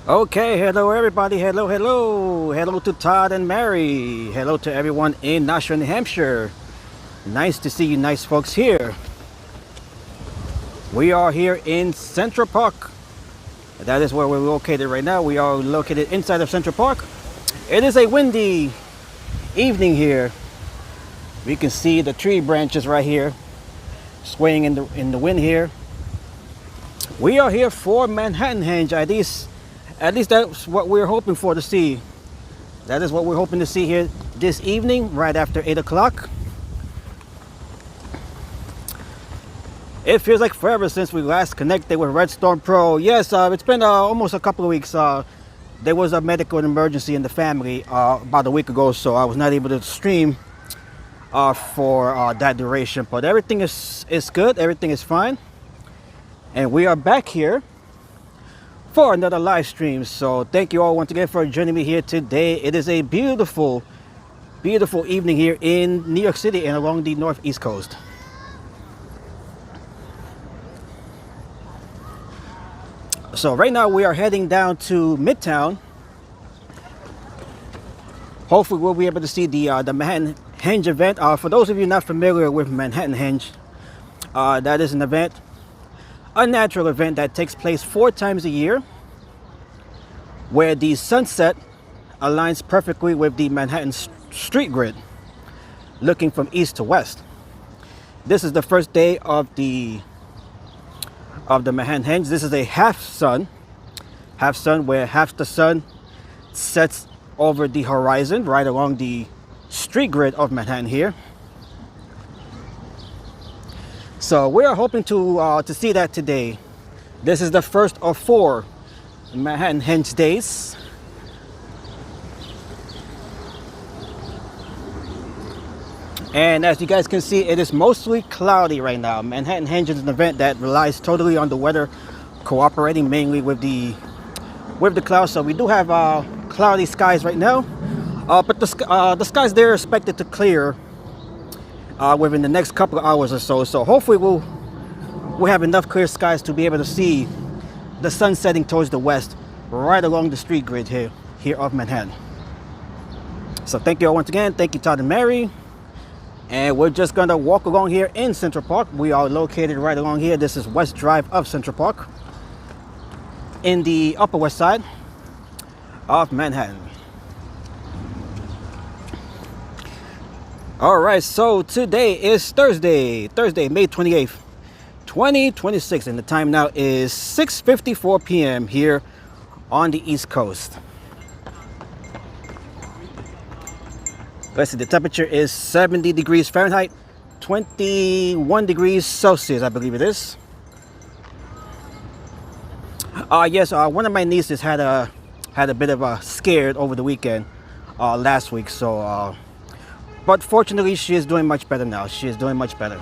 Okay, hello everybody. Hello to Todd and Mary. Hello to everyone in Nashua, New Hampshire. Nice to see you nice folks here. We are here in Central Park. That is where we're located right now. We are located inside of Central Park. It is a windy evening here. We can see the tree branches right here swaying in the wind here. We are here for Manhattanhenge. At least that's what we're hoping for to see. That is what we're hoping to see here this evening, right after 8 o'clock. It feels like forever since we last connected with Redstorm Pro. Yes, it's been almost a couple of weeks. There was a medical emergency in the family about a week ago, so I was not able to stream for that duration. But everything is good. Everything is fine. And we are back here for another live stream. So thank you all once again for joining me here today. It is a beautiful evening here in New York City and along the northeast coast. So right now we are heading down to Midtown. Hopefully we'll be able to see the Manhattanhenge event. For those of you not familiar with Manhattanhenge, that is an event, a natural event that takes place 4 times a year, where the sunset aligns perfectly with the Manhattan street grid, looking from east to west. This is the first day of the Manhattanhenge. This is a half sun, where half the sun sets over the horizon right along the street grid of Manhattan here. So we are hoping to see that today. This is the first of 4 Manhattanhenge days. And as you guys can see, it is mostly cloudy right now. Manhattanhenge is an event that relies totally on the weather cooperating mainly with the clouds. So we do have cloudy skies right now, but the skies there are expected to clear within the next couple of hours or so. So hopefully we'll have enough clear skies to be able to see the sun setting towards the west right along the street grid here of Manhattan. So thank you all once again. Thank you, Todd and Mary. And we're just gonna walk along here in Central Park. We are located right along here. This is West Drive of Central Park in the Upper West Side of Manhattan. All right, so today is Thursday, May 28th, 2026, and the time now is 6:54 p.m. here on the East Coast. Let's see, the temperature is 70 degrees Fahrenheit, 21 degrees Celsius, I believe it is. Yes, one of my nieces had a bit of a scare over the weekend last week, so but fortunately she is doing much better now. She is doing much better.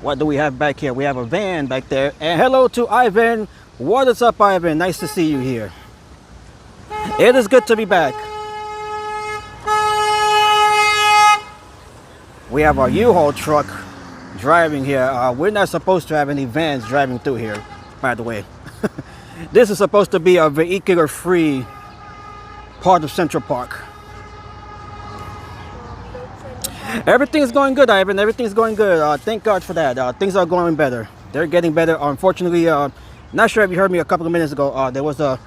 What do we have back here? We have a van back there. And hello to Ivan. What is up, Ivan? Nice to see you here. It is good to be back. We have our U-Haul truck driving here. We're not supposed to have any vans driving through here, by the way. This is supposed to be a vehicular-free part of Central Park. Everything's going good, Ivan. Everything's going good. Thank God for that. Things are going better. They're getting better. Unfortunately, not sure if you heard me a couple of minutes ago. There was a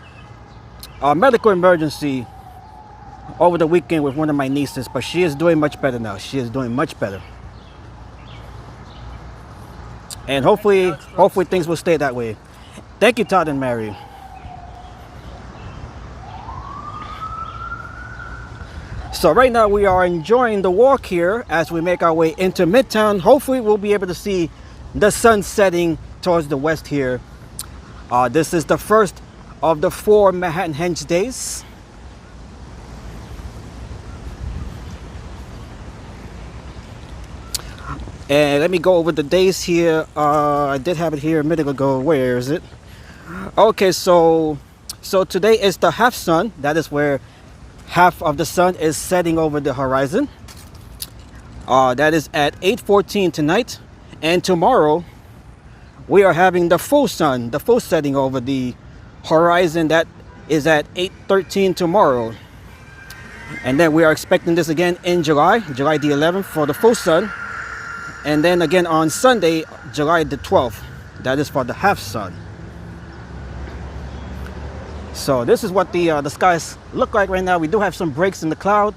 medical emergency over the weekend with one of my nieces, but she is doing much better now. She is doing much better. And hopefully things will stay that way. Thank you, Todd and Mary. So right now we are enjoying the walk here as we make our way into Midtown. Hopefully we'll be able to see the sun setting towards the west here. This is the first of the 4 Manhattanhenge days. And let me go over the days here. I did have it here a minute ago. Where is it? Okay, so today is the half sun. That is where half of the sun is setting over the horizon. That is at 8:14 tonight. And tomorrow we are having the full sun, the full setting over the horizon. That is at 8:13 tomorrow. And then we are expecting this again in July the 11th for the full sun. And then again on Sunday, July the 12th. That is for the half sun. So this is what the skies look like right now. We do have some breaks in the clouds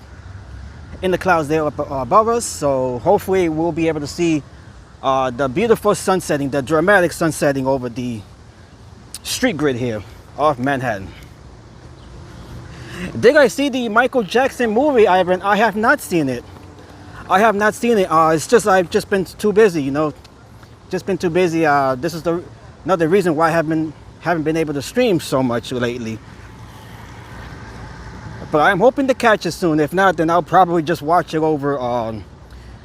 there up above us. So hopefully we'll be able to see the beautiful sun setting, the dramatic sun setting over the street grid here of Manhattan. Did I see the Michael Jackson movie, Ivan? I have not seen it. I have not seen it. It's just I've just been too busy, you know. Just been too busy. This is another reason why I haven't been able to stream so much lately. But I'm hoping to catch it soon. If not, then I'll probably just watch it over,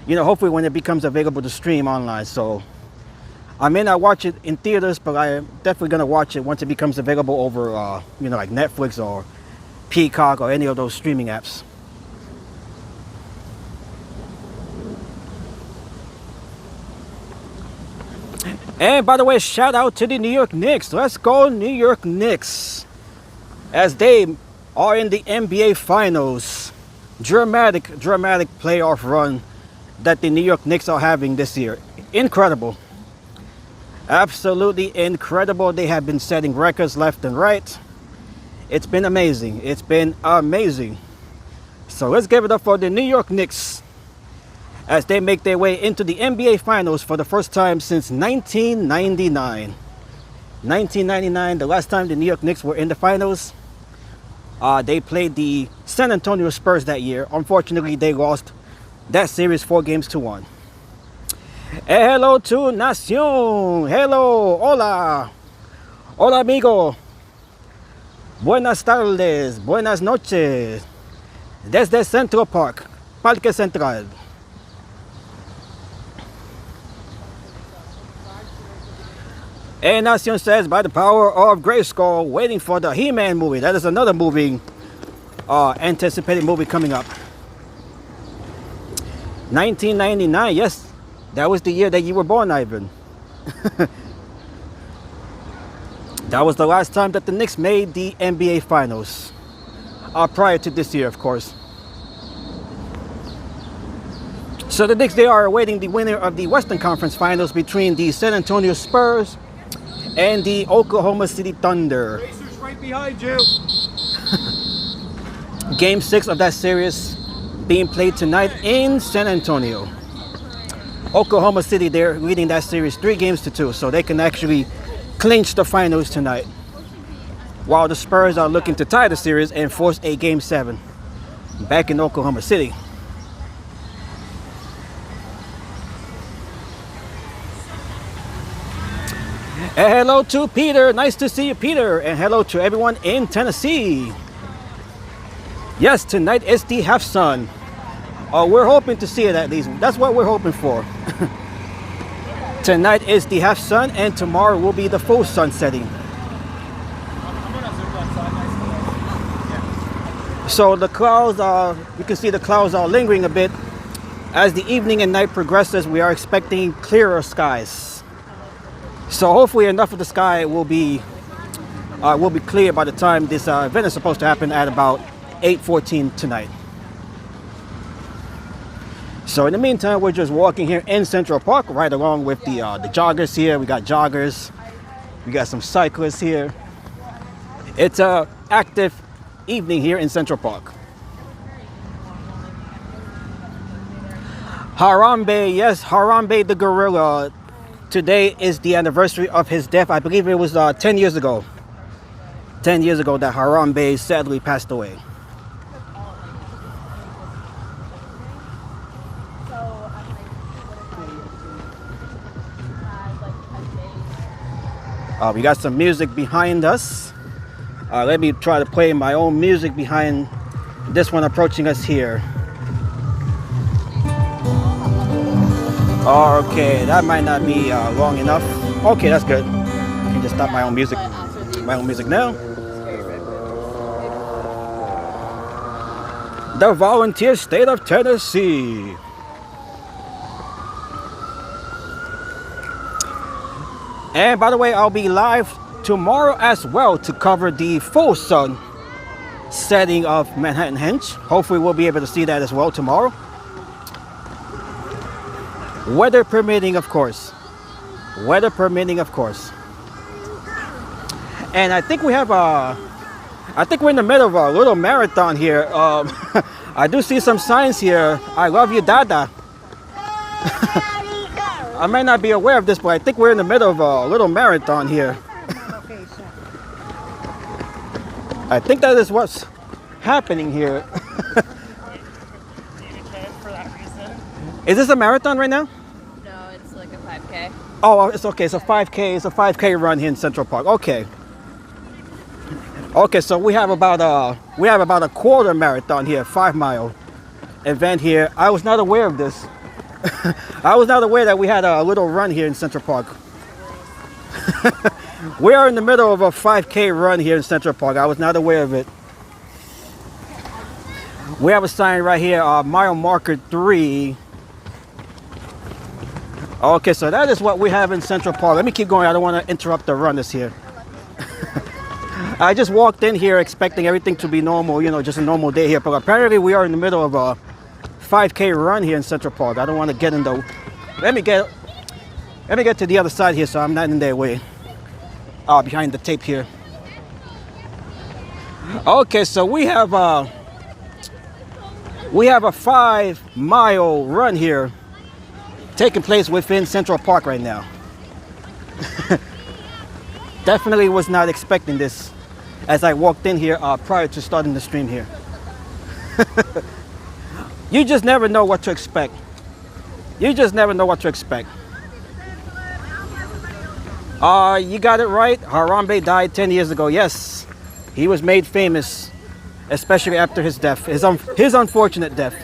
hopefully when it becomes available to stream online. So I may not watch it in theaters, but I am definitely going to watch it once it becomes available over, like Netflix or Peacock or any of those streaming apps. And by the way, shout out to the New York Knicks. Let's go New York Knicks. As they are in the NBA Finals. Dramatic playoff run that the New York Knicks are having this year. Incredible. Absolutely incredible. They have been setting records left and right. It's been amazing. It's been amazing. So let's give it up for the New York Knicks as they make their way into the NBA Finals for the first time since 1999. 1999, the last time the New York Knicks were in the Finals. They played the San Antonio Spurs that year. Unfortunately, they lost that series 4-1. And hello to Nación. Hello, hola. Hola, amigo. Buenas tardes, buenas noches. Desde Central Park, Parque Central. And Nación says, by the power of Grayskull, waiting for the He-Man movie. That is another movie, anticipated movie coming up. 1999, yes, that was the year that you were born, Ivan. That was the last time that the Knicks made the NBA Finals. Prior to this year, of course. So the Knicks, they are awaiting the winner of the Western Conference Finals between the San Antonio Spurs and the Oklahoma City Thunder. Racers right behind you. Game 6 of that series being played tonight in San Antonio. Oklahoma City, they're leading that series 3-2, so they can actually clinch the finals tonight, while the Spurs are looking to tie the series and force a Game 7 back in Oklahoma City. And hello to Peter. Nice to see you, Peter. And hello to everyone in Tennessee. Yes, tonight is the half sun. We're hoping to see it at least. That's what we're hoping for. Tonight is the half sun, and tomorrow will be the full sun setting. So the clouds you can see the clouds are lingering a bit. As the evening and night progresses, we are expecting clearer skies. So hopefully enough of the sky will be clear by the time this event is supposed to happen at about 8:14 tonight. So in the meantime, we're just walking here in Central Park, right along with the joggers here. We got joggers, we got some cyclists here. It's a active evening here in Central Park. Harambe, yes, Harambe the gorilla. Today is the anniversary of his death. I believe it was 10 years ago. 10 years ago that Harambe sadly passed away. We got some music behind us. Let me try to play my own music behind this one approaching us here. Okay, that might not be long enough. Okay, that's good. I can just stop my own music. My own music now. The volunteer state of Tennessee. And by the way, I'll be live tomorrow as well to cover the full sun setting of Manhattanhenge. Hopefully we'll be able to see that as well tomorrow. Weather permitting, of course. Weather permitting, of course. And I think we have I think we're in the middle of a little marathon here. I do see some signs here. I love you, Dada. I may not be aware of this, but I think we're in the middle of a little marathon here. I think that is what's happening here. Is this a marathon right now? No, it's like a 5K. Oh, it's okay. It's a 5K. It's a 5K run here in Central Park. Okay. Okay, so we have about a quarter marathon here, 5-mile event here. I was not aware of this. I was not aware that we had a little run here in Central Park. We are in the middle of a 5K run here in Central Park. I was not aware of it. We have a sign right here, mile marker 3. Okay, so that is what we have in Central Park. Let me keep going. I don't want to interrupt the runners here. I just walked in here expecting everything to be normal, you know, just a normal day here. But apparently we are in the middle of a 5K run here in Central Park. I don't want to get in the... Let me get to the other side here so I'm not in their way. Behind the tape here. Okay, so we have a 5-mile run here taking place within Central Park right now. Definitely was not expecting this as I walked in here prior to starting the stream here. You just never know what to expect. You just never know what to expect. You got it right. Harambe died 10 years ago. Yes, he was made famous, especially after his death, his unfortunate death.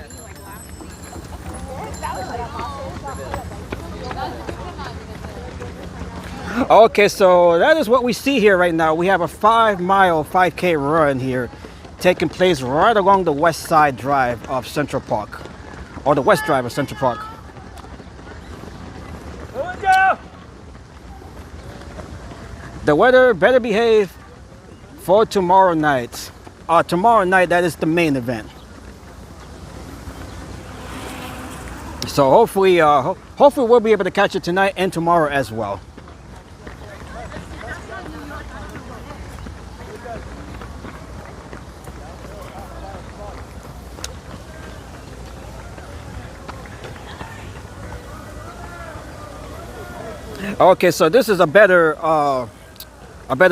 Okay, so that is what we see here right now. We have a 5-mile 5K run here taking place right along the west side drive of Central Park, or the west drive of Central Park. The weather better behave for tomorrow night. Tomorrow night, that is the main event. So hopefully we'll be able to catch it tonight and tomorrow as well. Okay, so this is a better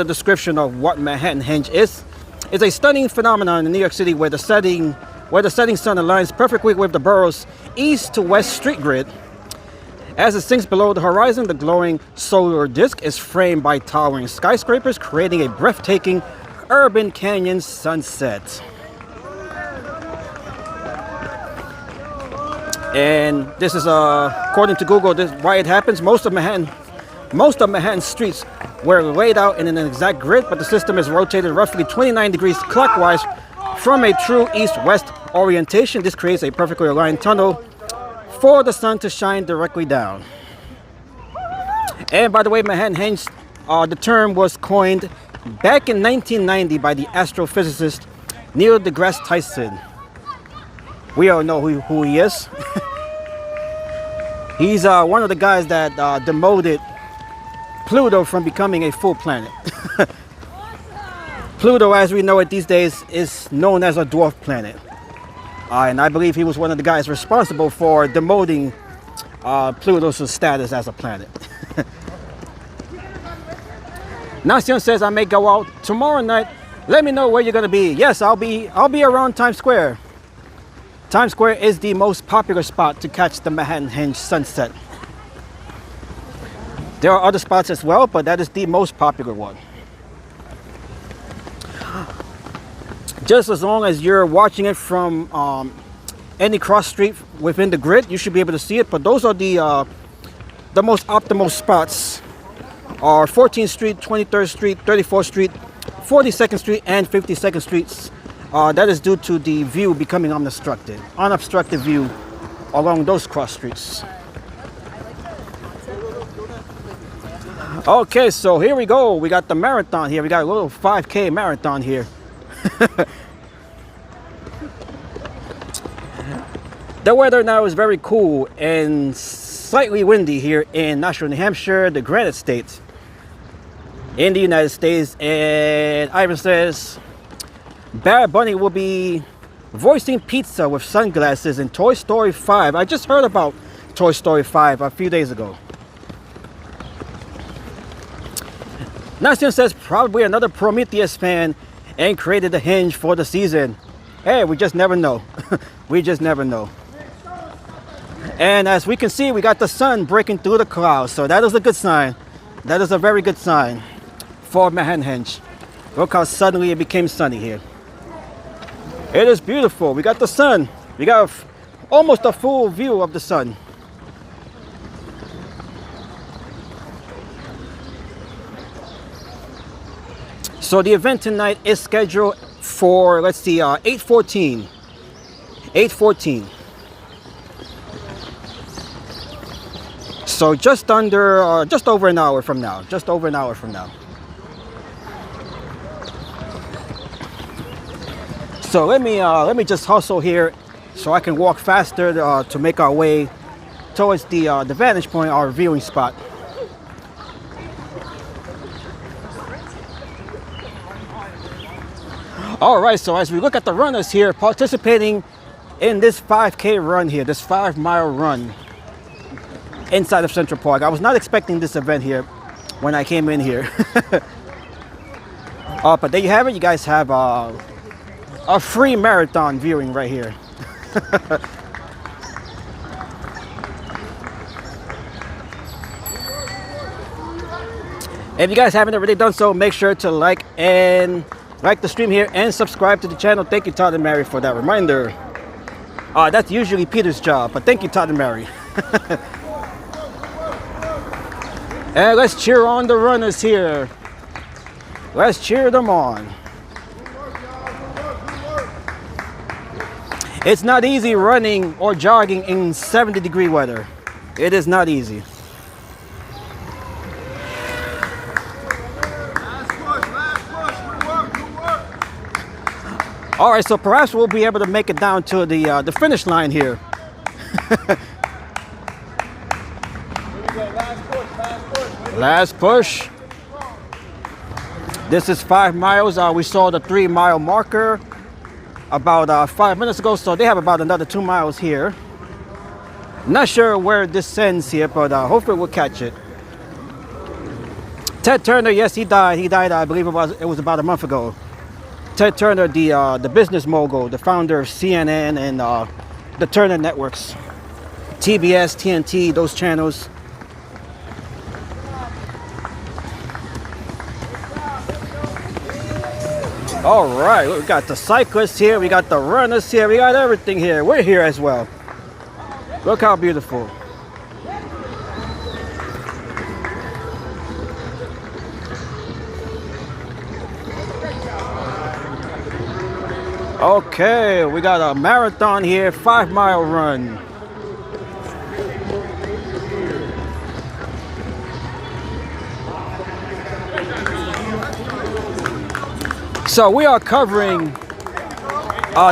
description of what Manhattanhenge is. It's a stunning phenomenon in New York City where the setting sun aligns perfectly with the borough's east to west street grid. As it sinks below the horizon, the glowing solar disk is framed by towering skyscrapers, creating a breathtaking urban canyon sunset. And this is according to Google, this why it happens. Most of Manhattan streets were laid out in an exact grid, but the system is rotated roughly 29 degrees clockwise from a true east-west orientation. This creates a perfectly aligned tunnel for the sun to shine directly down. And by the way, Manhattanhenge, the term was coined back in 1990 by the astrophysicist Neil deGrasse Tyson. We all know who he is. He's one of the guys that demoted Pluto from becoming a full planet. Pluto, as we know it these days, is known as a dwarf planet. And I believe he was one of the guys responsible for demoting Pluto's status as a planet. Nacion says, I may go out tomorrow night. Let me know where you're going to be. Yes, I'll be around Times Square. Times Square is the most popular spot to catch the Manhattanhenge sunset. There are other spots as well, but that is the most popular one. Just as long as you're watching it from any cross street within the grid, you should be able to see it. But those are the most optimal spots are 14th Street, 23rd Street, 34th Street, 42nd Street, and 52nd Streets. That is due to the view becoming unobstructed view along those cross streets. Okay, so here we go. We got the marathon here. We got a little 5K marathon here. The weather now is very cool and slightly windy here in Nashville, New Hampshire, the Granite State in the United States. And Ivan says Bad Bunny will be voicing pizza with sunglasses in Toy Story 5. I just heard about Toy Story 5 a few days ago. Nassim says probably another Prometheus fan and created the hinge for the season. Hey, we just never know. We just never know. And as we can see, we got the sun breaking through the clouds. So that is a good sign. That is a very good sign for Manhattanhenge. Look how suddenly it became sunny here. It is beautiful. We got the sun. We got almost a full view of the sun. So the event tonight is scheduled for, let's see, 8:14. 8:14. So just over an hour from now. Just over an hour from now. So let me just hustle here, so I can walk faster to make our way towards the vantage point, our viewing spot. All right. So as we look at the runners here participating in this 5K run here, this 5-mile run inside of Central Park. I was not expecting this event here when I came in here. But there you have it. You guys have a free marathon viewing right here. If you guys haven't already done so, make sure to like the stream here and subscribe to the channel. Thank you, Todd and Mary, for that reminder. That's usually Peter's job, but thank you, Todd and Mary. And let's cheer on the runners here. Let's cheer them on. It's not easy running or jogging in 70-degree weather. It is not easy. All right, so perhaps we'll be able to make it down to the finish line here. Last push. This is 5 miles. We saw the 3-mile marker about 5 minutes ago, so they have about another 2 miles here. Not sure where this ends here, but hopefully we'll catch it. Ted Turner, yes, he died. He died, I believe it was about a month ago. Ted Turner, the business mogul, the founder of CNN and the Turner Networks, TBS, TNT, those channels. All right, we got the cyclists here, we got the runners here, we got everything here. We're here as well. Look how beautiful. Okay, we got a marathon here, 5-mile run. So we are covering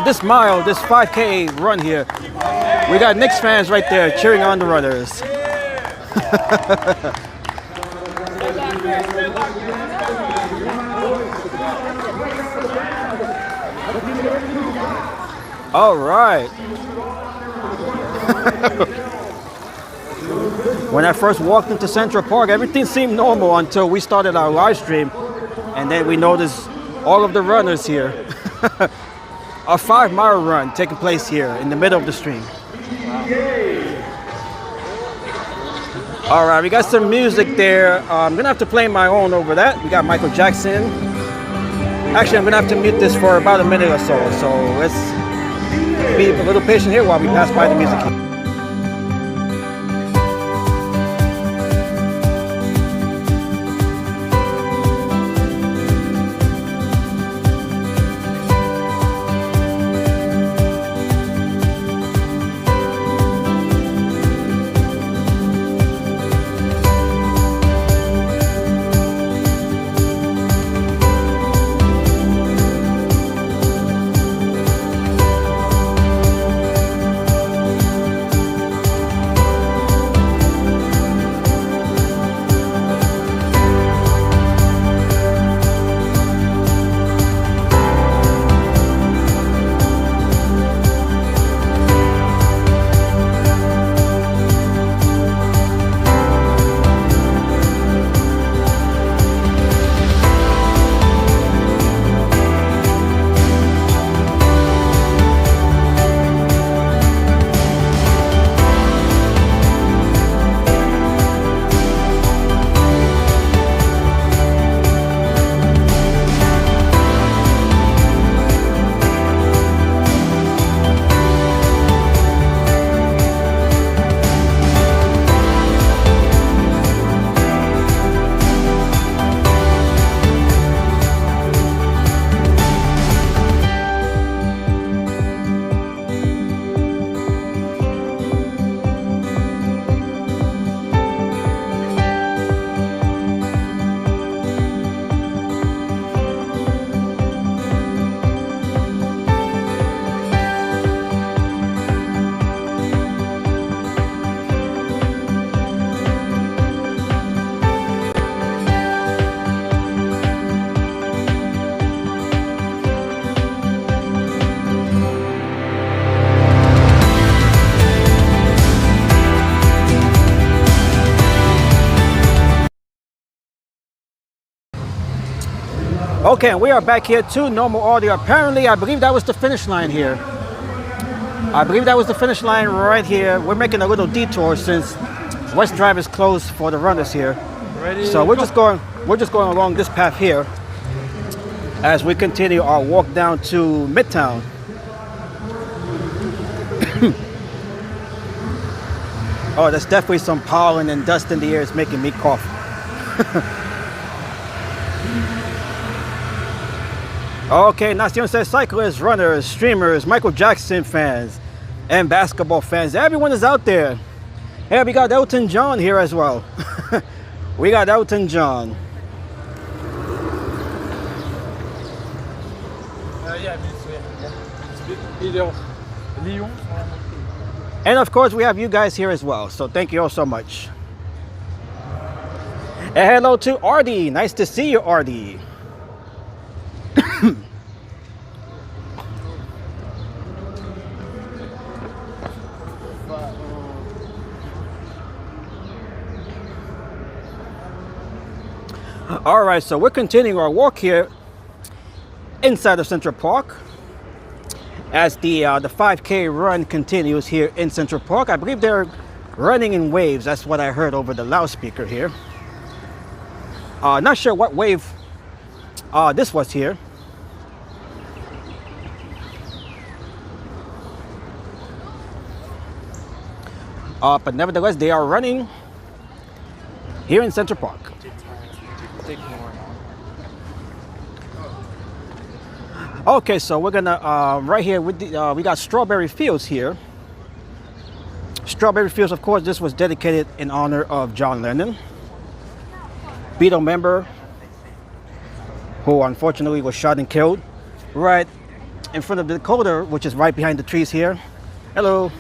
this 5K run here. We got Knicks fans right there cheering on the runners. All right. When I first walked into Central Park, everything seemed normal until we started our live stream, and then we noticed all of the runners here. A 5-mile run taking place here in the middle of the stream. All right, we got some music there. I'm gonna have to play my own over that. We got Michael Jackson. Actually, I'm gonna have to mute this for about a minute or so. So let's be a little patient here while we pass by the music here. Okay, we are back here to normal audio. Apparently, I believe that was the finish line here. I believe that was the finish line right here. We're making a little detour since West Drive is closed for the runners here. So we're just going along this path here as we continue our walk down to Midtown. Oh, there's definitely some pollen and dust in the air. It's making me cough. Okay, Nacion says cyclists, runners, streamers, Michael Jackson fans, and basketball fans. Everyone is out there. Hey, we got Elton John here as well. We got Elton John. And of course, we have you guys here as well. So thank you all so much. And hello to Artie. Nice to see you, Artie. All right, so we're continuing our walk here inside of Central Park as the 5K run continues here in Central Park. I believe they're running in waves. That's what I heard over the loudspeaker here. Not sure what wave this was here. But nevertheless, they are running here in Central Park. Okay, so we're gonna right here with the we got Strawberry Fields here. Strawberry Fields, of course, this was dedicated in honor of John Lennon, Beatle member who unfortunately was shot and killed right in front of the Dakota, which is right behind the trees here. Hello.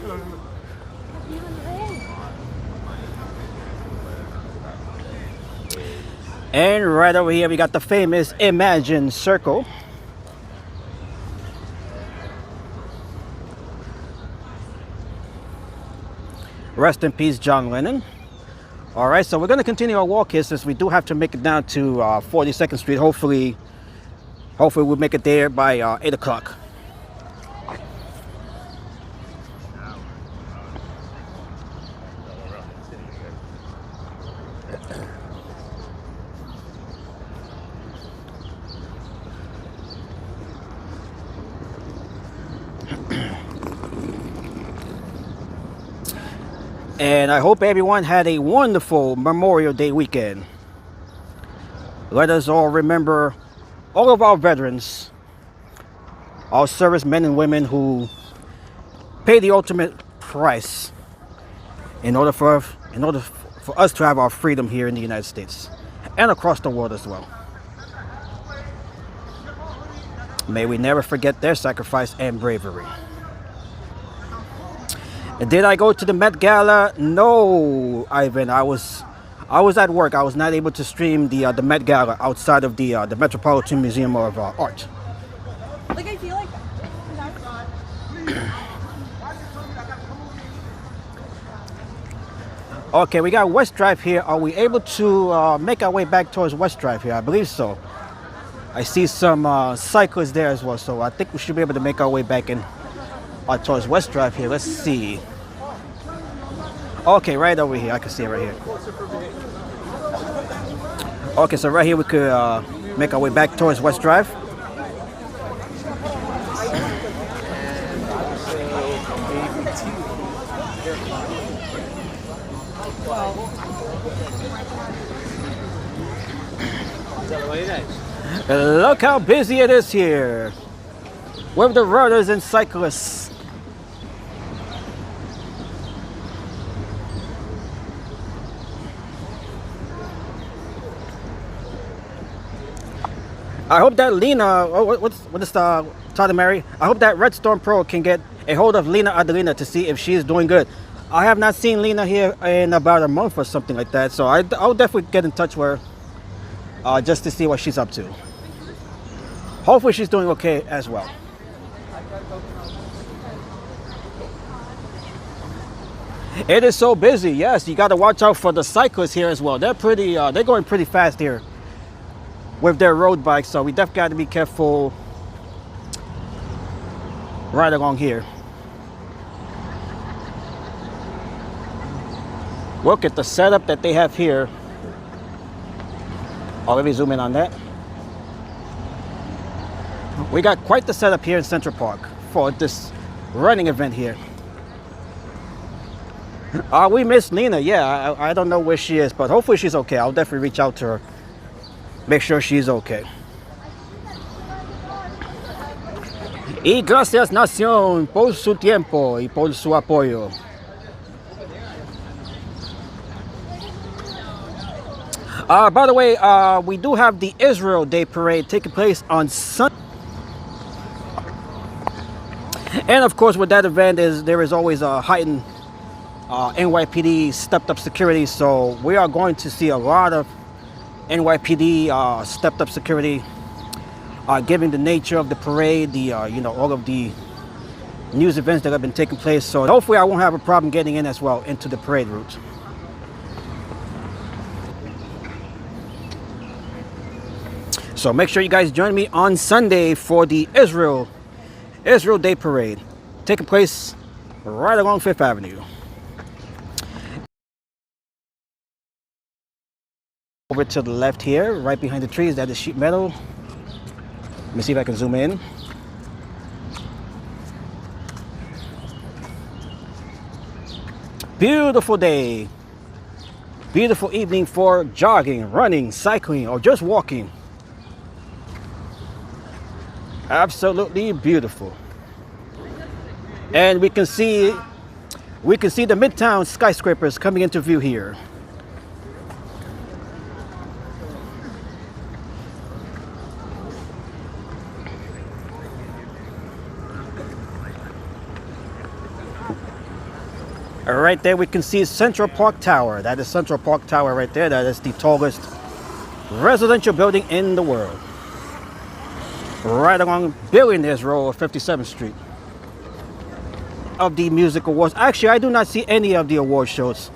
And right over here we got the famous Imagine Circle. Rest in peace, John Lennon. All right, so we're going to continue our walk here since we do have to make it down to 42nd Street. Hopefully we'll make it there by 8 o'clock. And I hope everyone had a wonderful Memorial Day weekend. Let us all remember all of our veterans, our servicemen and women who paid the ultimate price in order for us to have our freedom here in the United States and across the world as well. May we never forget their sacrifice and bravery. And did I go to the Met Gala? No, Ivan. I was at work. I was not able to stream the Met Gala outside of the Metropolitan Museum of Art. Like, I feel like Okay, we got West Drive here. Are we able to make our way back towards West Drive here? I believe so. I see some cyclists there as well, so I think we should be able to make our way back in towards West Drive here. Let's see. Okay, right over here. I can see it right here. Okay, so right here we could make our way back towards West Drive. Look how busy it is here with the runners and cyclists. I hope that Lena, what is Todd Mary? I hope that Red Storm Pro can get a hold of Lena Adelina to see if she is doing good. I have not seen Lena here in about a month or something like that, so I'll definitely get in touch with her just to see what she's up to. Hopefully she's doing okay as well. It is so busy. Yes, you got to watch out for the cyclists here as well. They're going pretty fast here. with their road bikes, so we definitely got to be careful right along here. Look at the setup that they have here. Oh, let me zoom in on that. We got quite the setup here in Central Park for this running event here. We miss Nina. Yeah, I don't know where she is, but hopefully she's okay. I'll definitely reach out to her, make sure she's okay. Y gracias, Nación, por su tiempo y por su apoyo. By the way, we do have the Israel Day Parade taking place on Sunday. And of course, with that event, there is always a heightened NYPD stepped up security. So we are going to see a lot of NYPD stepped up security, given the nature of the parade, all of the news events that have been taking place. So hopefully I won't have a problem getting in as well into the parade route. So make sure you guys join me on Sunday for the Israel Day Parade, taking place right along 5th Avenue. Over to the left here, right behind the trees, that is sheet metal. Let me see if I can zoom in. Beautiful day. Beautiful evening for jogging, running, cycling, or just walking. Absolutely beautiful. And we can see the Midtown skyscrapers coming into view here. Right there we can see Central Park Tower. That is Central Park Tower right there. That is the tallest residential building in the world. Right along Billionaires Row of 57th Street. Of the music awards. Actually, I do not see any of the award shows.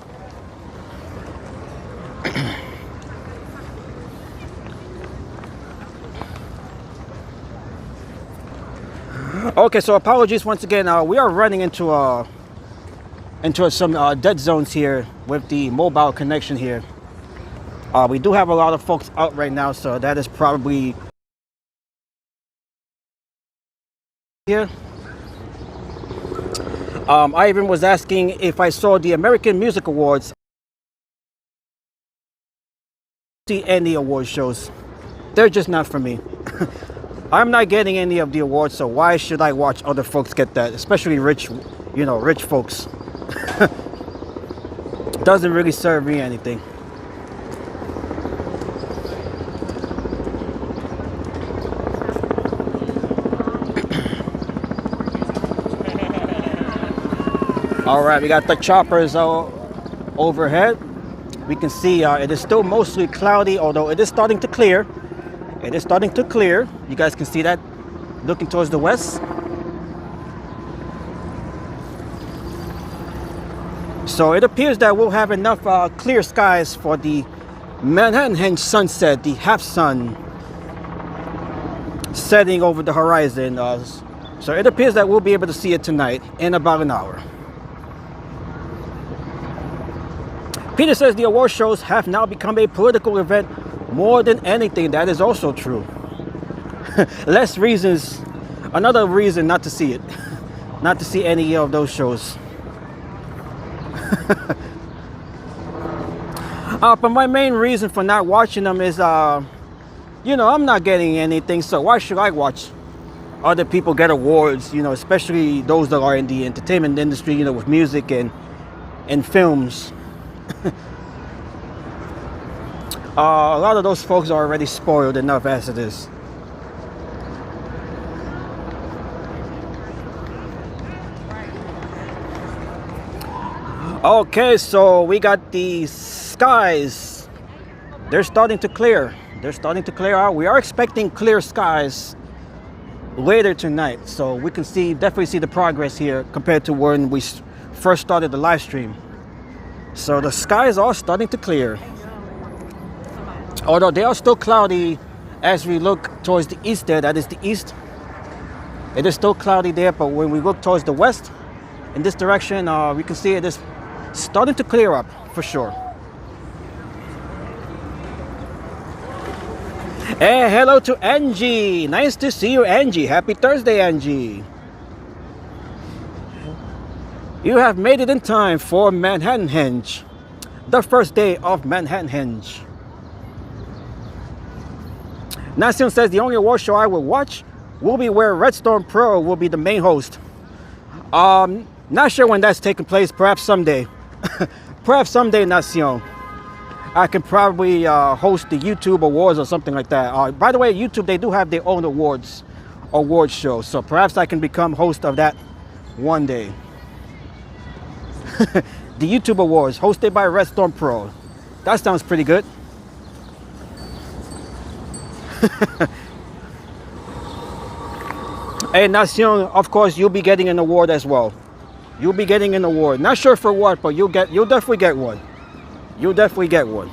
Okay, so apologies once again. We are running into some dead zones here with the mobile connection here. We do have a lot of folks out right now, so that is probably here. I even was asking if I saw the American Music Awards. See any award shows? They're just not for me. I'm not getting any of the awards, so why should I watch other folks get that? Especially rich folks. Doesn't really serve me anything. All right, we got the choppers overhead. We can see it is still mostly cloudy, although it is starting to clear. It is starting to clear. You guys can see that looking towards the west. So it appears that we'll have enough clear skies for the Manhattanhenge sunset, the half sun setting over the horizon. So it appears that we'll be able to see it tonight in about an hour. Peter says the award shows have now become a political event more than anything. That is also true. Less reasons, another reason not to see it. Not to see any of those shows. But my main reason for not watching them is, I'm not getting anything, so why should I watch other people get awards, especially those that are in the entertainment industry, with music and films. A lot of those folks are already spoiled enough as it is. Okay, so we got the skies. They're starting to clear. They're starting to clear out. We are expecting clear skies later tonight, so we can definitely see the progress here compared to when we first started the live stream. So the skies are starting to clear, although they are still cloudy as we look towards the east there, that is the east, it is still cloudy there, but when we look towards the west, in this direction, we can see it is starting to clear up for sure. And hello to Angie. Nice to see you, Angie. Happy Thursday, Angie. You have made it in time for Manhattanhenge, the first day of Manhattanhenge. Nasion says the only award show I will watch will be where Redstone Pro will be the main host. Not sure when that's taking place. Perhaps someday. Perhaps someday, Nasion. I can probably host the YouTube Awards or something like that. By the way, YouTube, they do have their own award show. So perhaps I can become host of that one day. The YouTube Awards, hosted by Redstone Pro. That sounds pretty good. Hey, Nasion, of course, you'll be getting an award as well. You'll be getting an award. Not sure for what, but you'll definitely get one. You'll definitely get one.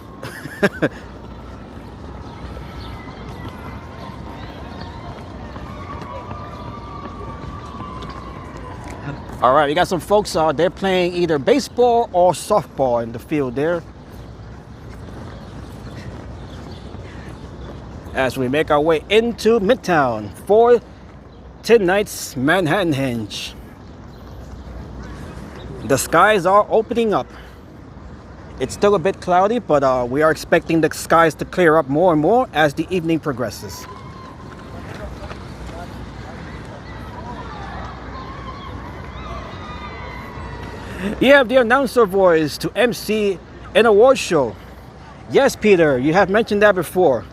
All right, we got some folks. They're playing either baseball or softball in the field there. As we make our way into Midtown for tonight's Manhattanhenge. The skies are opening up. It's still a bit cloudy, but we are expecting the skies to clear up more and more as the evening progresses. You have the announcer voice to MC an award show. Yes, Peter, you have mentioned that before.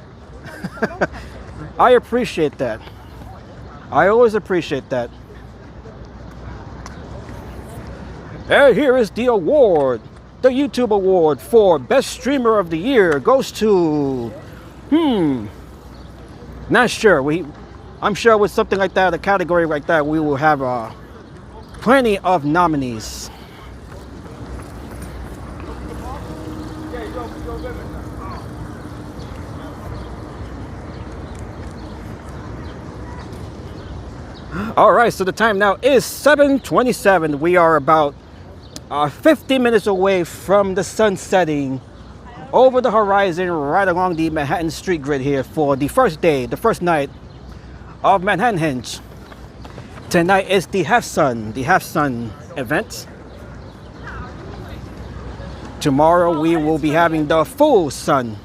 I appreciate that. I always appreciate that. And here is the award. The YouTube award for Best Streamer of the Year goes to... Not sure. I'm sure with something like that, a category like that, we will have plenty of nominees. All right, so the time now is 7:27. We are about 50 minutes away from the sun setting over the horizon right along the Manhattan street grid here for the first day, the first night of Manhattanhenge. Tonight is the half sun event. Tomorrow we will be having the full sun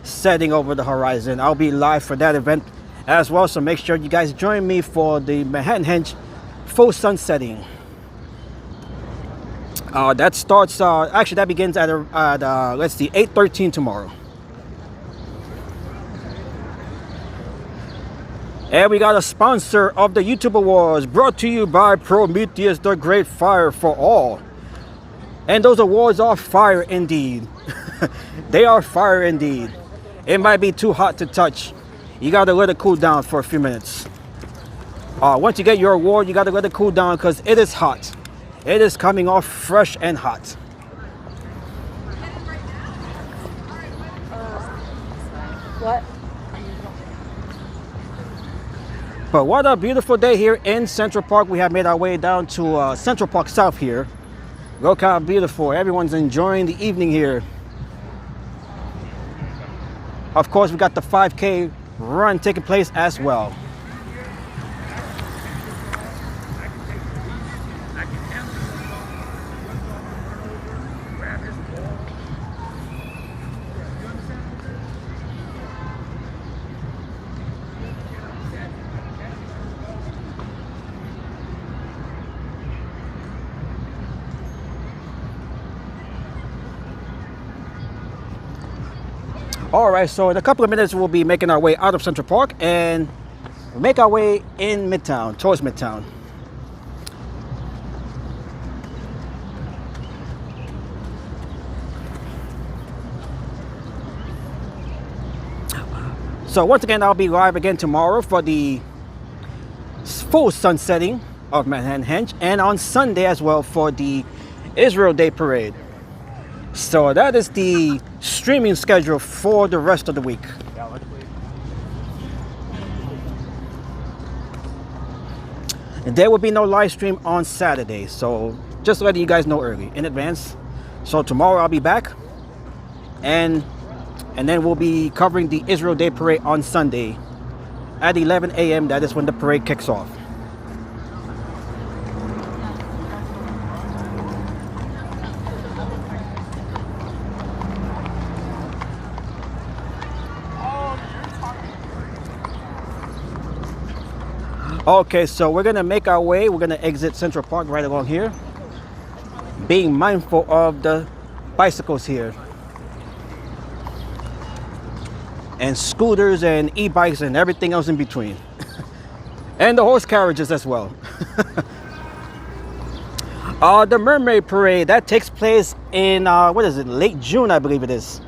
setting over the horizon. I'll be live for that event as well, so make sure you guys join me for the Manhattanhenge full sun setting. That starts, actually that begins at let's see, 8:13 tomorrow. And we got a sponsor of the YouTube Awards, brought to you by Prometheus, the Great Fire for All. And those awards are fire indeed. They are fire indeed. It might be too hot to touch. You gotta let it cool down for a few minutes. Once you get your award, you gotta let it cool down because it is hot. It is coming off fresh and hot. What? But what a beautiful day here in Central Park. We have made our way down to Central Park South here. Look how beautiful. Everyone's enjoying the evening here. Of course, we got the 5K run taking place as well. All right, so in a couple of minutes, we'll be making our way out of Central Park and make our way in Midtown, towards Midtown. So once again, I'll be live again tomorrow for the full sunsetting of Manhattanhenge, and on Sunday as well for the Israel Day Parade. So that is the streaming schedule for the rest of the week. There will be no live stream on Saturday, so just letting you guys know early in advance. So tomorrow I'll be back, and then we'll be covering the Israel Day Parade on Sunday at 11 a.m. That is when the parade kicks off. Okay, so we're gonna make our way. We're gonna exit Central Park right along here, being mindful of the bicycles here, and scooters and e-bikes and everything else in between, and the horse carriages as well. The Mermaid Parade that takes place in what is it, late June, I believe it is.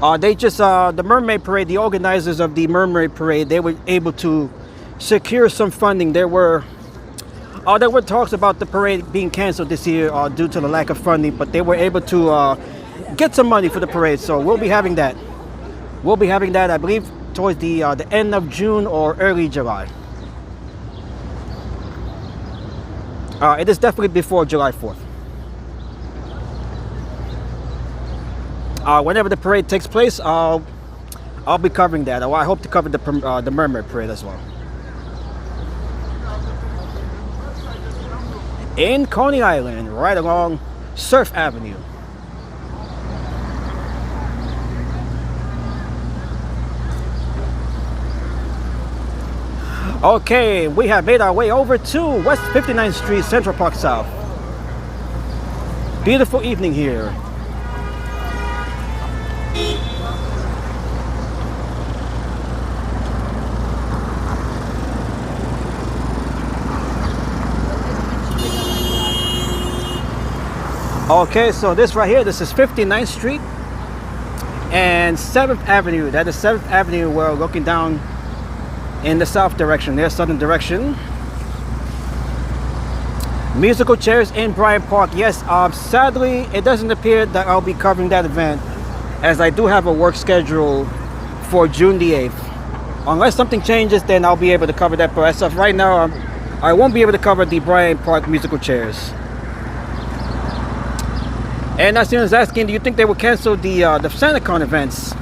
The Mermaid Parade, the organizers of the Mermaid Parade, they were able to secure some funding. There were talks about the parade being canceled this year due to the lack of funding, but they were able to get some money for the parade. So we'll be having that. We'll be having that, I believe, towards the end of June or early July. It is definitely before July 4th. Whenever the parade takes place, I'll be covering that. I hope to cover the Mermaid Parade as well. In Coney Island, right along Surf Avenue. Okay, we have made our way over to West 59th Street, Central Park South. Beautiful evening here. Okay, so this right here, this is 59th Street and 7th Avenue. That is 7th Avenue. We're looking down in the south direction. There's southern direction. Musical chairs in Bryant Park. Yes, sadly, it doesn't appear that I'll be covering that event, as I do have a work schedule for June the 8th. Unless something changes, then I'll be able to cover that. But as of right now, I won't be able to cover the Bryant Park musical chairs. And as soon as asking, do you think they will cancel the SantaCon events?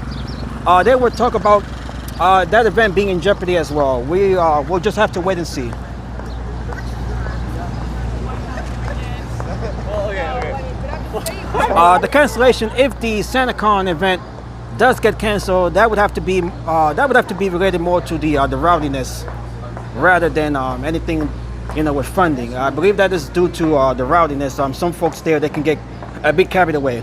They would talk about that event being in jeopardy as well. We'll just have to wait and see. The cancellation, if the SantaCon event does get canceled, that would have to be related more to the rowdiness rather than anything, with funding. I believe that is due to the rowdiness. Some folks there, they can get a bit carried away.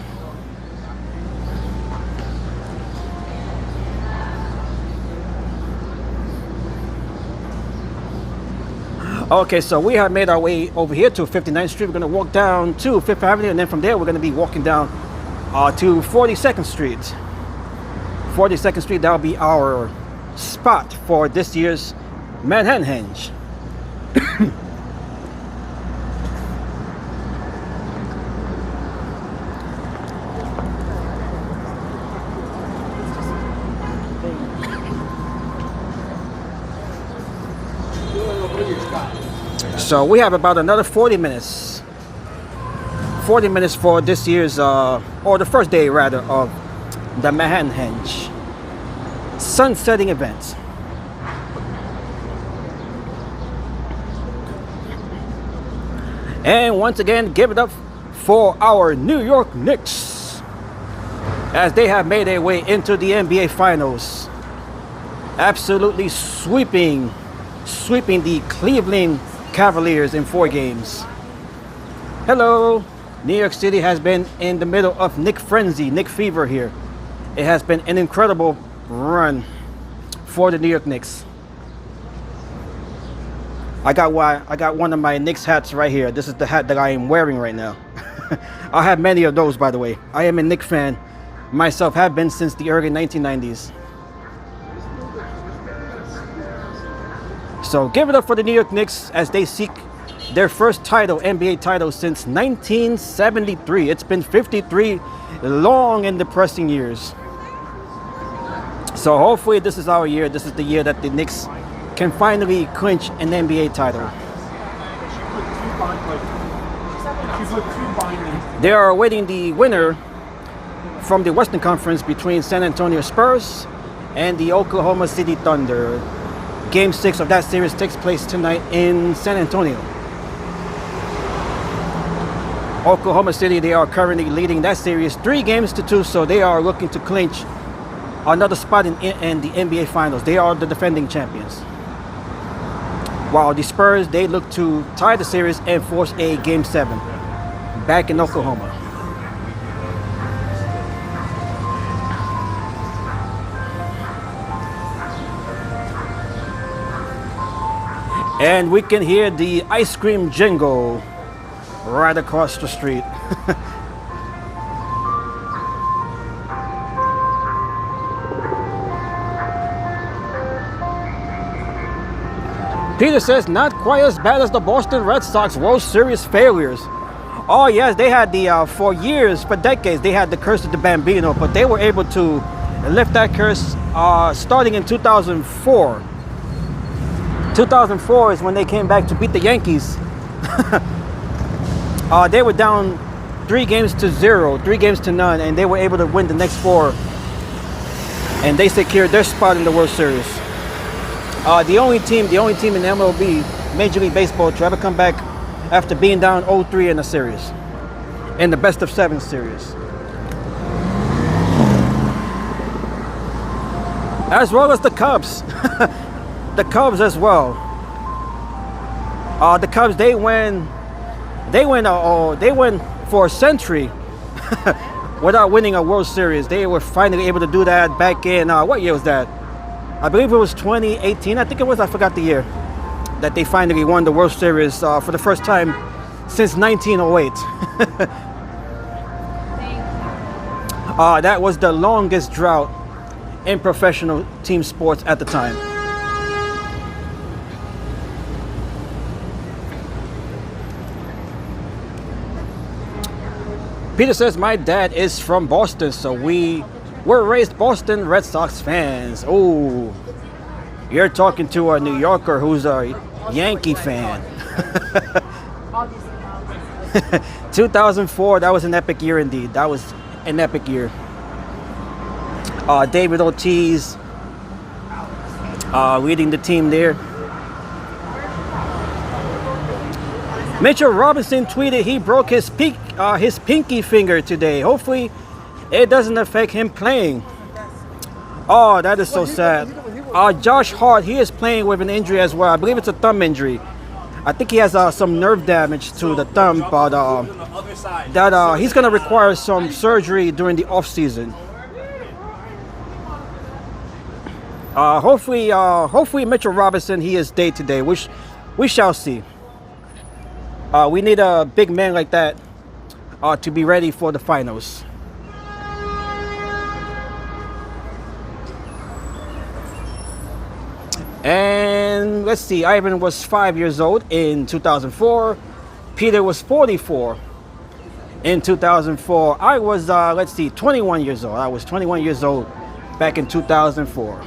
Okay, so we have made our way over here to 59th Street. We're going to walk down to 5th Avenue, and then from there we're going to be walking down to 42nd Street. 42nd Street, that'll be our spot for this year's Manhattanhenge. So we have about another 40 minutes. 40 minutes for this year's, or the first day rather, of the Manhattanhenge sunsetting event. And once again, give it up for our New York Knicks, as they have made their way into the NBA Finals, absolutely sweeping the Cleveland Cavaliers in 4 games. Hello. New York City has been in the middle of Knick frenzy, Knick fever here. It has been an incredible run for the New York Knicks. I got one of my Knicks hats right here. This is the hat that I am wearing right now. I have many of those, by the way. I am a Knicks fan myself, have been since the early 1990s. So give it up for the New York Knicks as they seek their first title, NBA title, since 1973. It's been 53 long and depressing years. So hopefully this is our year. This is the year that the Knicks can finally clinch an NBA title. They are awaiting the winner from the Western Conference between San Antonio Spurs and the Oklahoma City Thunder. Game 6 of that series takes place tonight in San Antonio. Oklahoma City, they are currently leading that series 3-2, so they are looking to clinch another spot in the NBA Finals. They are the defending champions. While the Spurs, they look to tie the series and force a Game 7 back in Oklahoma. And we can hear the ice cream jingle right across the street. Peter says, not quite as bad as the Boston Red Sox World Series failures. Oh yes, they had for years, for decades, they had the curse of the Bambino, but they were able to lift that curse starting in 2004. 2004 is when they came back to beat the Yankees. They were down 3-0, 3-0, and they were able to win the next 4. And they secured their spot in the World Series. The only team in MLB, Major League Baseball, to ever come back after being down 0-3 in a series, in the best of 7 series. As well as the Cubs. The Cubs as well. The Cubs, they went for a century without winning a World Series. They were finally able to do that back in, what year was that? I believe it was 2018, I think it was, I forgot the year, that they finally won the World Series for the first time since 1908. That was the longest drought in professional team sports at the time. Peter says, my dad is from Boston, so we were raised Boston Red Sox fans. Oh, you're talking to a New Yorker who's a Yankee fan. 2004, that was an epic year indeed. That was an epic year. David Ortiz leading the team there. Mitchell Robinson tweeted he broke his pinky finger today. Hopefully it doesn't affect him playing. Oh, that is so sad. Josh Hart, he is playing with an injury as well. I believe it's a thumb injury. I think he has some nerve damage to the thumb, but he's going to require some surgery during the off season. Hopefully Mitchell Robinson, he is day to day. We shall see. We need a big man like that to be ready for the finals. And let's see, Ivan was 5 years old in 2004. Peter was 44 in 2004. I was, 21 years old. I was 21 years old back in 2004.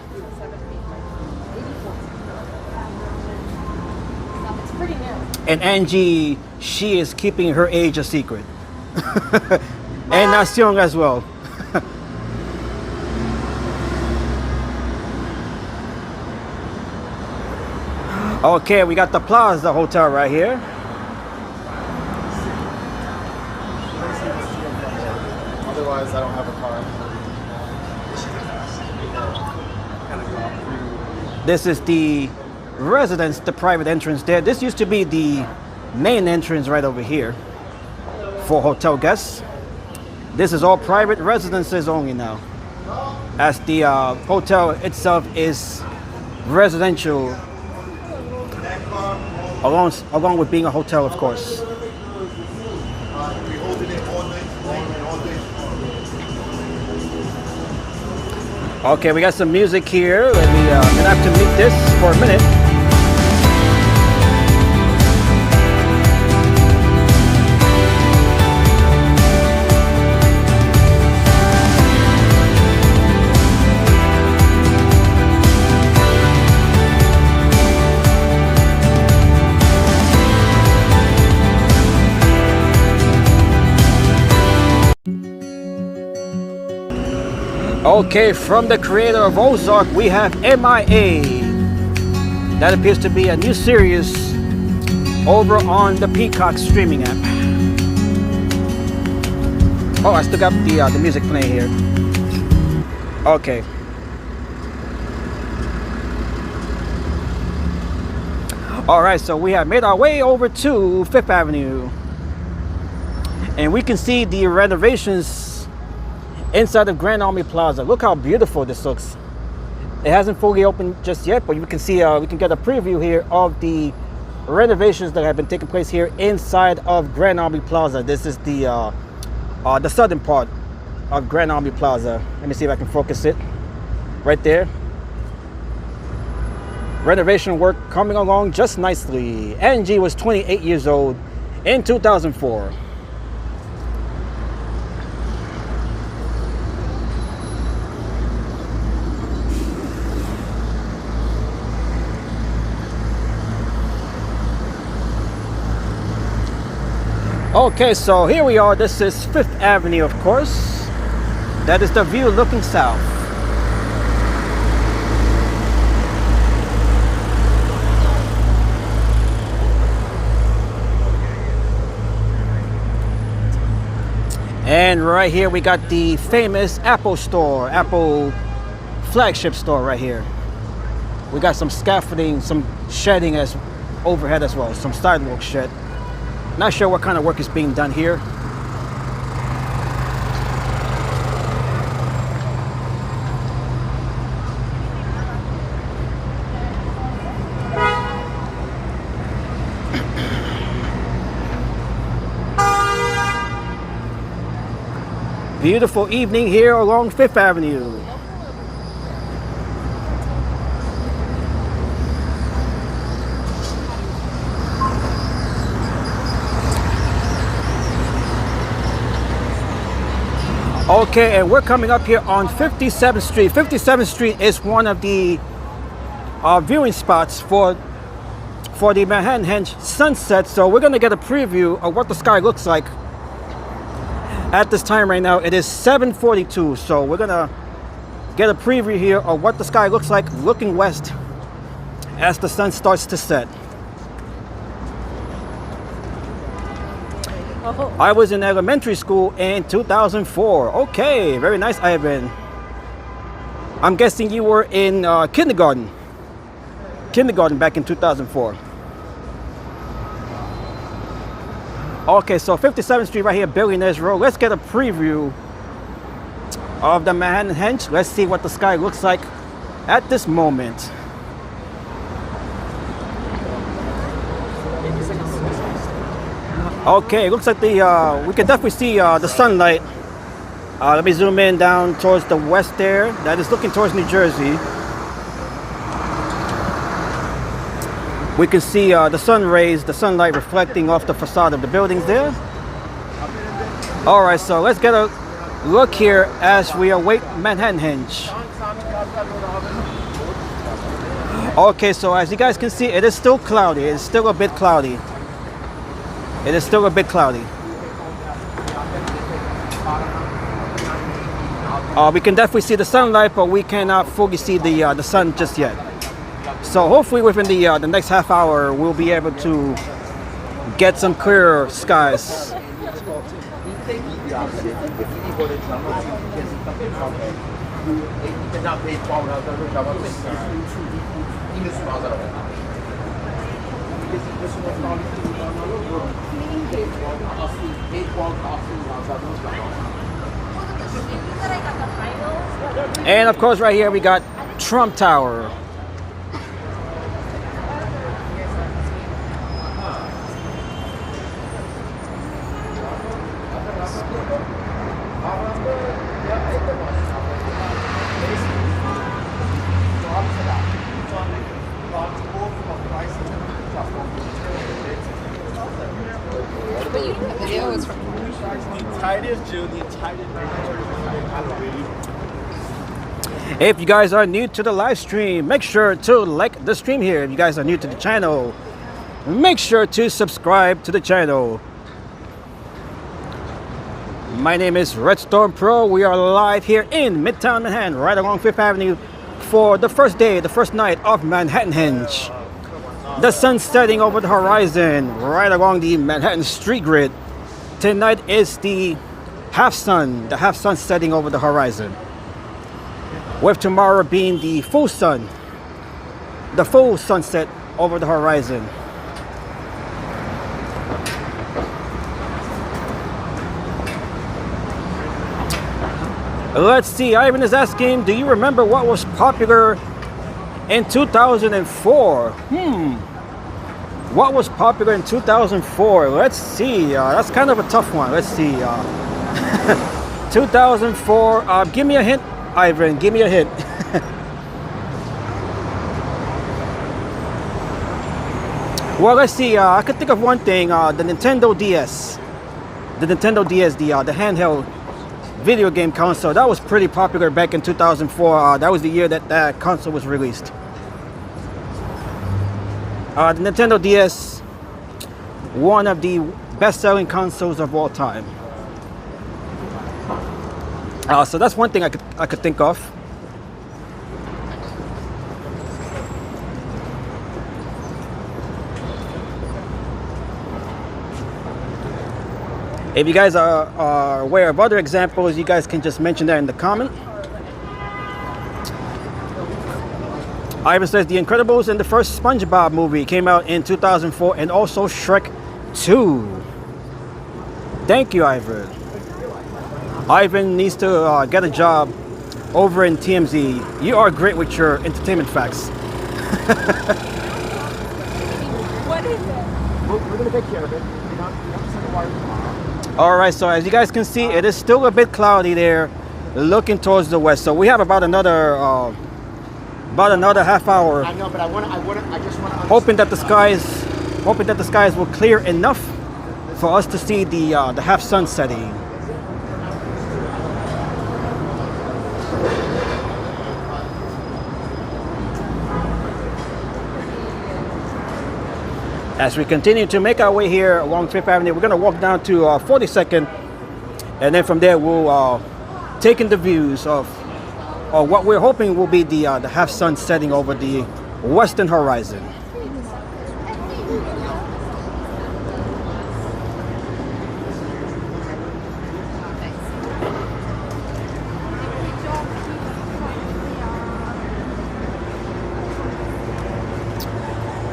And Angie, she is keeping her age a secret. And Nacion as well. Okay, we got the Plaza Hotel right here. Otherwise, I don't have a car. This is the residence, the private entrance there. This used to be the main entrance right over here for hotel guests. This is all private residences only now, as the hotel itself is residential, along with being a hotel, of course. Okay, we got some music here. Let me have to mute this for a minute. Okay, from the creator of Ozark, we have MIA. That appears to be a new series over on the Peacock streaming app. Oh, I still got the music playing here. Okay. All right, so we have made our way over to Fifth Avenue, and we can see the renovations inside of Grand Army Plaza. Look how beautiful this looks. It hasn't fully opened just yet, but you can see we can get a preview here of the renovations that have been taking place here inside of Grand Army Plaza. This is the southern part of Grand Army Plaza. Let me see if I can focus it. Right there. Renovation work coming along just nicely. Angie was 28 years old in 2004. Okay, so here we are. This is Fifth Avenue, of course. That is the view looking south. And right here we got the famous Apple store, Apple flagship store right here. We got some scaffolding, some shedding as overhead as well, some sidewalk shed. Not sure what kind of work is being done here. Beautiful evening here along Fifth Avenue. Okay, and we're coming up here on 57th Street. 57th Street is one of the viewing spots for the Manhattanhenge sunset. So we're gonna get a preview of what the sky looks like. At this time right now, it is 7:42, so we're gonna get a preview here of what the sky looks like looking west as the sun starts to set. I was in elementary school in 2004. Okay, very nice, Ivan. I'm guessing you were in kindergarten back in 2004. Okay, so 57th Street right here, Billionaires Row. Let's get a preview of the Manhattanhenge. Let's see what the sky looks like at this moment. Okay, looks like we can definitely see the sunlight. Let me zoom in down towards the west there. That is looking towards New Jersey. We can see the sun rays, the sunlight reflecting off the facade of the buildings there. All right, so let's get a look here as we await Manhattanhenge. Okay, so as you guys can see, it is still cloudy. It is still a bit cloudy. It is still a bit cloudy. We can definitely see the sunlight, but we cannot fully see the sun just yet. So hopefully within the next half hour, we'll be able to get some clearer skies. And of course right here we got Trump Tower. If you guys are new to the live stream, make sure to like the stream here. If you guys are new to the channel, make sure to subscribe to the channel. My name is Redstorm Pro. We are live here in Midtown Manhattan, right along Fifth Avenue for the first day, the first night of Manhattanhenge. The sun setting over the horizon, right along the Manhattan street grid. Tonight is the half sun setting over the horizon. With tomorrow being the full sun, the full sunset over the horizon. Let's see, Ivan is asking, do you remember what was popular in 2004? What was popular in 2004? Let's see, that's kind of a tough one. Let's see, 2004, give me a hint, Ivan, give me a hint. Well, let's see, I could think of one thing, the Nintendo DS. The Nintendo DS, the handheld video game console. That was pretty popular back in 2004. That was the year that that console was released. The Nintendo DS, one of the best-selling consoles of all time. So that's one thing I could think of. If you guys are aware of other examples, you guys can just mention that in the comment. Ivan says The Incredibles and the first SpongeBob movie came out in 2004, and also Shrek 2. Thank you, Ivan. Ivan needs to get a job over in TMZ. You are great with your entertainment facts. What is it? We're gonna take care of it. You don't send the wire tomorrow. All right, so as you guys can see, it is still a bit cloudy there, looking towards the west. So we have about another half hour. I know, but I just want to. Hoping that the skies will clear enough for us to see the half sun setting. As we continue to make our way here along Fifth Avenue, we're going to walk down to 42nd, and then from there we'll take in the views of what we're hoping will be the half sun setting over the western horizon.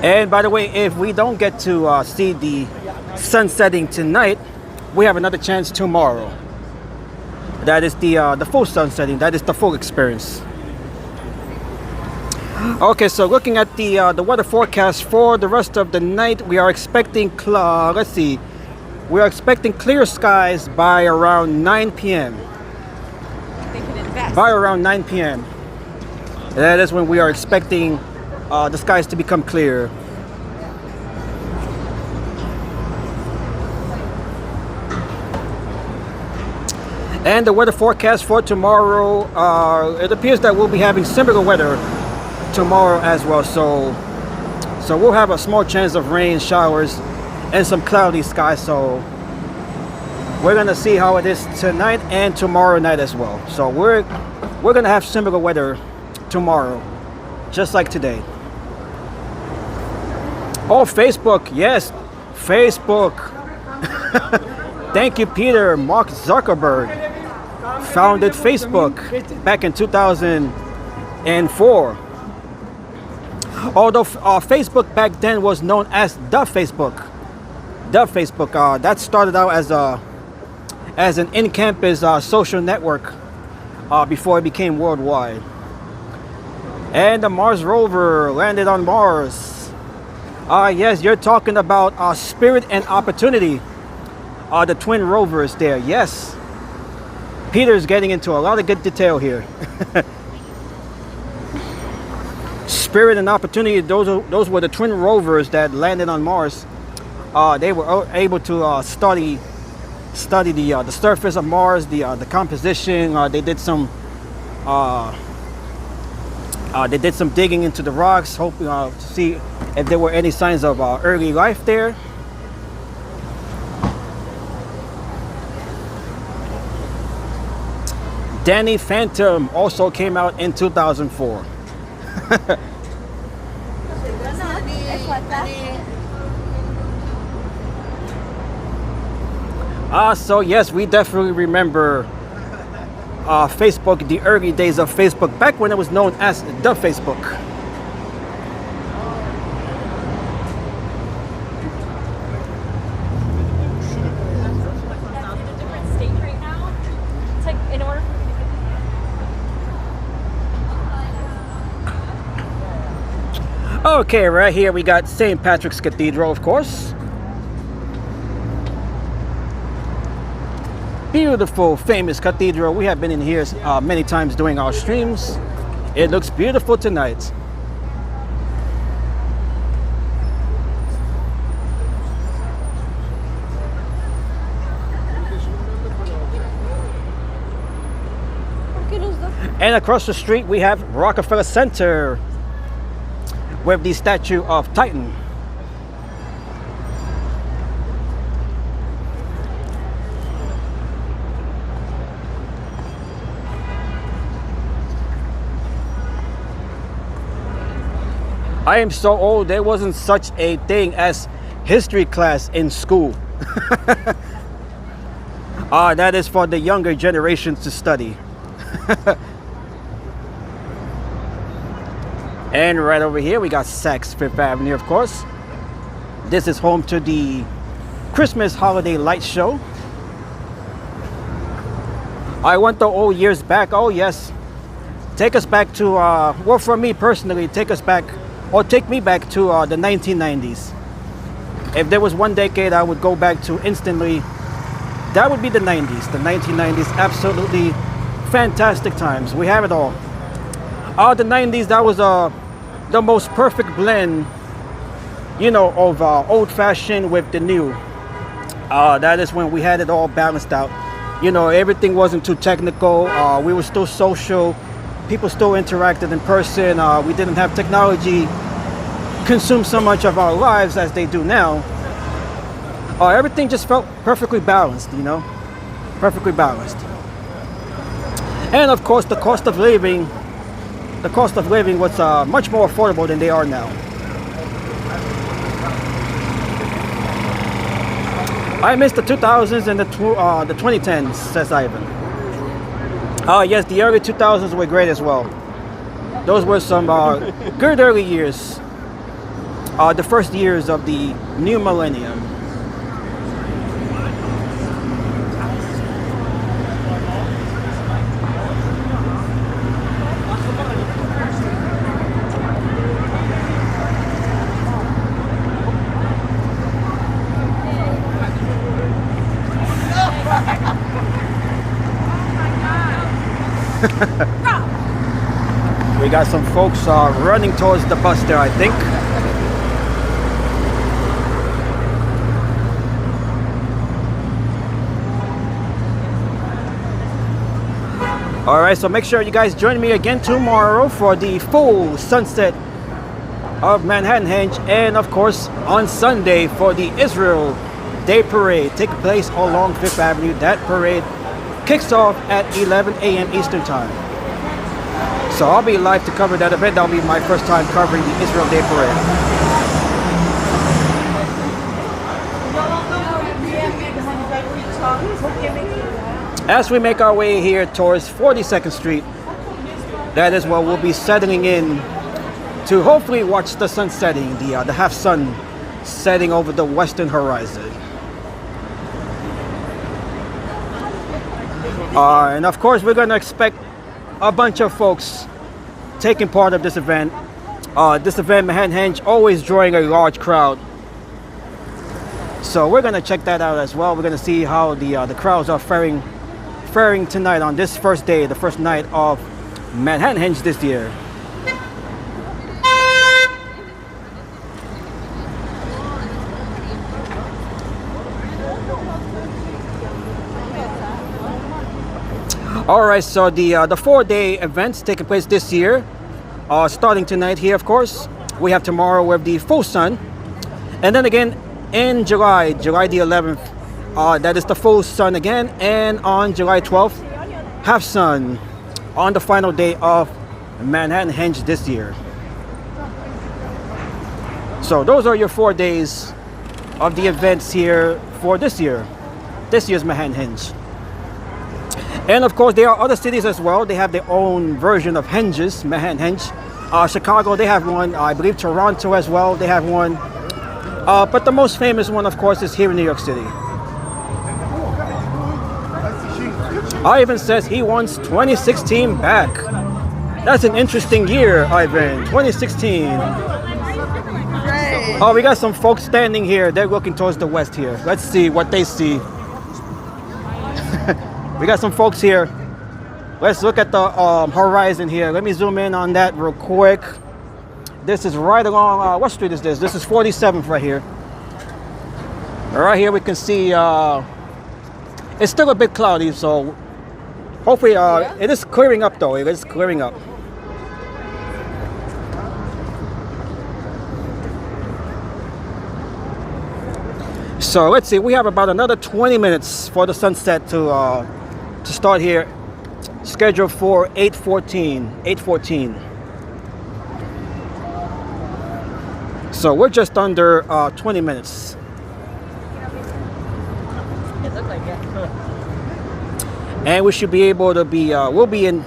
And by the way, if we don't get to see the sun setting tonight, we have another chance tomorrow. That is the full sun setting. That is the full experience. Okay, so looking at the weather forecast for the rest of the night, we are expecting let's see, we are expecting clear skies by around 9 p.m. They can invest. By around 9 p.m. That is when we are expecting the skies to become clear. And the weather forecast for tomorrow, it appears that we'll be having similar weather tomorrow as well. So we'll have a small chance of rain, showers, and some cloudy skies. So we're gonna see how it is tonight and tomorrow night as well. So we're gonna have similar weather tomorrow, just like today. Oh, Facebook, yes, Facebook. Thank you, Peter. Mark Zuckerberg founded Facebook back in 2004. Although Facebook back then was known as the Facebook. The Facebook, that started out as an in-campus social network before it became worldwide. And the Mars rover landed on Mars. Yes, you're talking about Spirit and Opportunity, the twin rovers there. Yes, Peter's getting into a lot of good detail here. Spirit and Opportunity, those were the twin rovers that landed on Mars. They were able to study the surface of Mars, the composition. They did some digging into the rocks, hoping to see if there were any signs of early life there. Danny Phantom also came out in 2004. So yes, we definitely remember Facebook, the early days of Facebook, back when it was known as the Facebook. That's in a different state right now. It's like in order for me to get Okay, right here we got St. Patrick's Cathedral, of course. Beautiful, famous cathedral. We have been in here many times doing our streams. It looks beautiful tonight. And across the street we have Rockefeller Center with the statue of Titan. I am so old, there wasn't such a thing as history class in school. That is for the younger generations to study. And right over here we got Saks Fifth Avenue, of course. This is home to the Christmas holiday light show. I went the old years back. Oh yes, take us back to well, for me personally, take me back to the 1990s. If there was one decade I would go back to instantly, that would be the 90s. The 1990s, absolutely fantastic times. We have it all. The 90s, that was the most perfect blend, you know, of old-fashioned with the new. That is when we had it all balanced out. You know, everything wasn't too technical. We were still social. People still interacted in person. We didn't have technology consume so much of our lives as they do now. Everything just felt perfectly balanced, you know, perfectly balanced. And of course, the cost of living was much more affordable than they are now. I missed the 2000s and the 2010s, says Ivan. Yes, the early 2000s were great as well. Those were some good early years. The first years of the new millennium. We got some folks running towards the bus there, I think. All right, so make sure you guys join me again tomorrow for the full sunset of Manhattanhenge, and of course on Sunday for the Israel Day Parade taking place along Fifth Avenue. That parade kicks off at 11 a.m. Eastern Time. So I'll be live to cover that event. That'll be my first time covering the Israel Day Parade. As we make our way here towards 42nd Street, that is where we'll be settling in to hopefully watch the sun setting, the half sun setting over the western horizon. And of course, we're going to expect a bunch of folks taking part of this event. Manhattanhenge, always drawing a large crowd. So we're going to check that out as well. We're going to see how the crowds are faring tonight on this first day, the first night of Manhattanhenge this year. All right, so the 4-day events taking place this year, starting tonight here, of course. We have tomorrow with the full sun, and then again in July the 11th, that is the full sun again, and on July 12th, have sun on the final day of Manhattanhenge this year. So those are your 4 days of the events here for this year's Manhattanhenge. And of course, there are other cities as well. They have their own version of henges, Manhattanhenge. Chicago, they have one. I believe Toronto as well, they have one. But the most famous one, of course, is here in New York City. Ivan says he wants 2016 back. That's an interesting year, Ivan. 2016. Oh, we got some folks standing here. They're looking towards the west here. Let's see what they see. We got some folks here. Let's look at the horizon here. Let me zoom in on that real quick. This is right along, what street is this? This is 47th right here. Right here we can see, it's still a bit cloudy, so hopefully it is clearing up though. It is clearing up. So let's see, we have about another 20 minutes for the sunset to start here. Scheduled for 8:14. So we're just under 20 minutes. It looked like it. And we should be able to be, we'll be in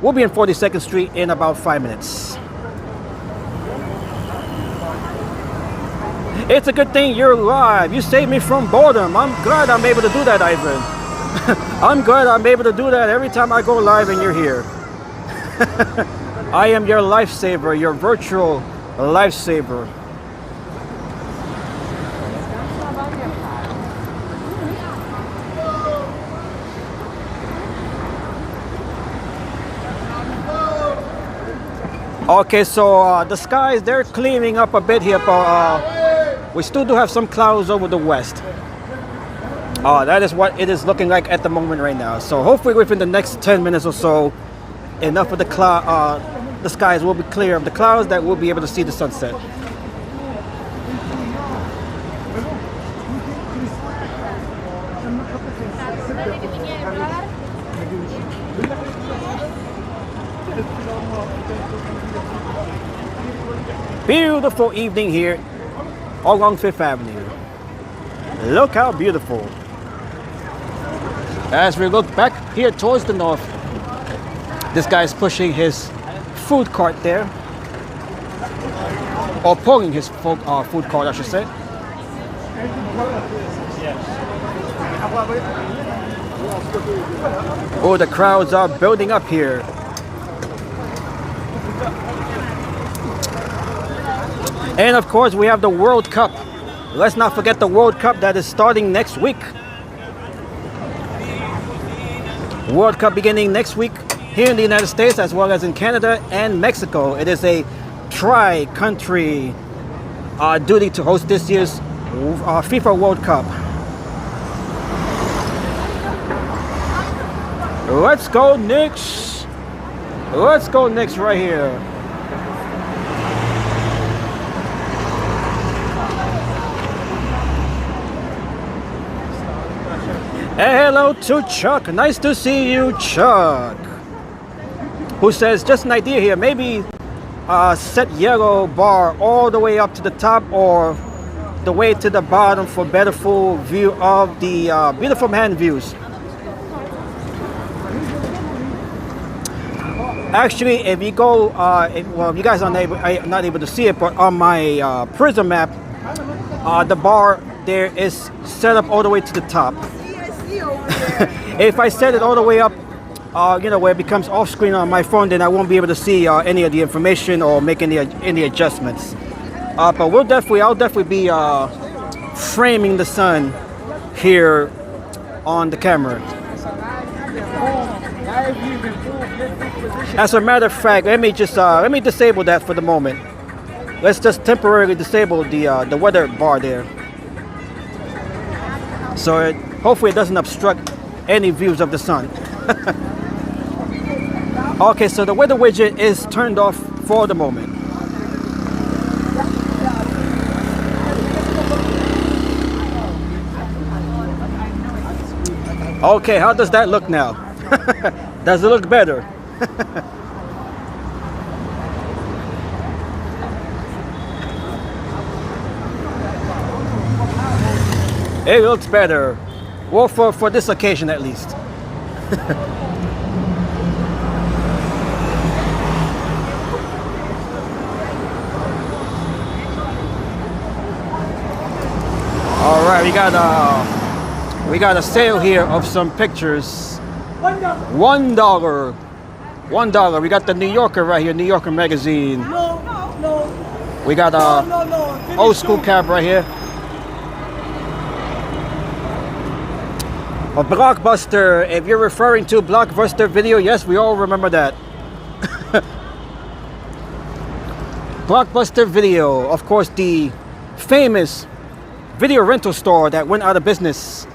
42nd Street in about 5 minutes. It's a good thing you're live. You saved me from boredom. I'm glad I'm able to do that, Ivan. I'm glad I'm able to do that every time I go live and you're here. I am your lifesaver, your virtual lifesaver. Okay, so the skies, they're cleaning up a bit here, but we still do have some clouds over the west. That is what it is looking like at the moment right now. So hopefully within the next 10 minutes or so, enough of the skies will be clear of the clouds that we'll be able to see the sunset. Beautiful evening here along 5th Avenue. Look how beautiful. As we look back here towards the north, this guy is pushing his food cart there. Or pulling his food cart, I should say. Oh, the crowds are building up here. And of course, we have the World Cup. Let's not forget the World Cup that is starting next week. World Cup beginning next week here in the United States as well as in Canada and Mexico. It is a tri-country duty to host this year's FIFA World Cup. Let's go Knicks! Let's go Knicks right here. Hello to Chuck. Nice to see you, Chuck. Who says, just an idea here, maybe set yellow bar all the way up to the top or the way to the bottom for better full view of the beautiful Manhattan views. Actually, if you go, well, you guys are not able to see it, but on my prism map, the bar there is set up all the way to the top. If I set it all the way up, you know, where it becomes off screen on my phone, then I won't be able to see any of the information or make any adjustments. But I'll definitely be framing the sun here on the camera. As a matter of fact, let me disable that for the moment. Let's just temporarily disable the weather bar there. So hopefully it doesn't obstruct any views of the sun. Okay, so the weather widget is turned off for the moment. Okay, how does that look now? Does it look better? It looks better. Well, for this occasion at least. All right, we got a sale here of some pictures. $1. $1. We got the New Yorker right here, New Yorker magazine. No. We got a No. old school cab right here. A Blockbuster. If you're referring to Blockbuster Video, yes, we all remember that. Blockbuster Video, of course, the famous video rental store that went out of business.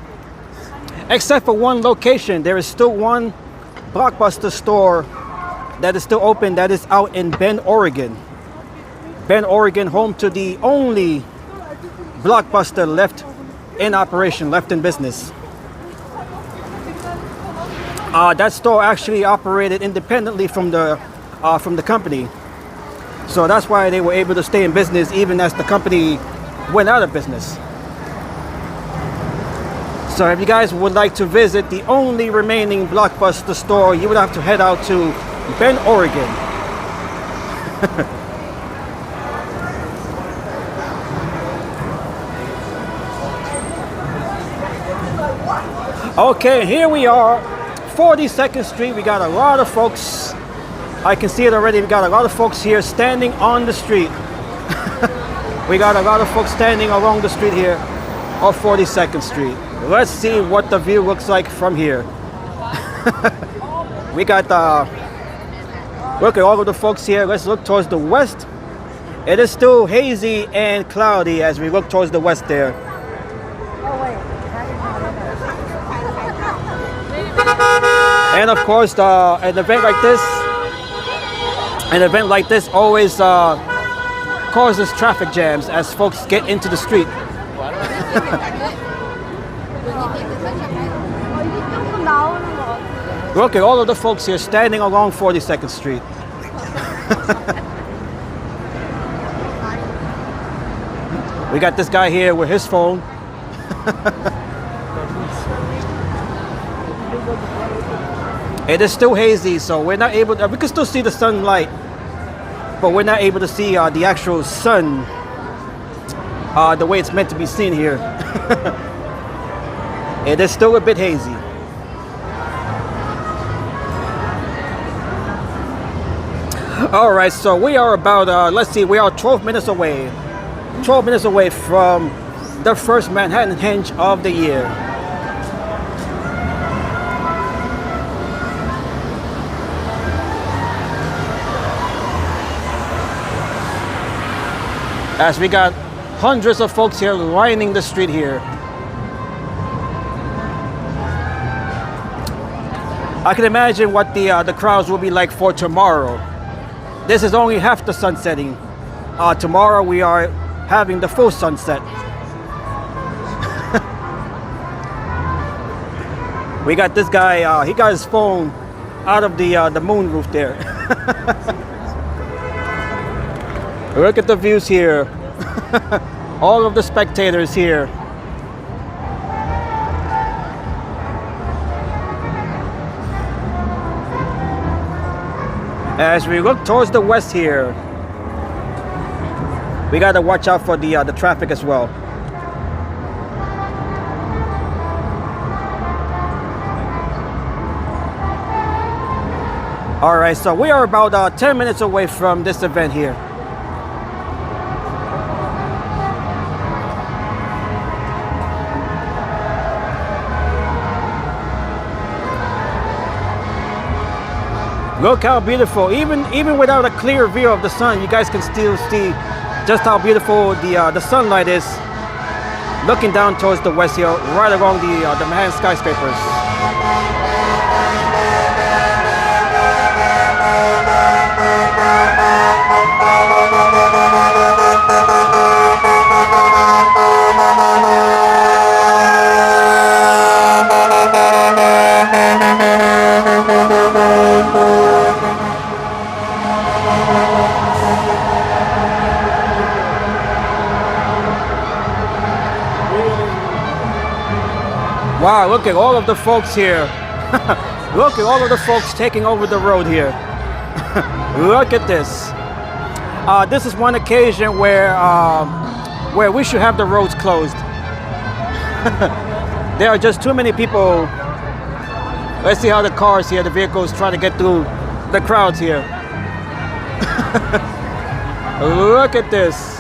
Except for one location, there is still one Blockbuster store that is still open, that is out in Bend, Oregon. Bend, Oregon, home to the only Blockbuster left in operation, left in business. That store actually operated independently from the company. So that's why they were able to stay in business even as the company went out of business. So if you guys would like to visit the only remaining Blockbuster store, you would have to head out to Bend, Oregon. Okay, here we are, 42nd Street. We got a lot of folks. I can see it already. We got a lot of folks here standing on the street. We got a lot of folks standing along the street here of 42nd Street. Let's see what the view looks like from here. We got look at all of the folks here. Let's look towards the west. It is still hazy and cloudy as we look towards the west there. And of course, an event like this always causes traffic jams as folks get into the street. Look at all of the folks here standing along 42nd Street. We got this guy here with his phone. It is still hazy, so we're not able to, we can still see the sunlight, but we're not able to see the actual sun the way it's meant to be seen here. It is still a bit hazy. All right, so we are about, let's see, we are 12 minutes away. 12 minutes away from the first Manhattanhenge of the year. As we got hundreds of folks here lining the street here. I can imagine what the crowds will be like for tomorrow. This is only half the sun setting. Tomorrow we are having the full sunset. We got this guy, he got his phone out of the moon roof there. Look at the views here. All of the spectators here. As we look towards the west here, we got to watch out for the traffic as well. All right, so we are about 10 minutes away from this event here. Look how beautiful, even without a clear view of the sun, you guys can still see just how beautiful the sunlight is looking down towards the west here, right along the Manhattan skyscrapers. Wow, look at all of the folks here. Look at all of the folks taking over the road here. Look at this. This is one occasion where we should have the roads closed. There are just too many people. Let's see how the cars here, the vehicles, try to get through the crowds here. Look at this.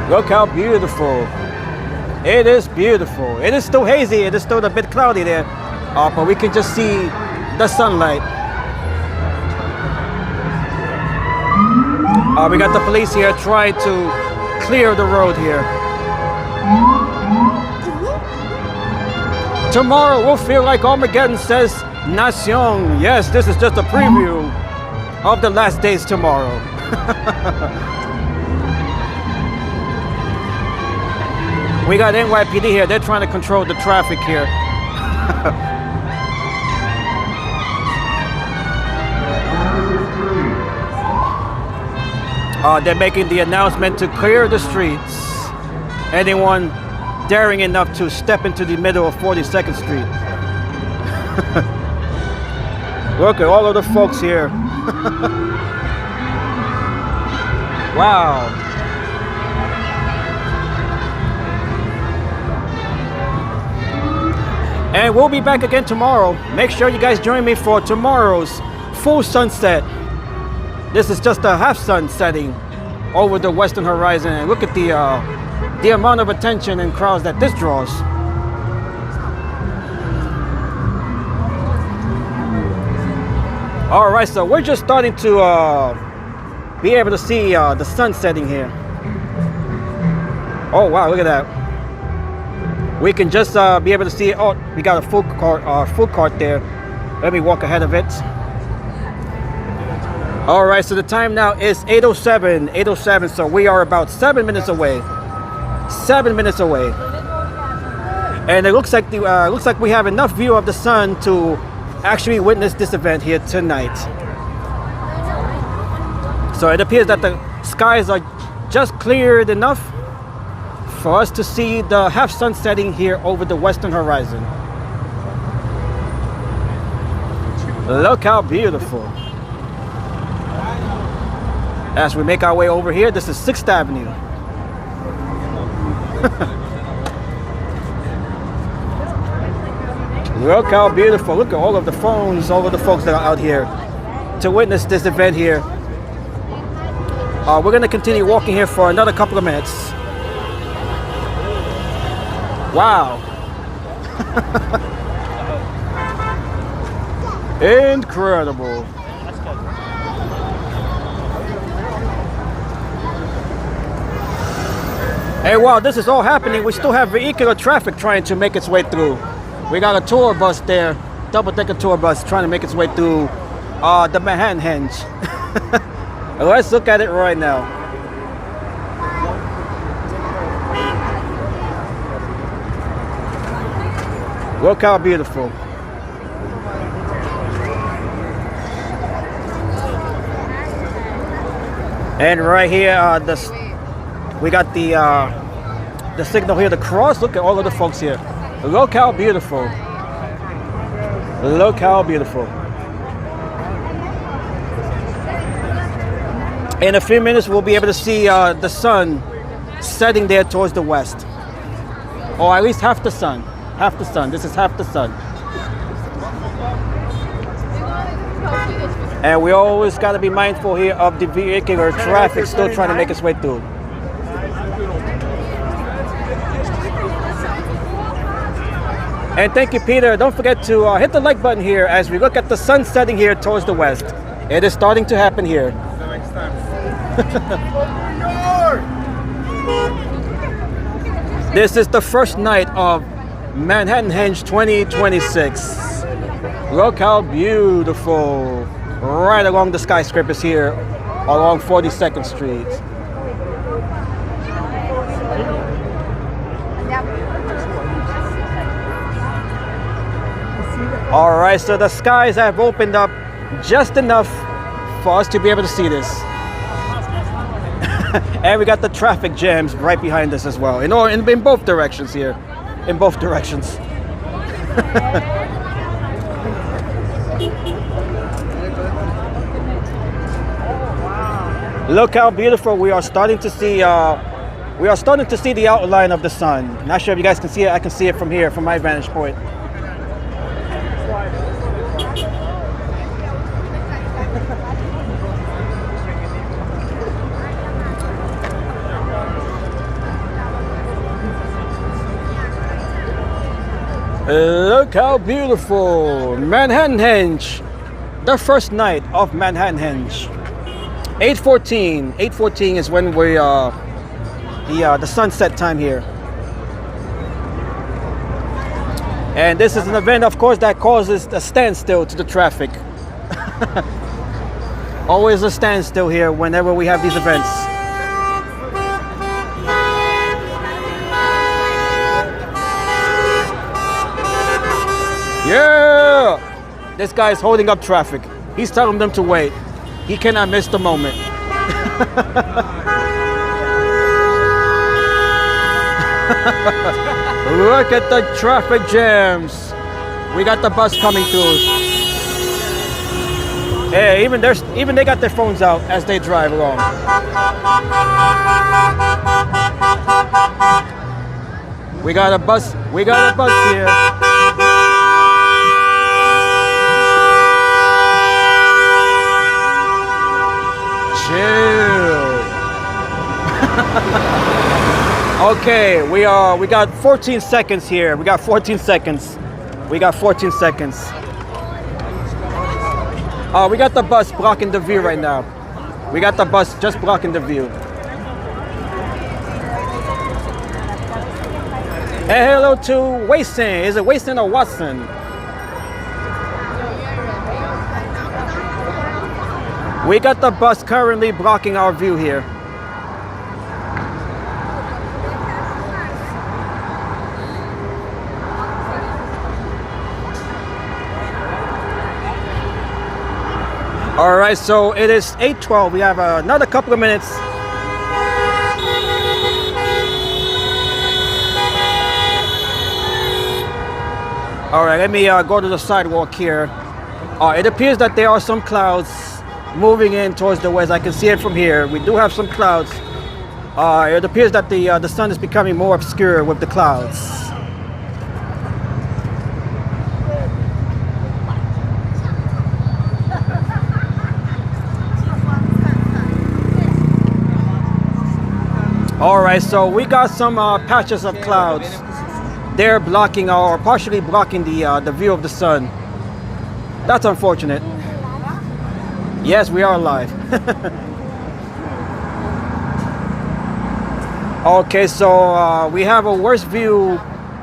Look how beautiful. It is beautiful. It is still hazy. It is still a bit cloudy there. But we can just see the sunlight. We got the police here trying to clear the road here. Tomorrow will feel like Armageddon, says Nation. Yes, this is just a preview of the last days tomorrow. We got NYPD here. They're trying to control the traffic here. They're making the announcement to clear the streets. Anyone daring enough to step into the middle of 42nd Street. Look at all of the folks here. Wow. And we'll be back again tomorrow. Make sure you guys join me for tomorrow's full sunset. This is just a half sun setting over the western horizon. And look at the amount of attention and crowds that this draws. All right, so we're just starting to be able to see the sun setting here. Oh wow, look at that. We can just be able to see. Oh, we got a food cart there. Let me walk ahead of it. All right, so the time now is 8:07. 8:07. So we are about 7 minutes away. 7 minutes away. And it looks like we have enough view of the sun to actually witness this event here tonight. So it appears that the skies are just cleared enough for us to see the half sun setting here over the western horizon. Look how beautiful. As we make our way over here, this is 6th Avenue. Look how beautiful. Look at all of the phones, all of the folks that are out here to witness this event here. We're going to continue walking here for another couple of minutes. Wow. Incredible. Hey, while this is all happening, we still have vehicular traffic trying to make its way through. We got a tour bus there, double-decker tour bus trying to make its way through the Manhattanhenge. Let's look at it right now. Look how beautiful. And right here, we got the signal here to cross. Look at all of the folks here. Look how beautiful. Look how beautiful. In a few minutes, we'll be able to see the sun setting there towards the west. Or at least half the sun. Half the sun. This is half the sun. And we always got to be mindful here of the vehicular traffic still trying to make its way through. And thank you, Peter. Don't forget to hit the like button here as we look at the sun setting here towards the west. It is starting to happen here. This is the first night of Manhattanhenge 2026. Look how beautiful. Right along the skyscrapers here along 42nd Street. See the All right, so the skies have opened up just enough for us to be able to see this. And we got the traffic jams right behind us as well. In both directions here. In both directions. Look how beautiful we are starting to see. We are starting to see the outline of the sun. Not sure if you guys can see it. I can see it from here, from my vantage point. Look how beautiful Manhattanhenge. The first night of Manhattanhenge. 8:14. 8:14 is when we the sunset time here. And this is an event, of course, that causes a standstill to the traffic. Always a standstill here whenever we have these events. Yeah! This guy's holding up traffic. He's telling them to wait. He cannot miss the moment. Look at the traffic jams. We got the bus coming through. Hey, even they got their phones out as they drive along. We got a bus here. Chill. Okay, we got 14 seconds here. We got 14 seconds. We got the bus blocking the view right now. We got the bus just blocking the view. Hey, hello to Waston. Is it Waston or Watson? We got the bus currently blocking our view here. All right, so it is 8:12. We have another couple of minutes. All right, let me go to the sidewalk here. It appears that there are some clouds moving in towards the west. I can see it from here. We do have some clouds. It appears that the sun is becoming more obscure with the clouds. All right, so we got some patches of clouds. They're blocking or partially blocking the view of the sun. That's unfortunate. Yes, we are alive. Okay, so we have a worse view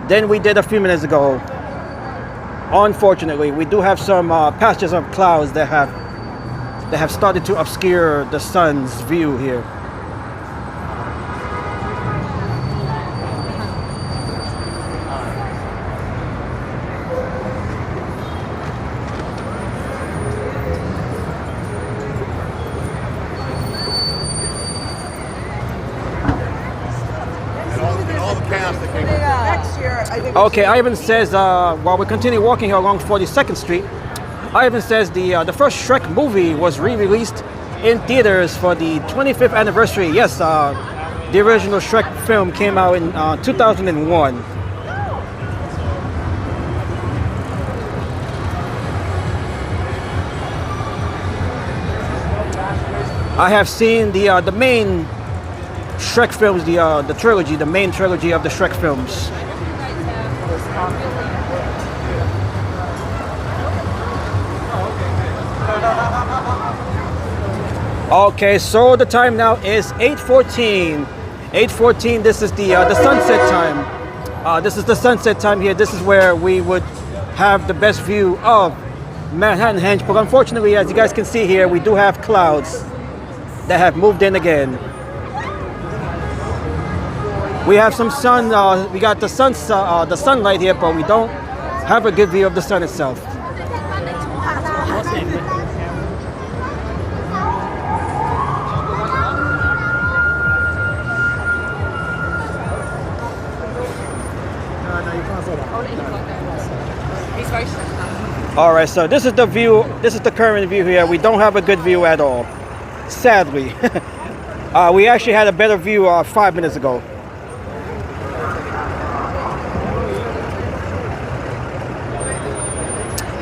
than we did a few minutes ago. Unfortunately, we do have some patches of clouds that have started to obscure the sun's view here. Okay, Ivan says, while we continue walking here along 42nd Street, Ivan says the first Shrek movie was re-released in theaters for the 25th anniversary. Yes, the original Shrek film came out in 2001. I have seen the main Shrek films, the trilogy, the main trilogy of the Shrek films. Okay, so the time now is 8:14. 8:14. This is the sunset time. This is the sunset time here. This is where we would have the best view of Manhattanhenge. But unfortunately, as you guys can see here, we do have clouds that have moved in again. We have some sun. We got the sunlight here, but we don't have a good view of the sun itself. He's very strict now. All right, so this is the view. This is the current view here. We don't have a good view at all, sadly. We actually had a better view 5 minutes ago.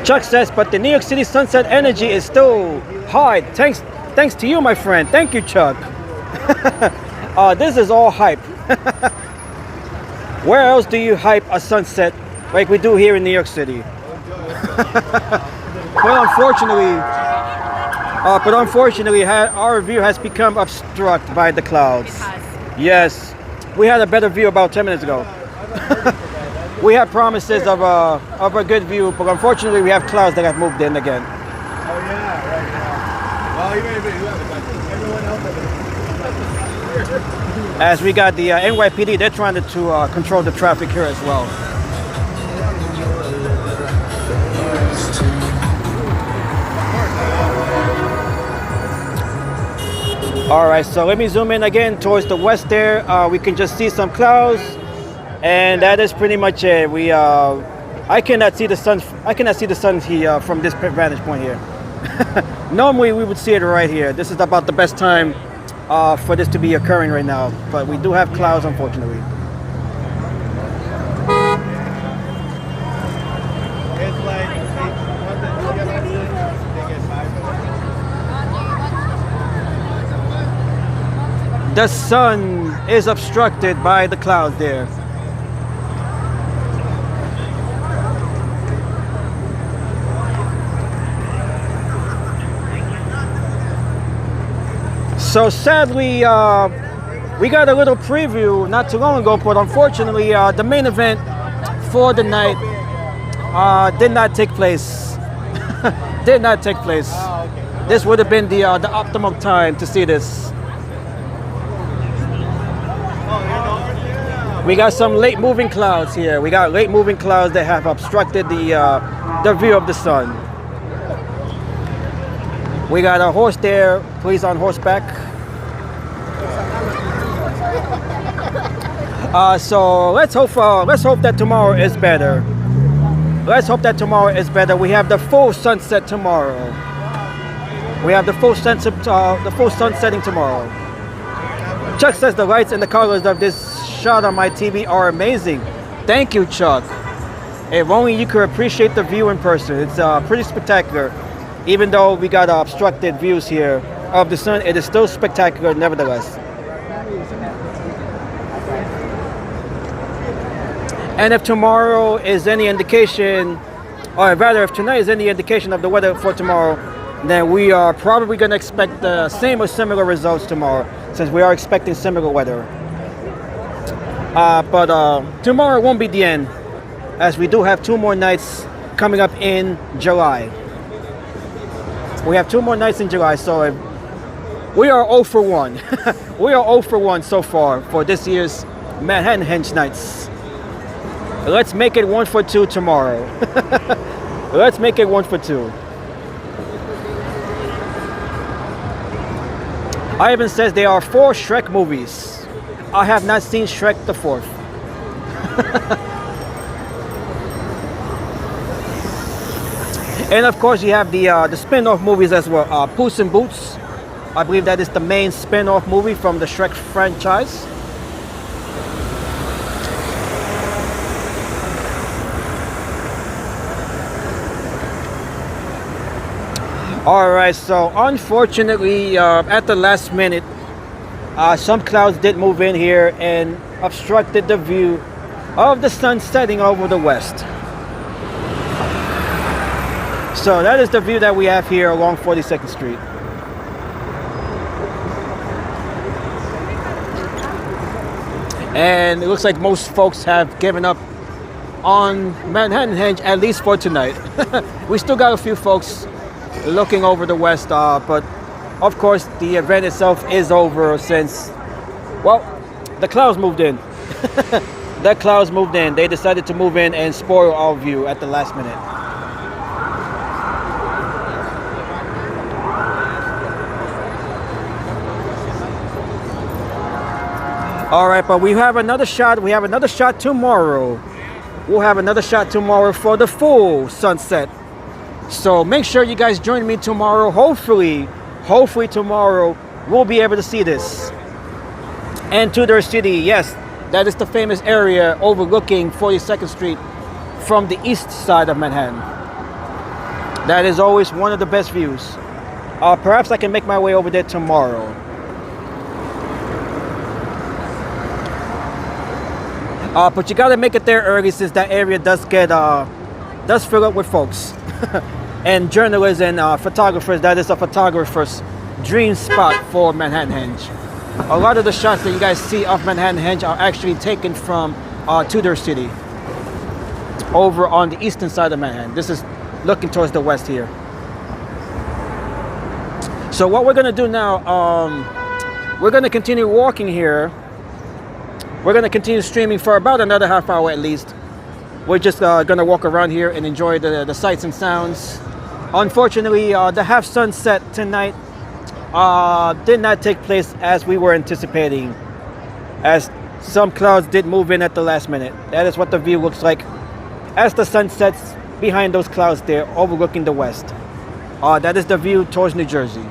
Chuck says, but the New York City sunset energy is still high. Thanks to you, my friend. Thank you, Chuck. This is all hype. Where else do you hype a sunset like we do here in New York City? But unfortunately, our view has become obstructed by the clouds. It has. Yes, we had a better view about 10 minutes ago. We had promises of a good view, but unfortunately, we have clouds that have moved in again. Oh yeah, right. Well, even if you have it, everyone else. As we got the NYPD, they're trying to control the traffic here as well. All right, so let me zoom in again towards the west there. We can just see some clouds, and that is pretty much it. I cannot see the sun. I cannot see the sun here from this vantage point here. Normally we would see it right here. This is about the best time for this to be occurring right now, but we do have clouds, unfortunately. It's like The sun is obstructed by the clouds there. So sadly, we got a little preview not too long ago, but unfortunately, the main event for the night did not take place. Did not take place. This would have been the optimum time to see this. We got some late moving clouds here. We got late moving clouds that have obstructed the view of the sun. We got a horse there, please on horseback. So let's hope that tomorrow is better. Let's hope that tomorrow is better. We have the full sunset tomorrow. We have the full sun setting tomorrow. Chuck says the lights and the colors of this shot on my TV are amazing. Thank you, Chuck. If only you could appreciate the view in person. It's pretty spectacular. Even though we got obstructed views here of the sun, it is still spectacular nevertheless. And if tomorrow is any indication, or rather if tonight is any indication of the weather for tomorrow, then we are probably going to expect the same or similar results tomorrow, since we are expecting similar weather. But tomorrow won't be the end, as we do have 2 more nights coming up in July. We have 2 more nights in July, so we are 0 for 1. We are 0 for 1 so far for this year's Manhattanhenge nights. Let's make it 1 for 2 tomorrow. Let's make it 1 for 2. Ivan says there are 4 Shrek movies. I have not seen Shrek the 4th. And of course you have the spin-off movies as well. Puss in Boots. I believe that is the main spin-off movie from the Shrek franchise. Alright, so unfortunately at the last minute some clouds did move in here and obstructed the view of the sun setting over the west. So that is the view that we have here along 42nd Street. And it looks like most folks have given up on Manhattanhenge, at least for tonight. We still got a few folks looking over the west, but of course the event itself is over since, well, the clouds moved in. The clouds moved in. They decided to move in and spoil our view at the last minute. All right, but we have another shot. We have another shot tomorrow. we'll have another shot tomorrow for the full sunset. So make sure you guys join me tomorrow. Hopefully tomorrow we'll be able to see this. And Tudor City, yes, that is the famous area overlooking 42nd Street from the east side of Manhattan. That is always one of the best views. Perhaps I can make my way over there tomorrow. But you gotta make it there early, since that area does fill up with folks and journalists and photographers. That is a photographer's dream spot for Manhattanhenge. A lot of the shots that you guys see of Manhattanhenge are actually taken from Tudor City, over on the eastern side of Manhattan. This is looking towards the west here. So what we're gonna do now, we're gonna continue walking here. We're gonna continue streaming for about another half hour at least. We're just gonna walk around here and enjoy the sights and sounds. Unfortunately, the half sunset tonight did not take place as we were anticipating, as some clouds did move in at the last minute. That is what the view looks like as the sun sets behind those clouds there, overlooking the west. That is the view towards New Jersey.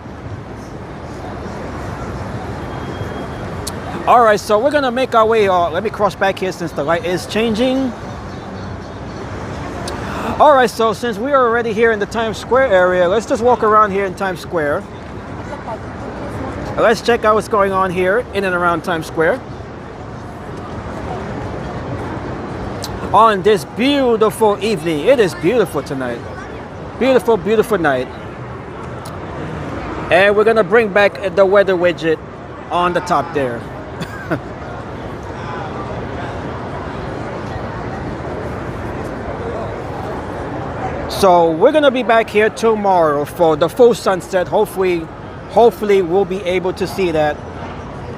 All right, so we're gonna make our way. Let me cross back here since the light is changing. All right, so since we are already here in the Times Square area, let's just walk around here in Times Square. Let's check out what's going on here in and around Times Square on this beautiful evening. It is beautiful tonight. Beautiful, beautiful night. And we're gonna bring back the weather widget on the top there. So we're gonna be back here tomorrow for the full sunset. Hopefully we'll be able to see that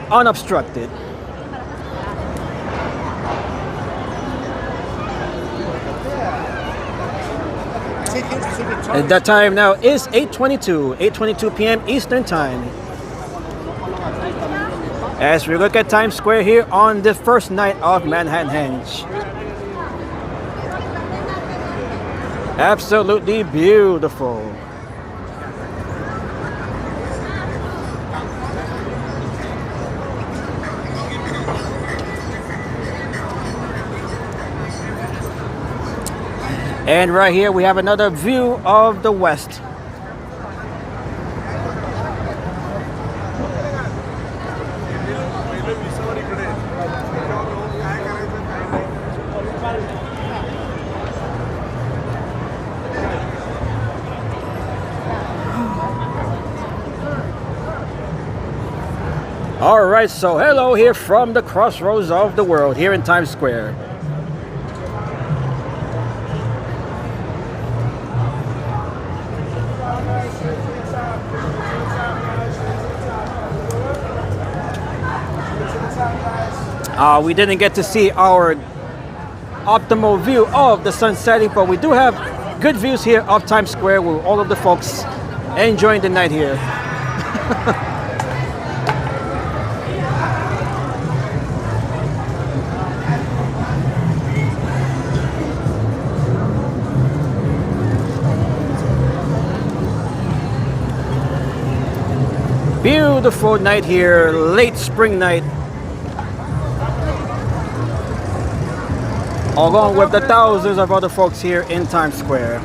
unobstructed. And that time now is 8:22 p.m. Eastern Time. As we look at Times Square here on the first night of Manhattanhenge. Absolutely beautiful. And right here we have another view of the west. All right, so hello here from the crossroads of the world here in Times Square. We didn't get to see our optimal view of the sun setting, but we do have good views here of Times Square with all of the folks enjoying the night here. Beautiful night here, late spring night. Along with the thousands of other folks here in Times Square.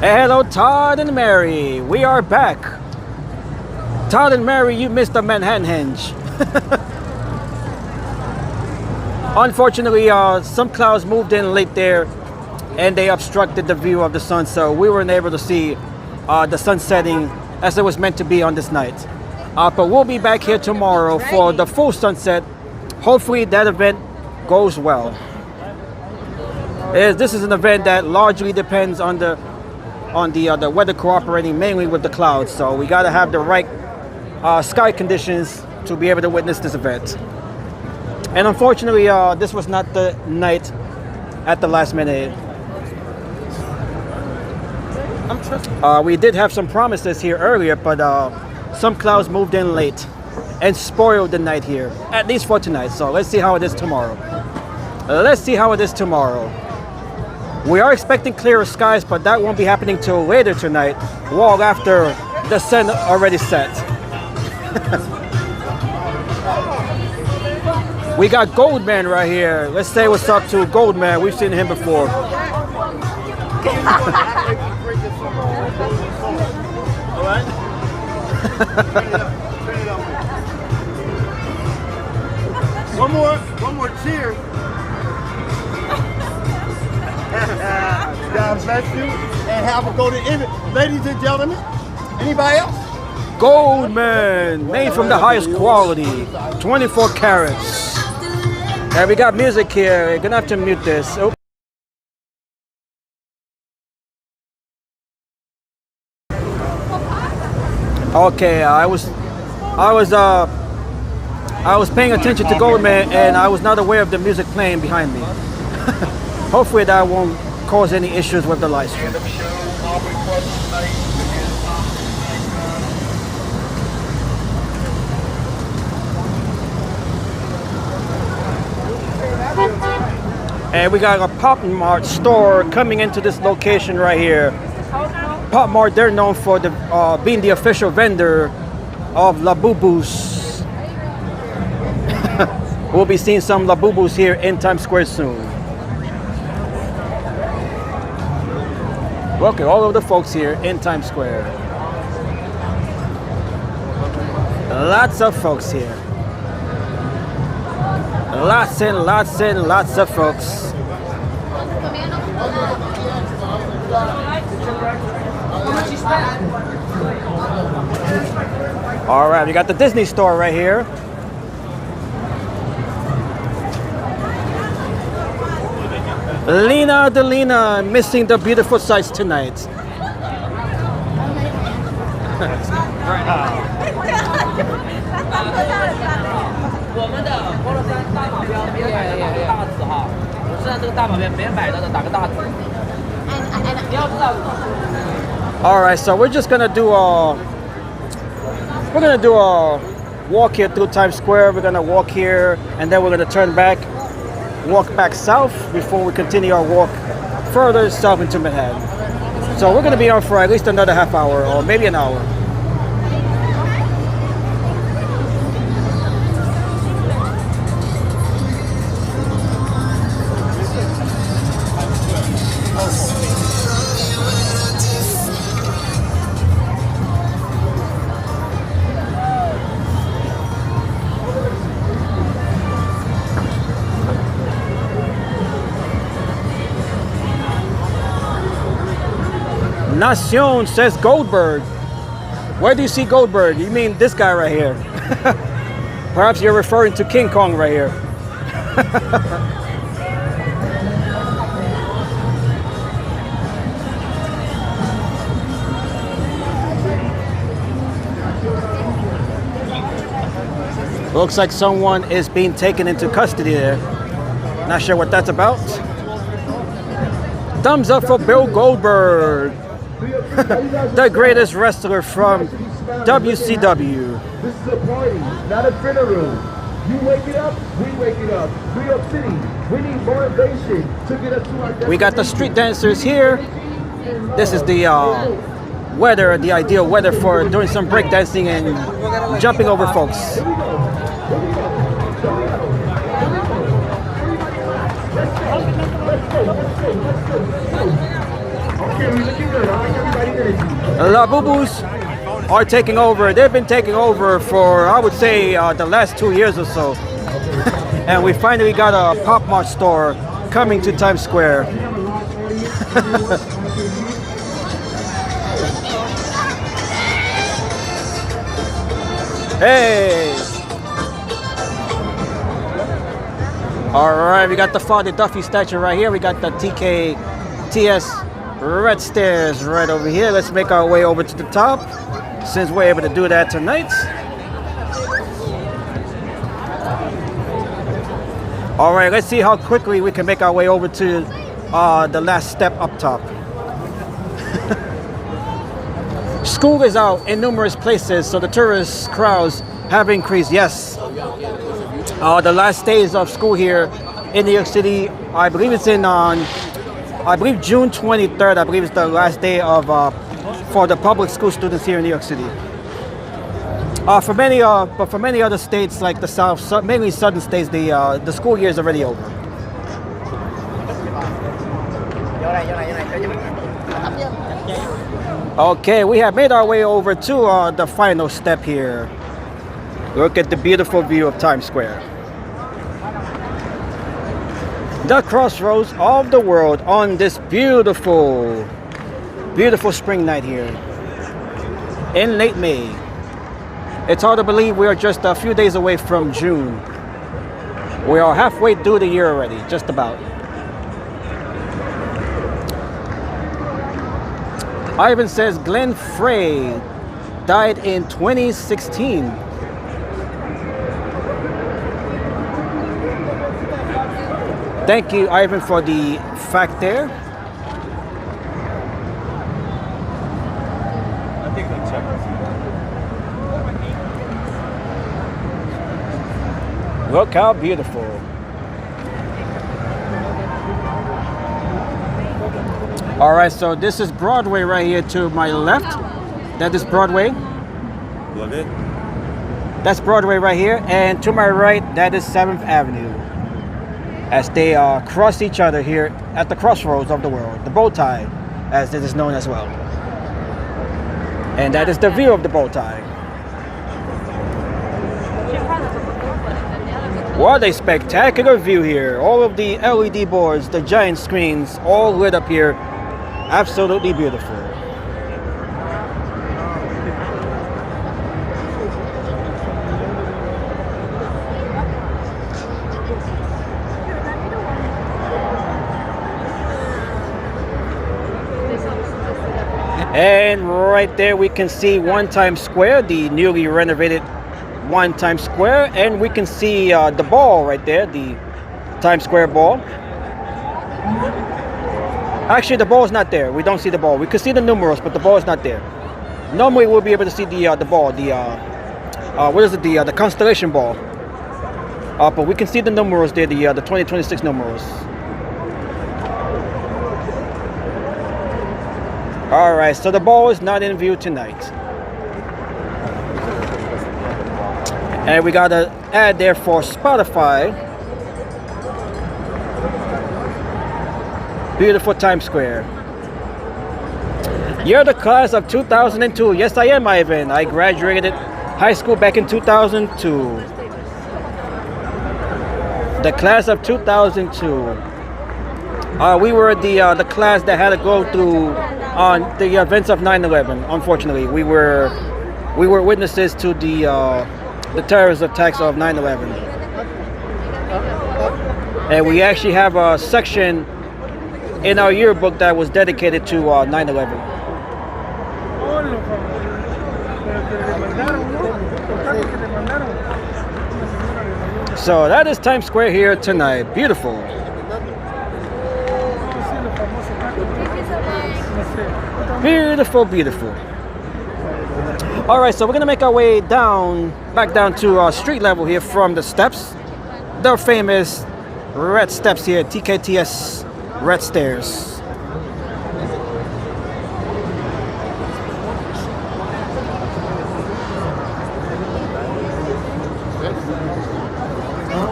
Hey, hello, Todd and Mary. We are back. Todd and Mary, you missed the Manhattanhenge. Unfortunately, some clouds moved in late there, and they obstructed the view of the sun, so we weren't able to see the sun setting as it was meant to be on this night. But we'll be back here tomorrow for the full sunset. Hopefully that event goes well. This is an event that largely depends on the weather cooperating mainly with the clouds, so we got to have the right sky conditions to be able to witness this event. And unfortunately, this was not the night at the last minute. We did have some promises here earlier, but some clouds moved in late. and spoil the night here, at least for tonight. So let's see how it is tomorrow. Let's see how it is tomorrow. We are expecting clearer skies, but that won't be happening till later tonight, well after the sun already set. We got Goldman right here. Let's say what's up to Goldman. We've seen him before. One more cheer. God bless you and have a golden image. Ladies and gentlemen, anybody else? Goldman, made from the highest quality, 24 carats. And we got music here. You're gonna have to mute this. Oops. Okay, I was paying attention to Goldman and I was not aware of the music playing behind me. Hopefully that won't cause any issues with the live stream. And we got a Pop Mart store coming into this location right here. Pop Mart, they're known for being the official vendor of Labubus. We'll be seeing some Labubus here in Times Square soon. Look at all of the folks here in Times Square. Lots of folks here. Lots and lots and lots of folks. All right, we got the Disney store right here. Lena Delina missing the beautiful sights tonight. All right, so we're just gonna do a walk here through Times Square. We're gonna walk here and then we're gonna turn back, walk back south before we continue our walk further south into Manhattan. So we're gonna be on for at least another half hour or maybe an hour. Nacion says Goldberg. Where do you see Goldberg? You mean this guy right here? Perhaps you're referring to King Kong right here. Looks like someone is being taken into custody there. Not sure what that's about. Thumbs up for Bill Goldberg. The greatest wrestler from WCW. This is a party, not a dinner room. You wake it up, we wake it up. New York City, we need motivation to get us to our destination. We got the street dancers here. This is the weather, the ideal weather for doing some breakdancing and jumping over folks. Labubus are taking over. They've been taking over for, I would say, the last 2 years or so. And we finally got a Pop Mart store coming to Times Square. Hey! All right, we got the Father Duffy statue right here. We got the TKTS Red Stairs right over here. Let's make our way over to the top since we're able to do that tonight. All right, let's see how quickly we can make our way over to the last step up top. School is out in numerous places, so the tourist crowds have increased. Yes. The last days of school here in New York City, I believe it's I believe June 23rd. I believe it's the last day of for the public school students here in New York City. But for many other states like the South, mainly southern states, the school year is already over. Okay, we have made our way over to the final step here. Look at the beautiful view of Times Square. The crossroads of the world on this beautiful, beautiful spring night here in late May. It's hard to believe we are just a few days away from June. We are halfway through the year already, just about. Ivan says Glenn Frey died in 2016. Thank you, Ivan, for the fact there. Look how beautiful. All right, so this is Broadway right here to my left. That is Broadway. Love it. That's Broadway right here. And to my right, that is 7th Avenue. As they cross each other here at the crossroads of the world. The bow tie, as it is known as well. And that is the view of the bow tie. What a spectacular view here. All of the LED boards, the giant screens, all lit up here. Absolutely beautiful. And right there we can see One Times Square, the newly renovated One Times Square, and we can see the ball right there, the Times Square ball. Actually, the ball is not there. We don't see the ball. We can see the numerals, but the ball is not there. Normally, we'll be able to see the ball, what is it, the constellation ball. But we can see the numerals there, the 2026 numerals. All right, so the ball is not in view tonight. And we got an ad there for Spotify. Beautiful Times Square. You're the class of 2002. Yes, I am, Ivan. I graduated high school back in 2002. The class of 2002. We were the class that had to go through on the events of 9/11. Unfortunately, we were witnesses to the terrorist attacks of 9/11, and we actually have a section in our yearbook that was dedicated to 9/11. So that is Times Square here tonight. Beautiful. Beautiful, beautiful. All right, so we're gonna make our way back down to street level here from the steps, the famous red steps here, TKTS red stairs.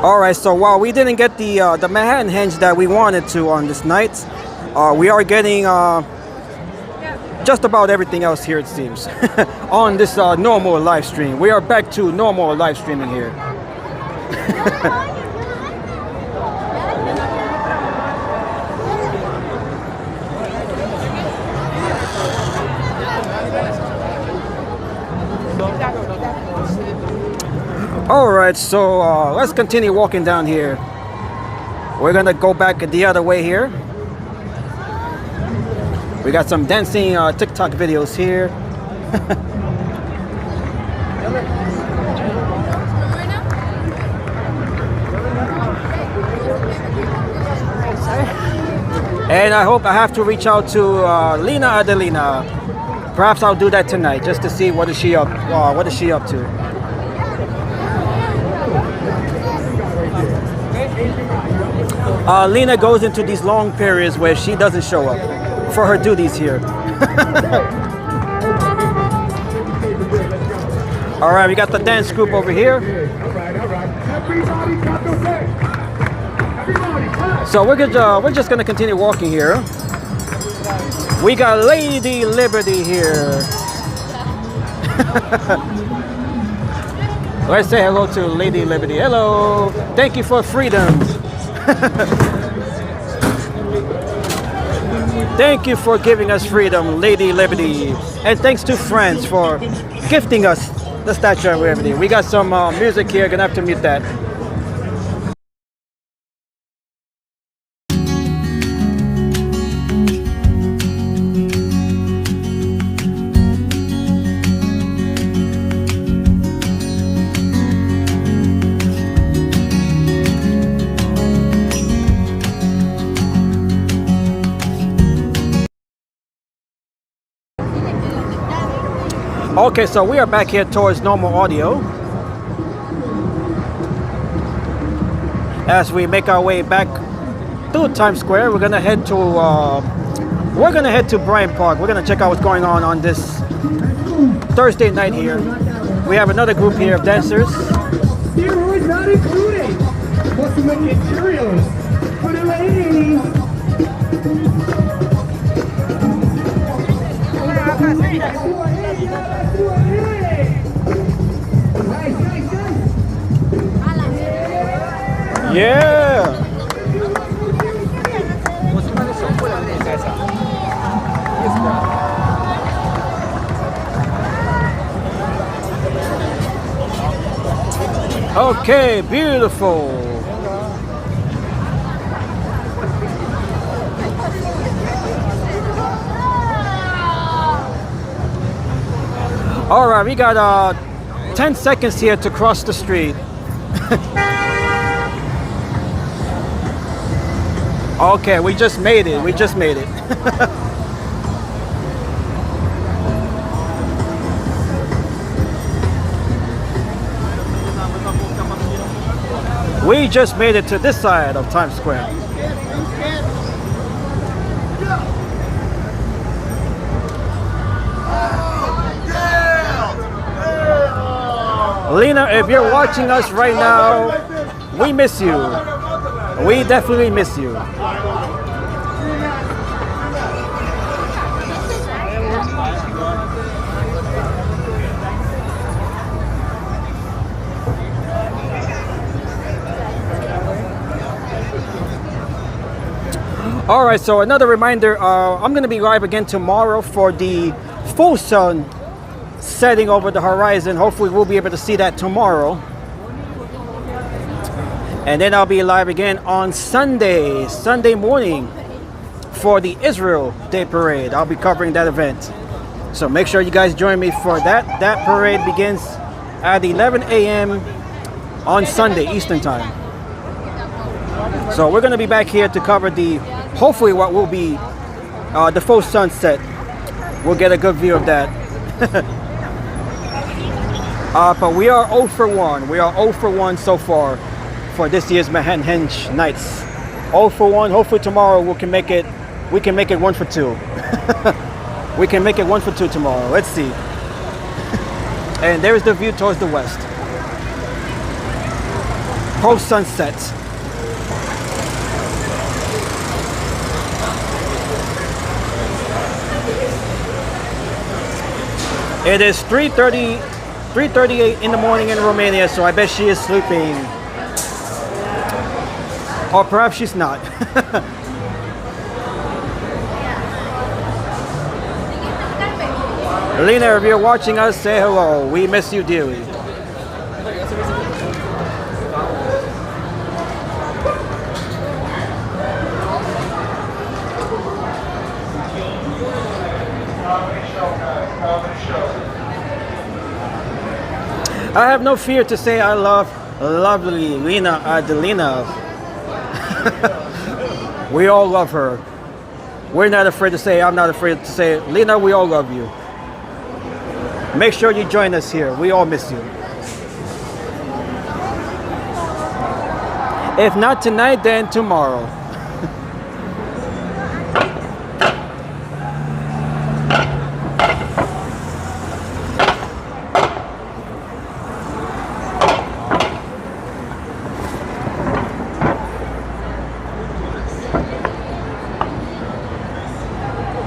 All right, so while we didn't get the Manhattanhenge that we wanted to on this night, we are getting just about everything else here, it seems, on this normal live stream. We are back to normal live streaming here. All right, so let's continue walking down here. We're gonna go back the other way here. We got some dancing TikTok videos here. And I hope I have to reach out to Lena Adelina. Perhaps I'll do that tonight just to see what is she up to. Lena goes into these long periods where she doesn't show up for her duties here. All right, we got the dance group over here. So we're just gonna continue walking here. We got Lady Liberty here. Let's say hello to Lady Liberty. Hello. Thank you for freedom. Thank you for giving us freedom, Lady Liberty. And thanks to friends for gifting us the Statue of Liberty. We got some music here. Gonna have to mute that. Okay, so we are back here towards normal audio as we make our way back through Times Square. We're gonna head to Bryant Park. We're gonna check out what's going on this Thursday night here. We have another group here of dancers. Steroids not included. What's the materials for the ladies? Yeah. Okay, beautiful. All right, we got 10 seconds here to cross the street. Okay, we just made it. We just made it. We just made it to this side of Times Square. Lena, if you're watching us right now, we miss you. We definitely miss you. All right, so another reminder, I'm going to be live again tomorrow for the full sun setting over the horizon. Hopefully we'll be able to see that tomorrow. And then I'll be live again on Sunday morning for the Israel Day Parade. I'll be covering that event. So make sure you guys join me for that. That parade begins at 11 a.m. on Sunday, Eastern Time. So we're going to be back here to cover hopefully what will be the full sunset. We'll get a good view of that. But we are 0 for 1. We are 0 for 1 so far for this year's Manhattanhenge Nights. 0 for 1. Hopefully tomorrow we can make it 1 for 2. We can make it 1 for 2 tomorrow. Let's see. And there's the view towards the west. Post sunset. It is 3:38 in the morning in Romania, so I bet she is sleeping. Or perhaps she's not. Lena, if you're watching us, say hello. We miss you dearly. I have no fear to say I love lovely Lena Adelina. We all love her. We're not afraid to say, I'm not afraid to say, Lena, we all love you. Make sure you join us here. We all miss you. If not tonight, then tomorrow.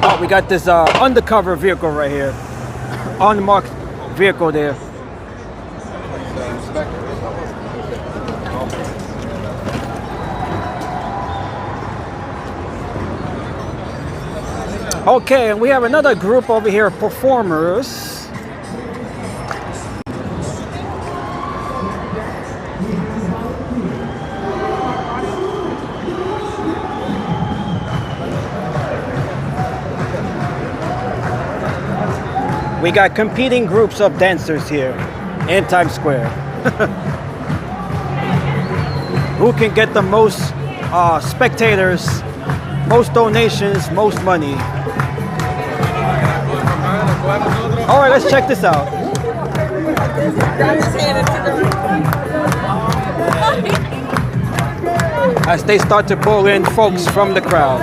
Oh, we got this undercover vehicle right here. Unmarked vehicle there. Okay, and we have another group over here of performers. We got competing groups of dancers here in Times Square. Who can get the most spectators, most donations, most money? All right, let's check this out. As they start to pull in folks from the crowd.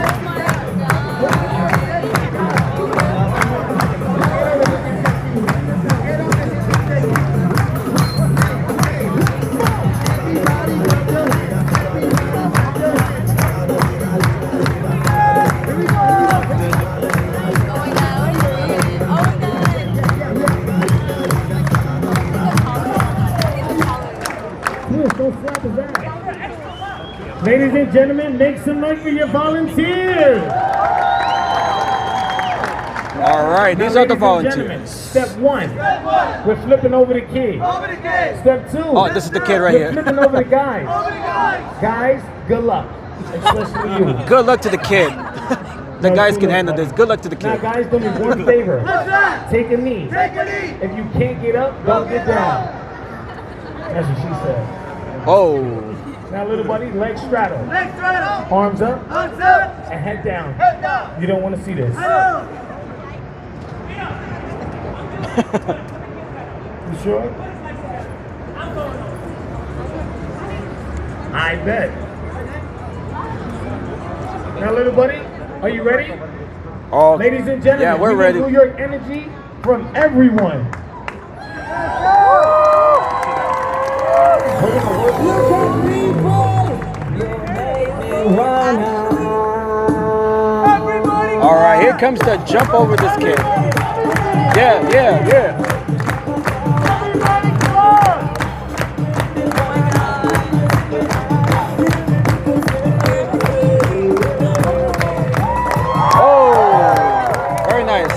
Ladies and gentlemen, make some noise for your volunteers. All right, these are the volunteers. Step one, we're flipping over the kid. Step two, Oh, this is the kid right we're here. flipping over the guys. Guys, good luck, especially you. Good luck to the kid. The guys can handle this. Good luck to the Now, kid. guys, do me one favor. Take a knee. If you can't get up, don't get down. That's what she said. Oh. Now, little buddy, legs straddle. Arms up. And head down. You don't want to see this. You sure? I bet. Now, little buddy, are you ready? Oh, Ladies and gentlemen, yeah, we're we ready. need New York energy from everyone. All right, here comes the jump over this kid. Yeah, yeah, yeah. Oh, very nice.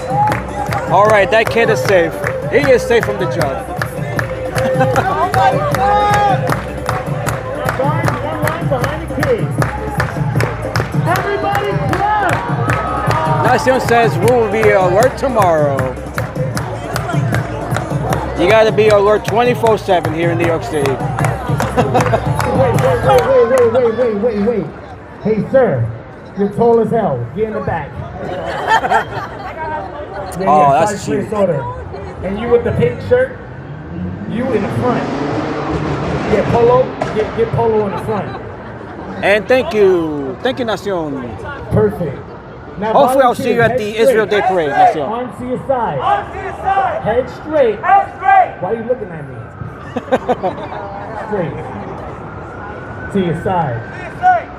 All right, that kid is safe. He is safe from the jump. Nacion says we will be alert tomorrow. You got to be alert 24/7 here in New York City. Wait. Hey, sir, you're tall as hell. Get in the back. Oh, that's cute. Order. And you with the pink shirt, you in the front. Yeah, Polo, get Polo in the front. And thank you, Nacion. Perfect. Now, Hopefully I'll see you at the Israel Day Parade, Nacion. Arms to your side. Head straight. Why are you looking at me? Straight. To your side.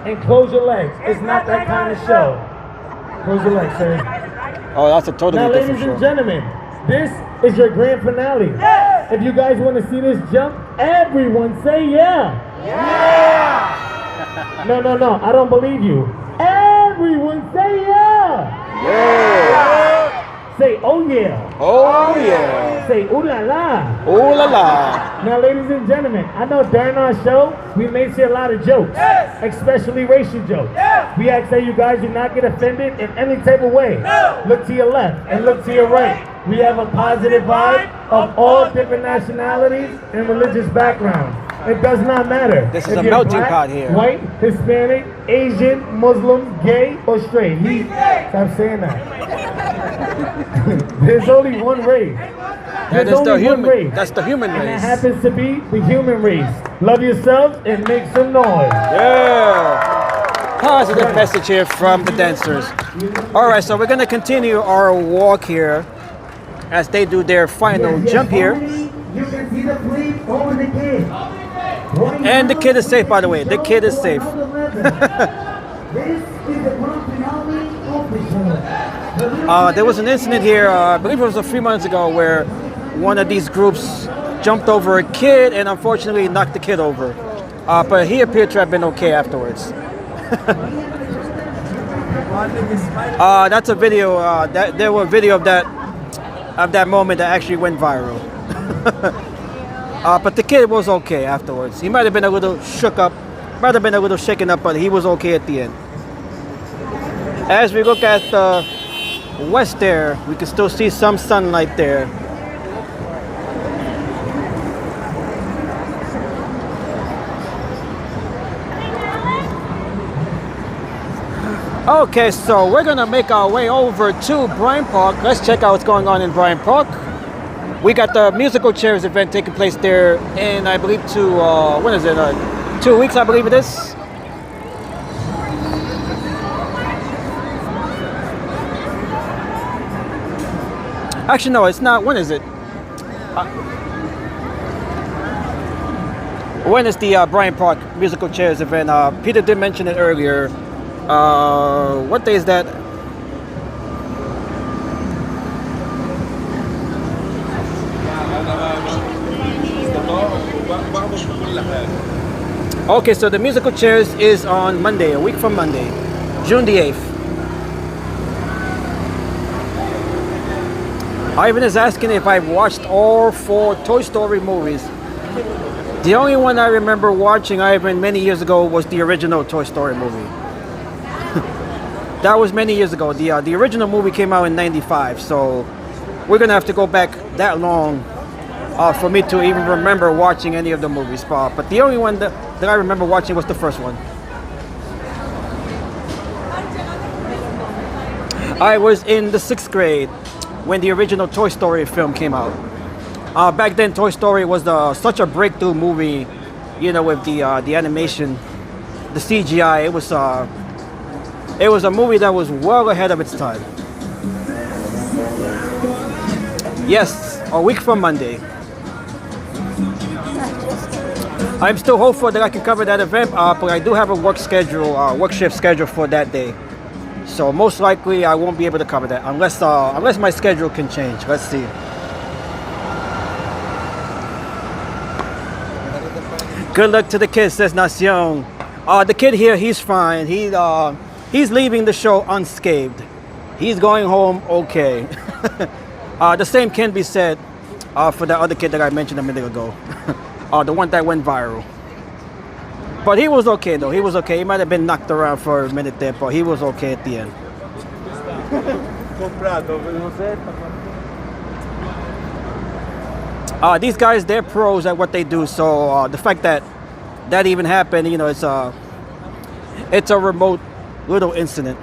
And close your legs. It's not that kind of show. Close your legs, sir. Oh, that's a totally Now, different ladies and show. gentlemen, this is your grand finale. If you guys want to see this jump, everyone say yeah. No, I don't believe you. Everyone say yeah. Say oh yeah. Oh yeah. Say ooh la la. Oh la la. Now, ladies and gentlemen, I know during our show, we may say a lot of jokes, especially racial jokes. We ask that you guys do not get offended in any type of way. Look to your left and look to your right. We have a positive vibe of all different nationalities and religious backgrounds. It does not matter. This is if a you're melting black, pot here. White, Hispanic, Asian, Muslim, gay, or straight. Stop saying that. There's only one race. That There's is the only one human. race. That's the human And that race. happens to be the human race. Love yourselves and make some noise. Yeah. Positive message here from the dancers. All right, so we're gonna continue our walk here as they do their final jump here. You can see the fleet over the kid. And the kid is safe, by the way. The kid is safe. This is the grand finale of the show. There was an incident here, I believe it was a few months ago, where one of these groups jumped over a kid and unfortunately knocked the kid over. But he appeared to have been okay afterwards. That's a video. There was a video of that moment that actually went viral. But the kid was okay afterwards. He might have been a little shook up, might have been a little shaken up, but he was okay at the end. As we look at the west there, we can still see some sunlight there. Okay, so we're gonna make our way over to Bryant Park. Let's check out what's going on in Bryant Park. We got the musical chairs event taking place there in, I believe, 2 weeks, I believe it is. Actually, no, it's not. When is it? When is the Bryant Park musical chairs event? Peter did mention it earlier. What day is that? Okay, so the musical chairs is on Monday, a week from Monday, June the 8th. Ivan is asking if I've watched all 4 Toy Story movies. The only one I remember watching, Ivan, many years ago was the original Toy Story movie. That was many years ago. The original movie came out in '95, so we're gonna have to go back that long for me to even remember watching any of the movies. But the only one that I remember watching was the first one. I was in the 6th grade when the original Toy Story film came out. Back then, Toy Story was such a breakthrough movie, you know, with the animation, the CGI. It was a movie that was well ahead of its time. Yes, a week from Monday. I'm still hopeful that I can cover that event, but I do have a work shift schedule for that day. So most likely I won't be able to cover that unless my schedule can change. Let's see. Good luck to the kid, says Nacion. The kid here, he's fine. He's leaving the show unscathed. He's going home okay. The same can be said for the other kid that I mentioned a minute ago. The one that went viral. But he was okay though. He was okay. He might have been knocked around for a minute there, but he was okay at the end. These guys, they're pros at what they do. So the fact that even happened, you know, it's a remote little incident.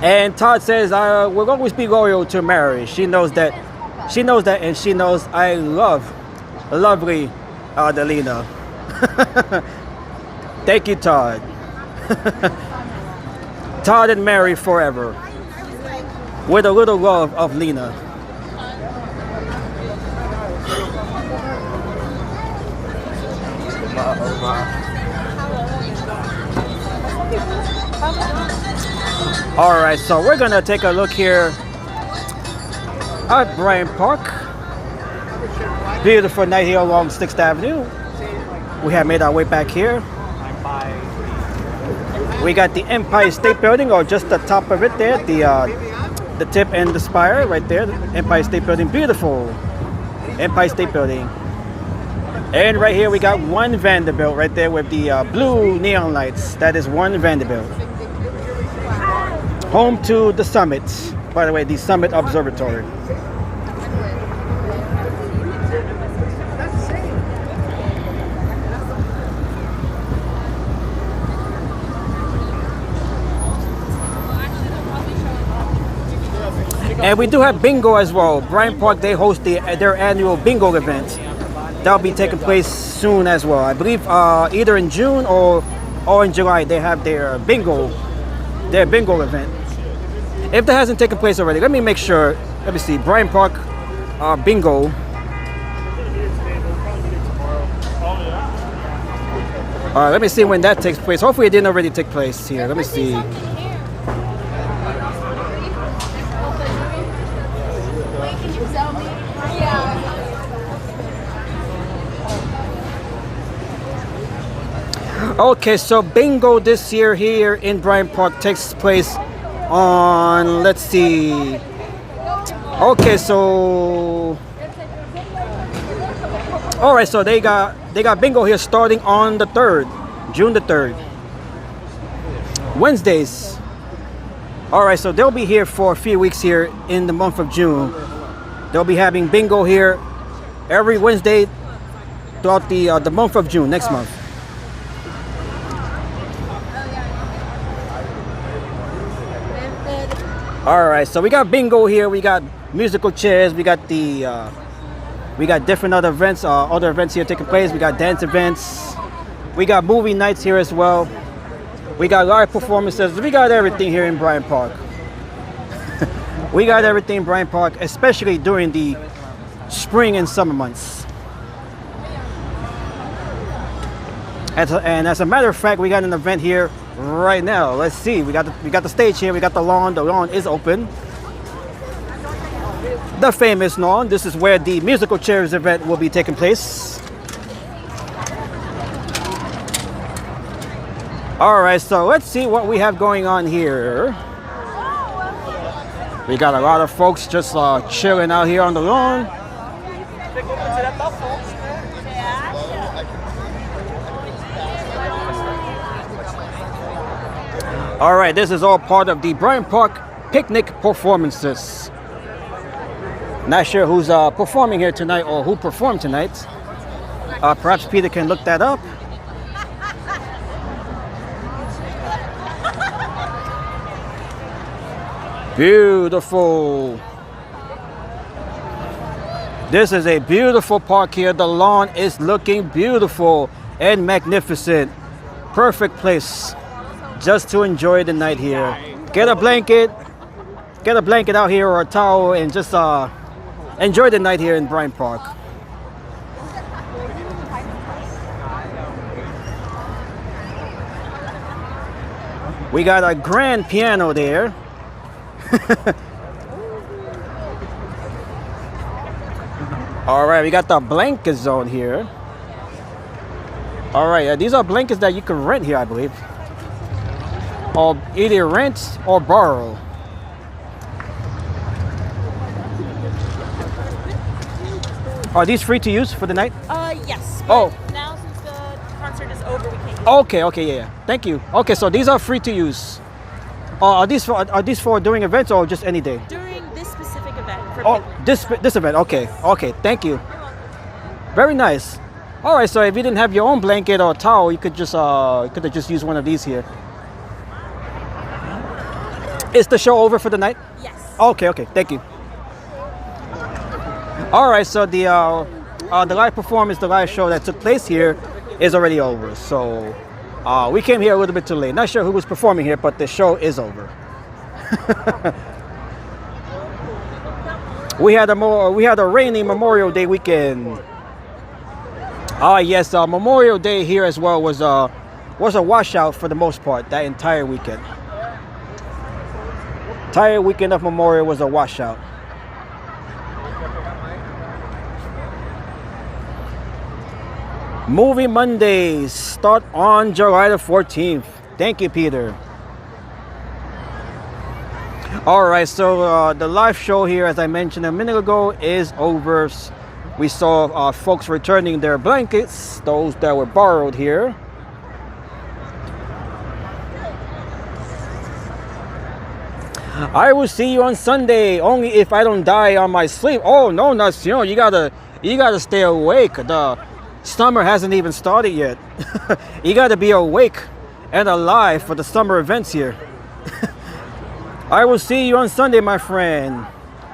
And Todd says, we'll always be loyal to Mary. She knows that, and she knows I love lovely Adelina. Thank you, Todd. Todd and Mary forever. With a little love of Lena. All right, so we're gonna take a look here at Bryant Park. Beautiful night here along 6th Avenue. We have made our way back here. We got the Empire State Building, or just the top of it there, the tip and the spire right there, the Empire State Building, beautiful Empire State Building. And right here we got One Vanderbilt right there with the blue neon lights. That is One Vanderbilt. Home to the Summit, by the way, the Summit Observatory. And we do have bingo as well. Bryant Park, they host their annual bingo event. That'll be taking place soon as well. I believe either in June or in July they have their bingo event. If that hasn't taken place already, let me make sure. Let me see. Bryant Park bingo. All right, let me see when that takes place. Hopefully it didn't already take place here. Let me see. Okay, so bingo this year here in Bryant Park takes place on, let's see. Okay, so all right, so they got bingo here starting on the 3rd, June the 3rd. Wednesdays. All right, so they'll be here for a few weeks here in the month of June. They'll be having bingo here every Wednesday throughout the month of June, next month. All right, so we got bingo here. We got musical chairs. We got different other events here taking place. We got dance events. We got movie nights here as well. We got live performances. We got everything here in Bryant Park. We got everything in Bryant Park, especially during the spring and summer months. And as a matter of fact, we got an event here right now. Let's see. We got the stage here. We got the lawn. The lawn is open. The famous lawn. This is where the musical chairs event will be taking place. All right, so let's see what we have going on here. We got a lot of folks just chilling out here on the lawn. All right, this is all part of the Bryant Park picnic performances. Not sure who's performing here tonight or who performed tonight. Perhaps Peter can look that up. Beautiful. This is a beautiful park here. The lawn is looking beautiful and magnificent. Perfect place just to enjoy the night here. Get a blanket out here or a towel and just enjoy the night here in Bryant Park. We got a grand piano there. All right, we got the blanket zone here. All right, these are blankets that you can rent here, I believe. Or either rent or borrow. Are these free to use for the night? Yes. Oh. Now since the concert is over, we can't use Okay, yeah. Thank you. Okay, so these are free to use. Are these for doing events or just any day? during this specific event. For Oh, picnic. this event. Okay, thank you. Very nice. All right, so if you didn't have your own blanket or towel, you could just have just used one of these here. Is the show over for the night? Yes. Okay, thank you. All right, so the live performance, the live show that took place here is already over. So we came here a little bit too late. Not sure who was performing here, but the show is over. We had a rainy Memorial Day weekend. Yes, Memorial Day here as well was a washout for the most part. That entire weekend. Entire weekend of Memorial was a washout. Movie Mondays start on July the 14th. Thank you, Peter. All right, so the live show here, as I mentioned a minute ago, is over. We saw folks returning their blankets, those that were borrowed here. I will see you on Sunday, only if I don't die on my sleep. Oh no, Nacion, you gotta stay awake. The summer hasn't even started yet. You gotta be awake and alive for the summer events here. I will see you on Sunday, my friend.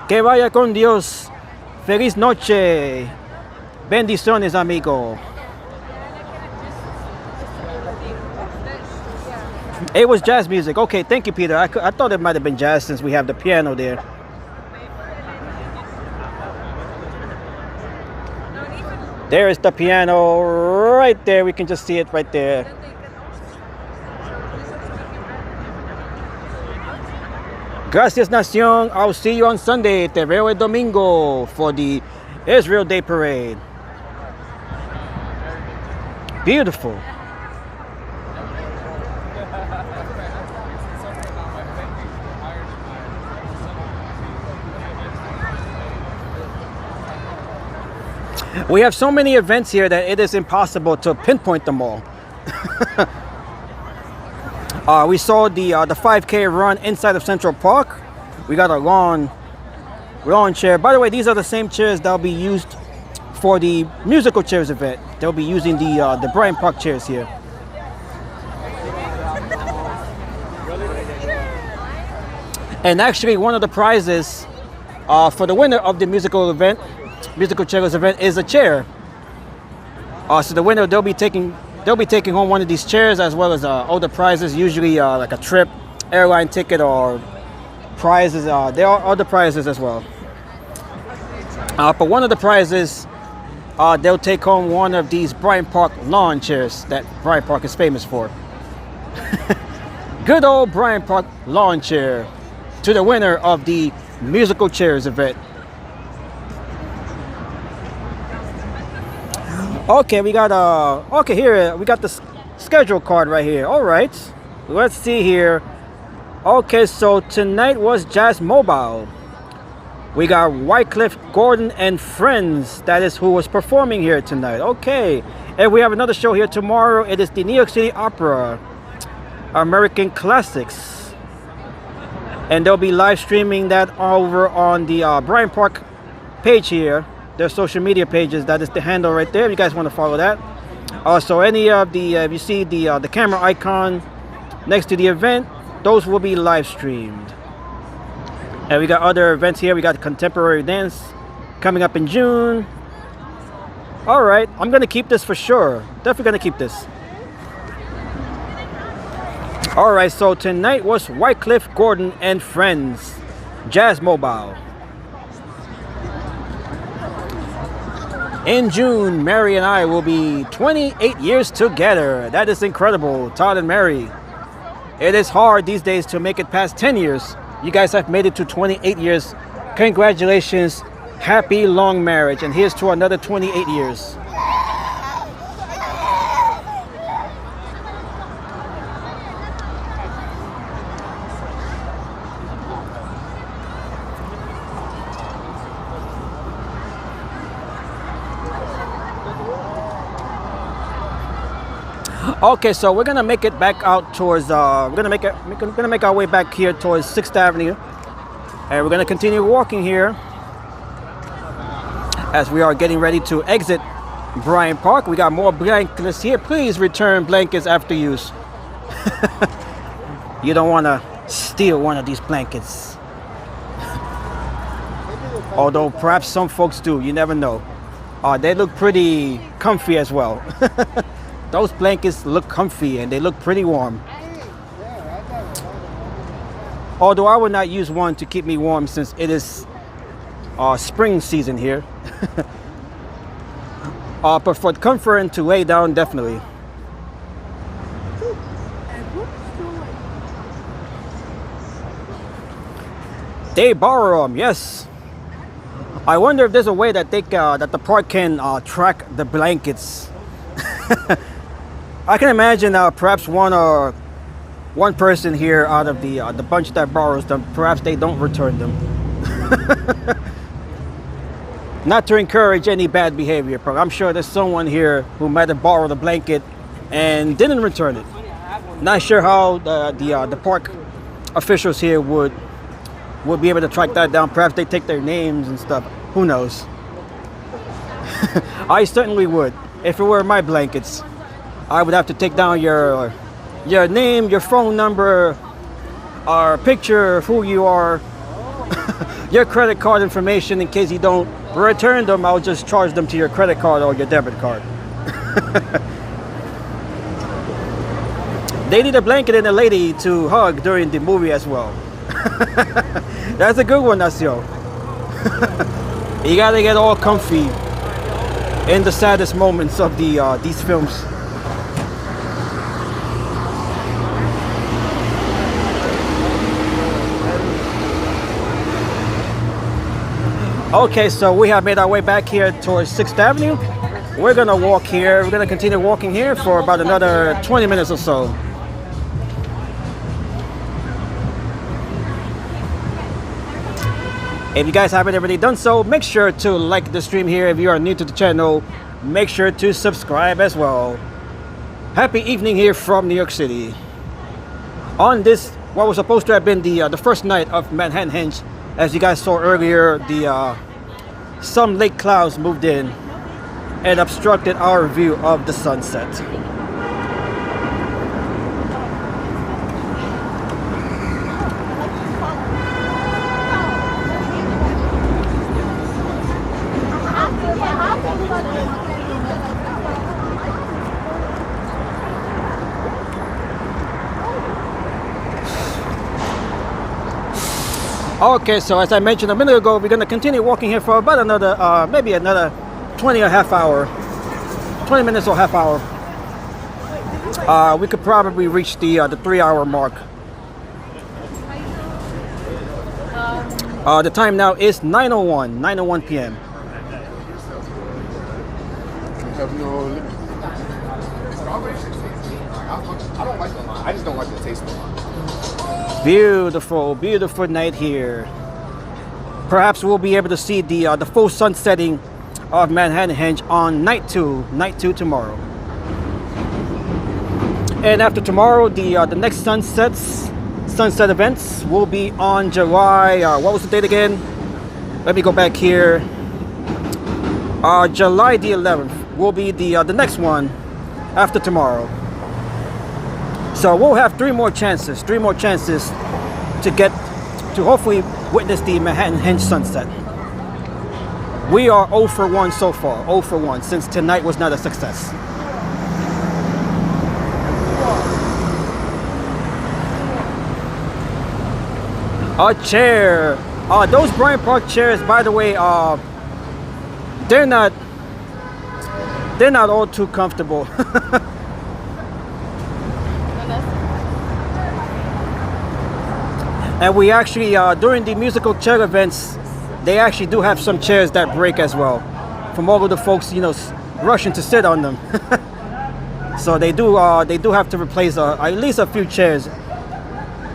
Que vaya con Dios. Feliz noche. Bendiciones, amigo. It was jazz music. Okay, thank you, Peter. I thought it might have been jazz since we have the piano there. There is the piano right there. We can just see it right there. Gracias, Nación. I'll see you on Sunday. Te veo el domingo for the Israel Day Parade. Beautiful. We have so many events here that it is impossible to pinpoint them all. We saw the 5K run inside of Central Park. We got a lawn chair. By the way, these are the same chairs that'll be used for the musical chairs event. They'll be using the Bryant Park chairs here. And actually, one of the prizes for the winner of the musical chairs event is a chair. So the winner, they'll be taking home one of these chairs as well as other prizes, usually like a trip, airline ticket, or prizes. There are other prizes as well. But one of the prizes, they'll take home one of these Bryant Park lawn chairs that Bryant Park is famous for. Good old Bryant Park lawn chair to the winner of the musical chairs event. Okay, we got here we got the schedule card right here. All right, let's see here. Okay, so tonight was Jazz Mobile. We got Wycliffe Gordon and Friends. That is who was performing here tonight. Okay, and we have another show here tomorrow. It is the New York City Opera, American Classics, and they'll be live streaming that over on the Bryant Park page here. Their social media pages. That is the handle right there. If you guys want to follow that. So any of the if you see the camera icon next to the event, those will be live streamed. And we got other events here. We got contemporary dance coming up in June. All right, I'm gonna keep this for sure. Definitely gonna keep this. All right, so tonight was Wycliffe Gordon and Friends, Jazz Mobile. In June, Mary and I will be 28 years together. That is incredible, Todd and Mary. It is hard these days to make it past 10 years. You guys have made it to 28 years. Congratulations. Happy long marriage. And here's to another 28 years. Okay, so we're gonna make it back out towards we're gonna make our way back here towards 6th Avenue, and we're gonna continue walking here as we are getting ready to exit Bryant Park. We got more blankets here. Please return blankets after use. You don't want to steal one of these blankets, although perhaps some folks do. You never know. They look pretty comfy as well. Those blankets look comfy and they look pretty warm. Although I would not use one to keep me warm since it is spring season here. But for comfort and to lay down, definitely. They borrow them, yes. I wonder if there's a way that that the park can track the blankets. I can imagine perhaps one person here out of the bunch that borrows them, perhaps they don't return them. Not to encourage any bad behavior, but I'm sure there's someone here who might have borrowed a blanket and didn't return it. Not sure how the park officials here would be able to track that down. Perhaps they take their names and stuff. Who knows? I certainly would. If it were my blankets, I would have to take down your name, your phone number, or picture of who you are, your credit card information in case you don't return them. I'll just charge them to your credit card or your debit card. They need a blanket and a lady to hug during the movie as well. That's a good one, Nasio. You gotta get all comfy in the saddest moments of these films. Okay, so we have made our way back here towards 6th Avenue. We're gonna walk here. We're gonna continue walking here for about another 20 minutes or so. If you guys haven't already done so, make sure to like the stream here. If you are new to the channel, make sure to subscribe as well. Happy evening here from New York City. On this, what was supposed to have been the first night of Manhattanhenge, as you guys saw earlier, some lake clouds moved in and obstructed our view of the sunset. Okay, so as I mentioned a minute ago, we're going to continue walking here for about another, maybe another 20 minutes or half hour. We could probably reach the 3-hour mark. The time now is 9:01 p.m. I just don't like the taste of it. Beautiful, beautiful night here. Perhaps we'll be able to see the full sunsetting of Manhattanhenge on night two tomorrow. And after tomorrow, the next sunset events will be on July. What was the date again? Let me go back here. July the 11th will be the next one after tomorrow. So we'll have three more chances to hopefully witness the Manhattanhenge sunset. We are 0 for 1 so far, 0 for 1, since tonight was not a success. A chair. Those Bryant Park chairs, by the way, they're not all too comfortable. And we actually, during the musical chair events, they actually do have some chairs that break as well, from all of the folks, rushing to sit on them. So they do have to replace at least a few chairs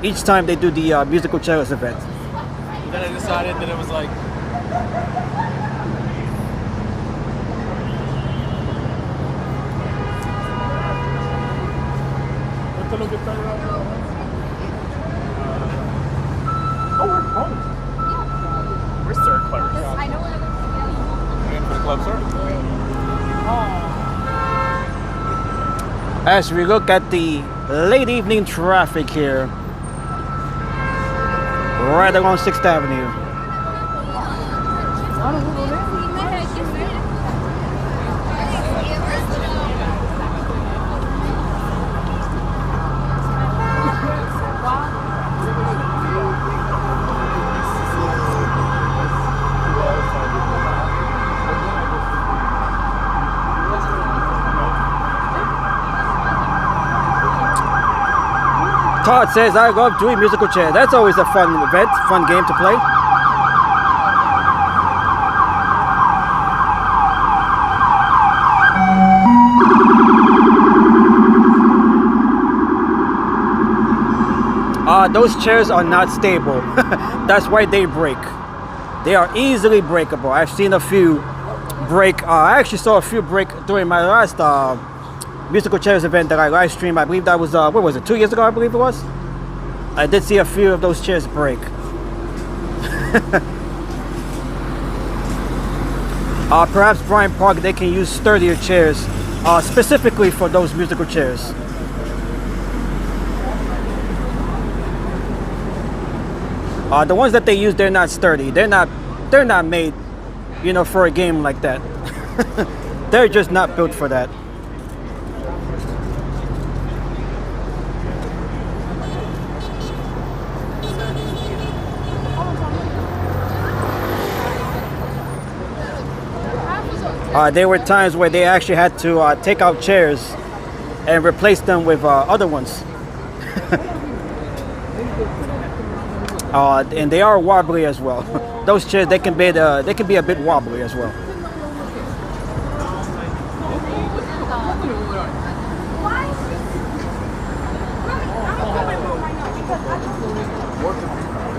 each time they do the musical chairs event. Then I decided that it was like, oh, we're home. We're third class. I know where For the club, sir? As we look at the late evening traffic here, right along 6th Avenue. Todd says, I love doing musical chairs. That's always a fun event, fun game to play. Those chairs are not stable. That's why they break. They are easily breakable. I've seen a few break. I actually saw a few break during my last musical chairs event that I live streamed. I believe that was what was it, 2 years ago? I believe it was. I did see a few of those chairs break. Perhaps Bryant Park, they can use sturdier chairs specifically for those musical chairs. The ones that they use, they're not sturdy. They're not made, you know, for a game like that. They're just not built for that. There were times where they actually had to take out chairs and replace them with other ones. And they are wobbly as well. Those chairs, they can be a bit wobbly as well.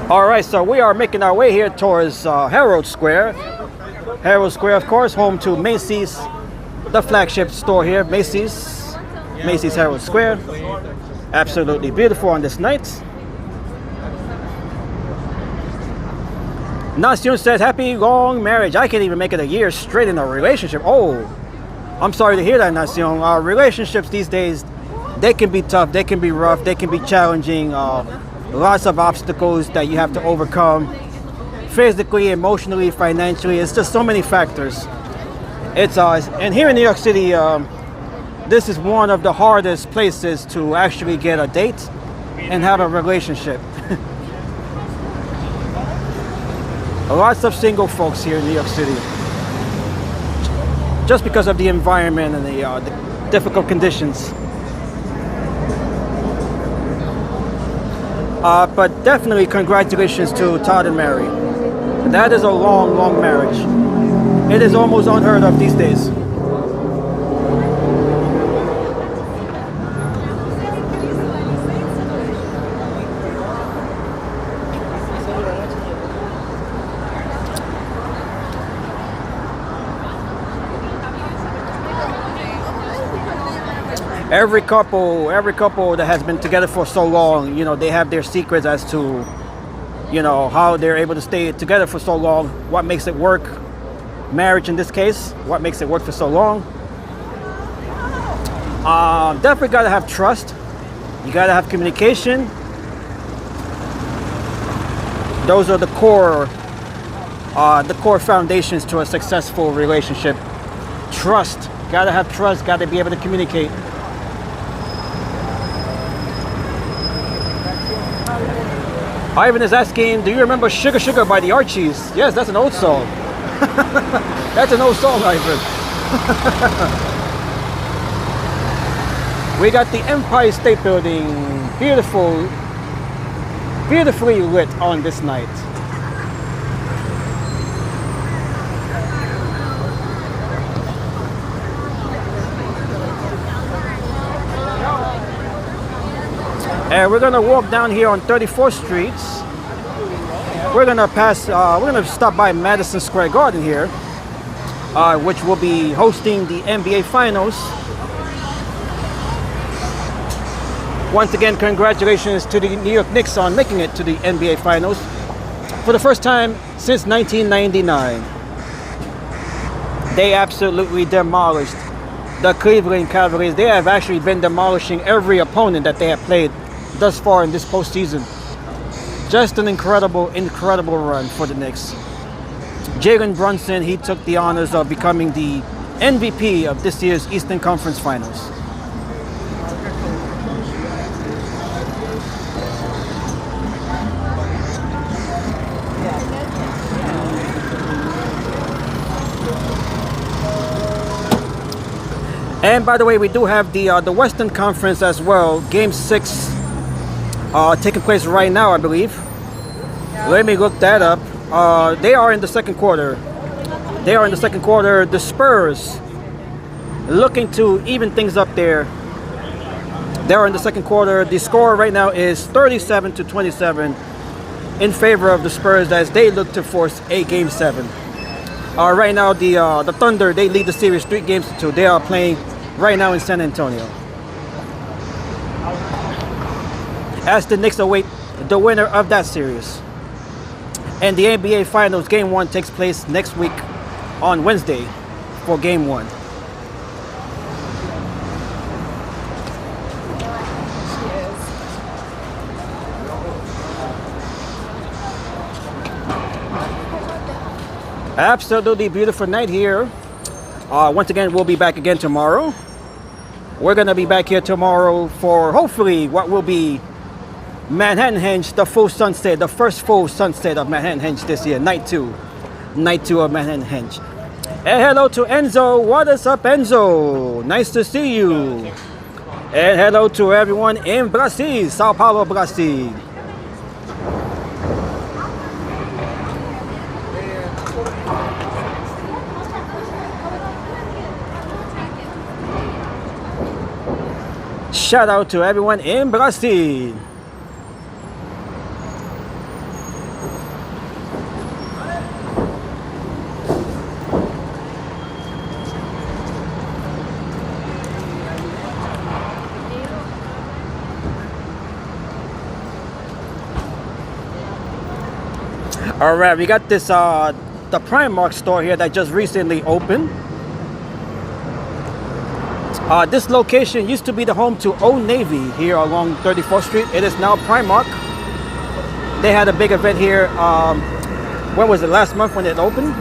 All right, so we are making our way here towards Herald Square. Herald Square, of course, home to Macy's, the flagship store here, Macy's Herald Square. Absolutely beautiful on this night. Nasion says, happy long marriage. I can't even make it a year straight in a relationship. Oh, I'm sorry to hear that, Nasion. Relationships these days, they can be tough, they can be rough, they can be challenging. Lots of obstacles that you have to overcome. Physically, emotionally, financially, it's just so many factors. And here in New York City, this is one of the hardest places to actually get a date and have a relationship. Lots of single folks here in New York City, just because of the environment and the difficult conditions. But definitely congratulations to Todd and Mary. That is a long, long marriage. It is almost unheard of these days. Every couple that has been together for so long, you know, they have their secrets as to, you know, how they're able to stay together for so long, what makes it work. Marriage in this case, what makes it work for so long. Definitely gotta have trust. You gotta have communication. Those are the core foundations to a successful relationship. Trust. Gotta have trust, gotta be able to communicate. Ivan is asking, do you remember Sugar Sugar by the Archies? Yes, that's an old song. That's an old song, Ivan. We got the Empire State Building, beautifully lit on this night. And we're gonna walk down here on 34th Street. We're gonna stop by Madison Square Garden here, which will be hosting the NBA Finals. Once again, congratulations to the New York Knicks on making it to the NBA Finals for the first time since 1999. They absolutely demolished the Cleveland Cavaliers. They have actually been demolishing every opponent that they have played thus far in this postseason. Just an incredible run for the Knicks. Jalen Brunson, he took the honors of becoming the MVP of this year's Eastern Conference Finals. And by the way, we do have the Western Conference as well. Game 6 taking place right now, I believe. Let me look that up. They are in the second quarter. The Spurs looking to even things up there. They are in the second quarter. The score right now is 37-27 in favor of the Spurs as they look to force a Game 7. Right now, the Thunder, they lead the series 3-2. They are playing right now in San Antonio, as the Knicks await the winner of that series. And the NBA Finals Game 1 takes place next week on Wednesday for Game 1. Absolutely beautiful night here. Once again, we'll be back again tomorrow. We're gonna be back here tomorrow for hopefully what will be Manhattanhenge, the full sunset, the first full sunset of Manhattanhenge this year, night two of Manhattanhenge. And hello to Enzo. What is up, Enzo? Nice to see you. And hello to everyone in Brazil, Sao Paulo, Brazil. Shout out to everyone in Brazil. All right, we got this the Primark store here that just recently opened. This location used to be the home to Old Navy here along 34th Street. It is now Primark. They had a big event here. When was it? Last month when it opened?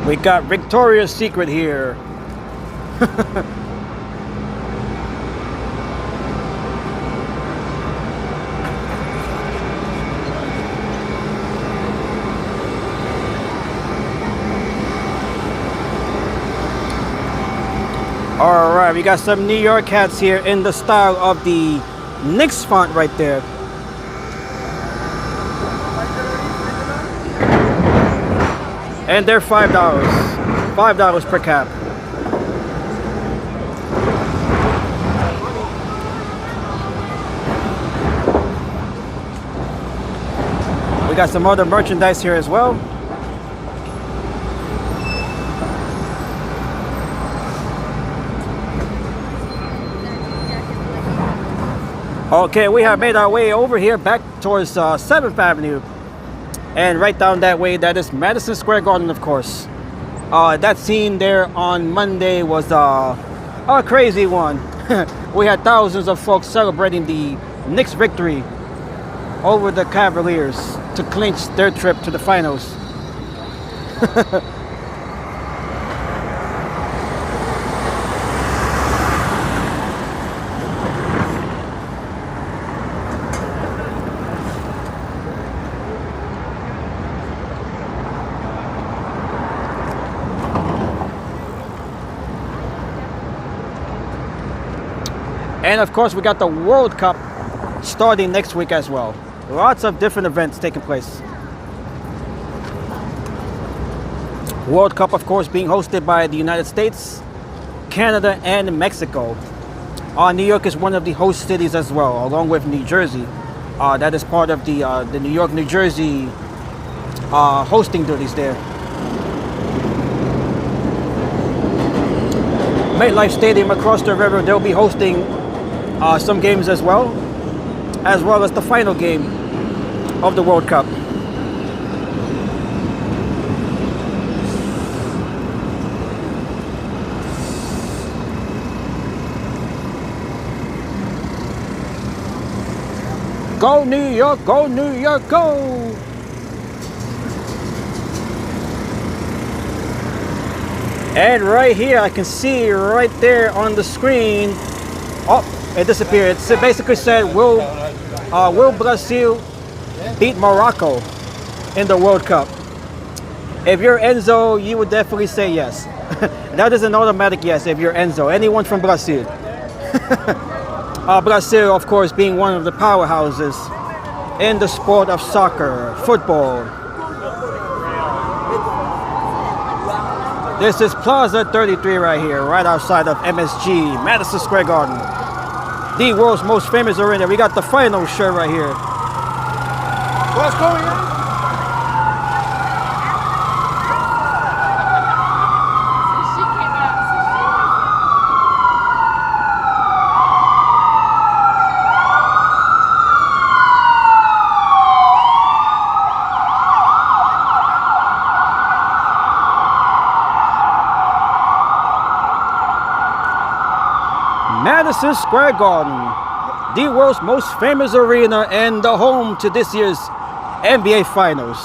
We got Victoria's Secret here. All right, we got some New York hats here in the style of the Knicks font right there. And they're $5. $5 per cap. We got some other merchandise here as well. Okay, we have made our way over here back towards 7th Avenue. And right down that way, that is Madison Square Garden, of course. That scene there on Monday was a crazy one. We had thousands of folks celebrating the Knicks victory over the Cavaliers to clinch their trip to the finals. And of course, we got the World Cup starting next week as well. Lots of different events taking place. World Cup, of course, being hosted by the United States, Canada, and Mexico. New York is one of the host cities as well, along with New Jersey. That is part of the New York, New Jersey hosting duties there. MetLife Stadium across the river, they'll be hosting some games as well as the final game of the World Cup. Go New York, go New York, go! And right here, I can see right there on the screen. Oh, it disappeared. It basically said, will Brazil beat Morocco in the World Cup? If you're Enzo, you would definitely say yes. That is an automatic yes if you're Enzo. Anyone from Brazil. Brazil, of course, being one of the powerhouses in the sport of soccer, football. This is Plaza 33 right here, right outside of MSG, Madison Square Garden. The world's most famous arena. We got the final shirt right here. What's going on? Madison Square Garden, the world's most famous arena and the home to this year's NBA Finals.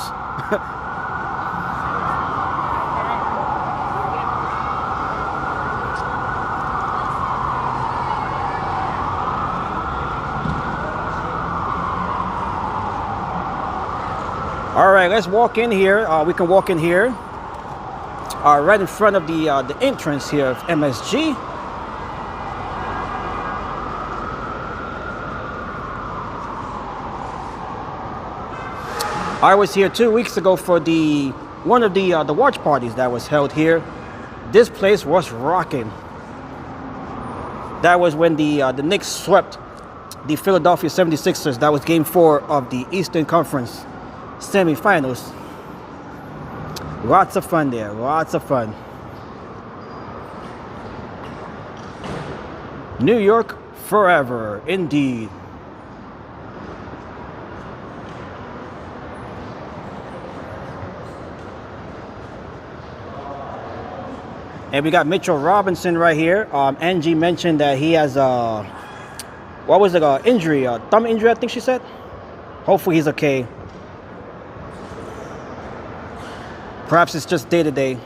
All right, let's walk in here. We can walk in here, right in front of the entrance here of MSG. I was here 2 weeks ago for one of the watch parties that was held here. This place was rocking. That was when the Knicks swept the Philadelphia 76ers. That was Game 4 of the Eastern Conference semifinals. Lots of fun there, lots of fun. New York forever, indeed. And we got Mitchell Robinson right here. Angie mentioned that he has what was it, injury, thumb injury, I think she said. Hopefully he's okay. Perhaps it's just day to day.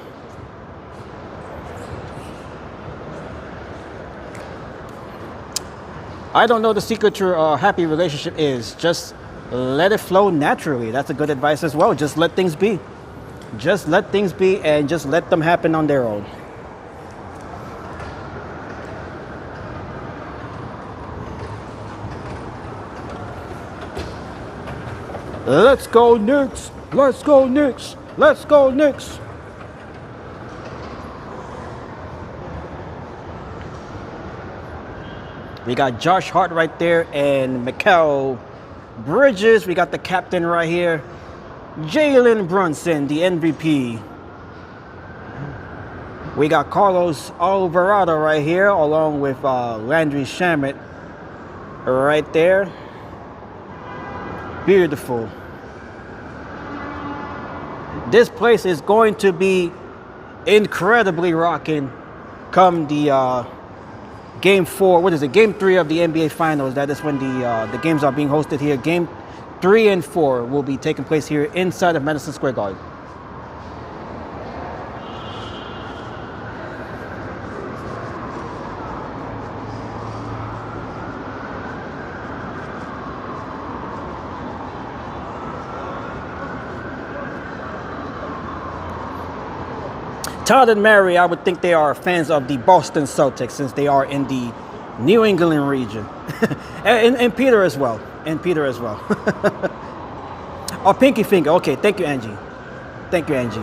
I don't know the secret to a happy relationship is. Just let it flow naturally. That's a good advice as well. Just let things be. Just let things be and just let them happen on their own. Let's go Knicks! Let's go Knicks! Let's go Knicks! We got Josh Hart right there and Mikal Bridges. We got the captain right here. Jalen Brunson, the MVP. We got Carlos Alvarado right here along with Landry Shamet right there. Beautiful. This place is going to be incredibly rocking come the Game 4, what is it? Game 3 of the NBA Finals. That is when the games are being hosted here. Game 3 and 4 will be taking place here inside of Madison Square Garden. Todd and Mary, I would think they are fans of the Boston Celtics since they are in the New England region. and Peter as well. And Peter as well. Oh, Pinky Finger. Okay, thank you, Angie. Thank you, Angie.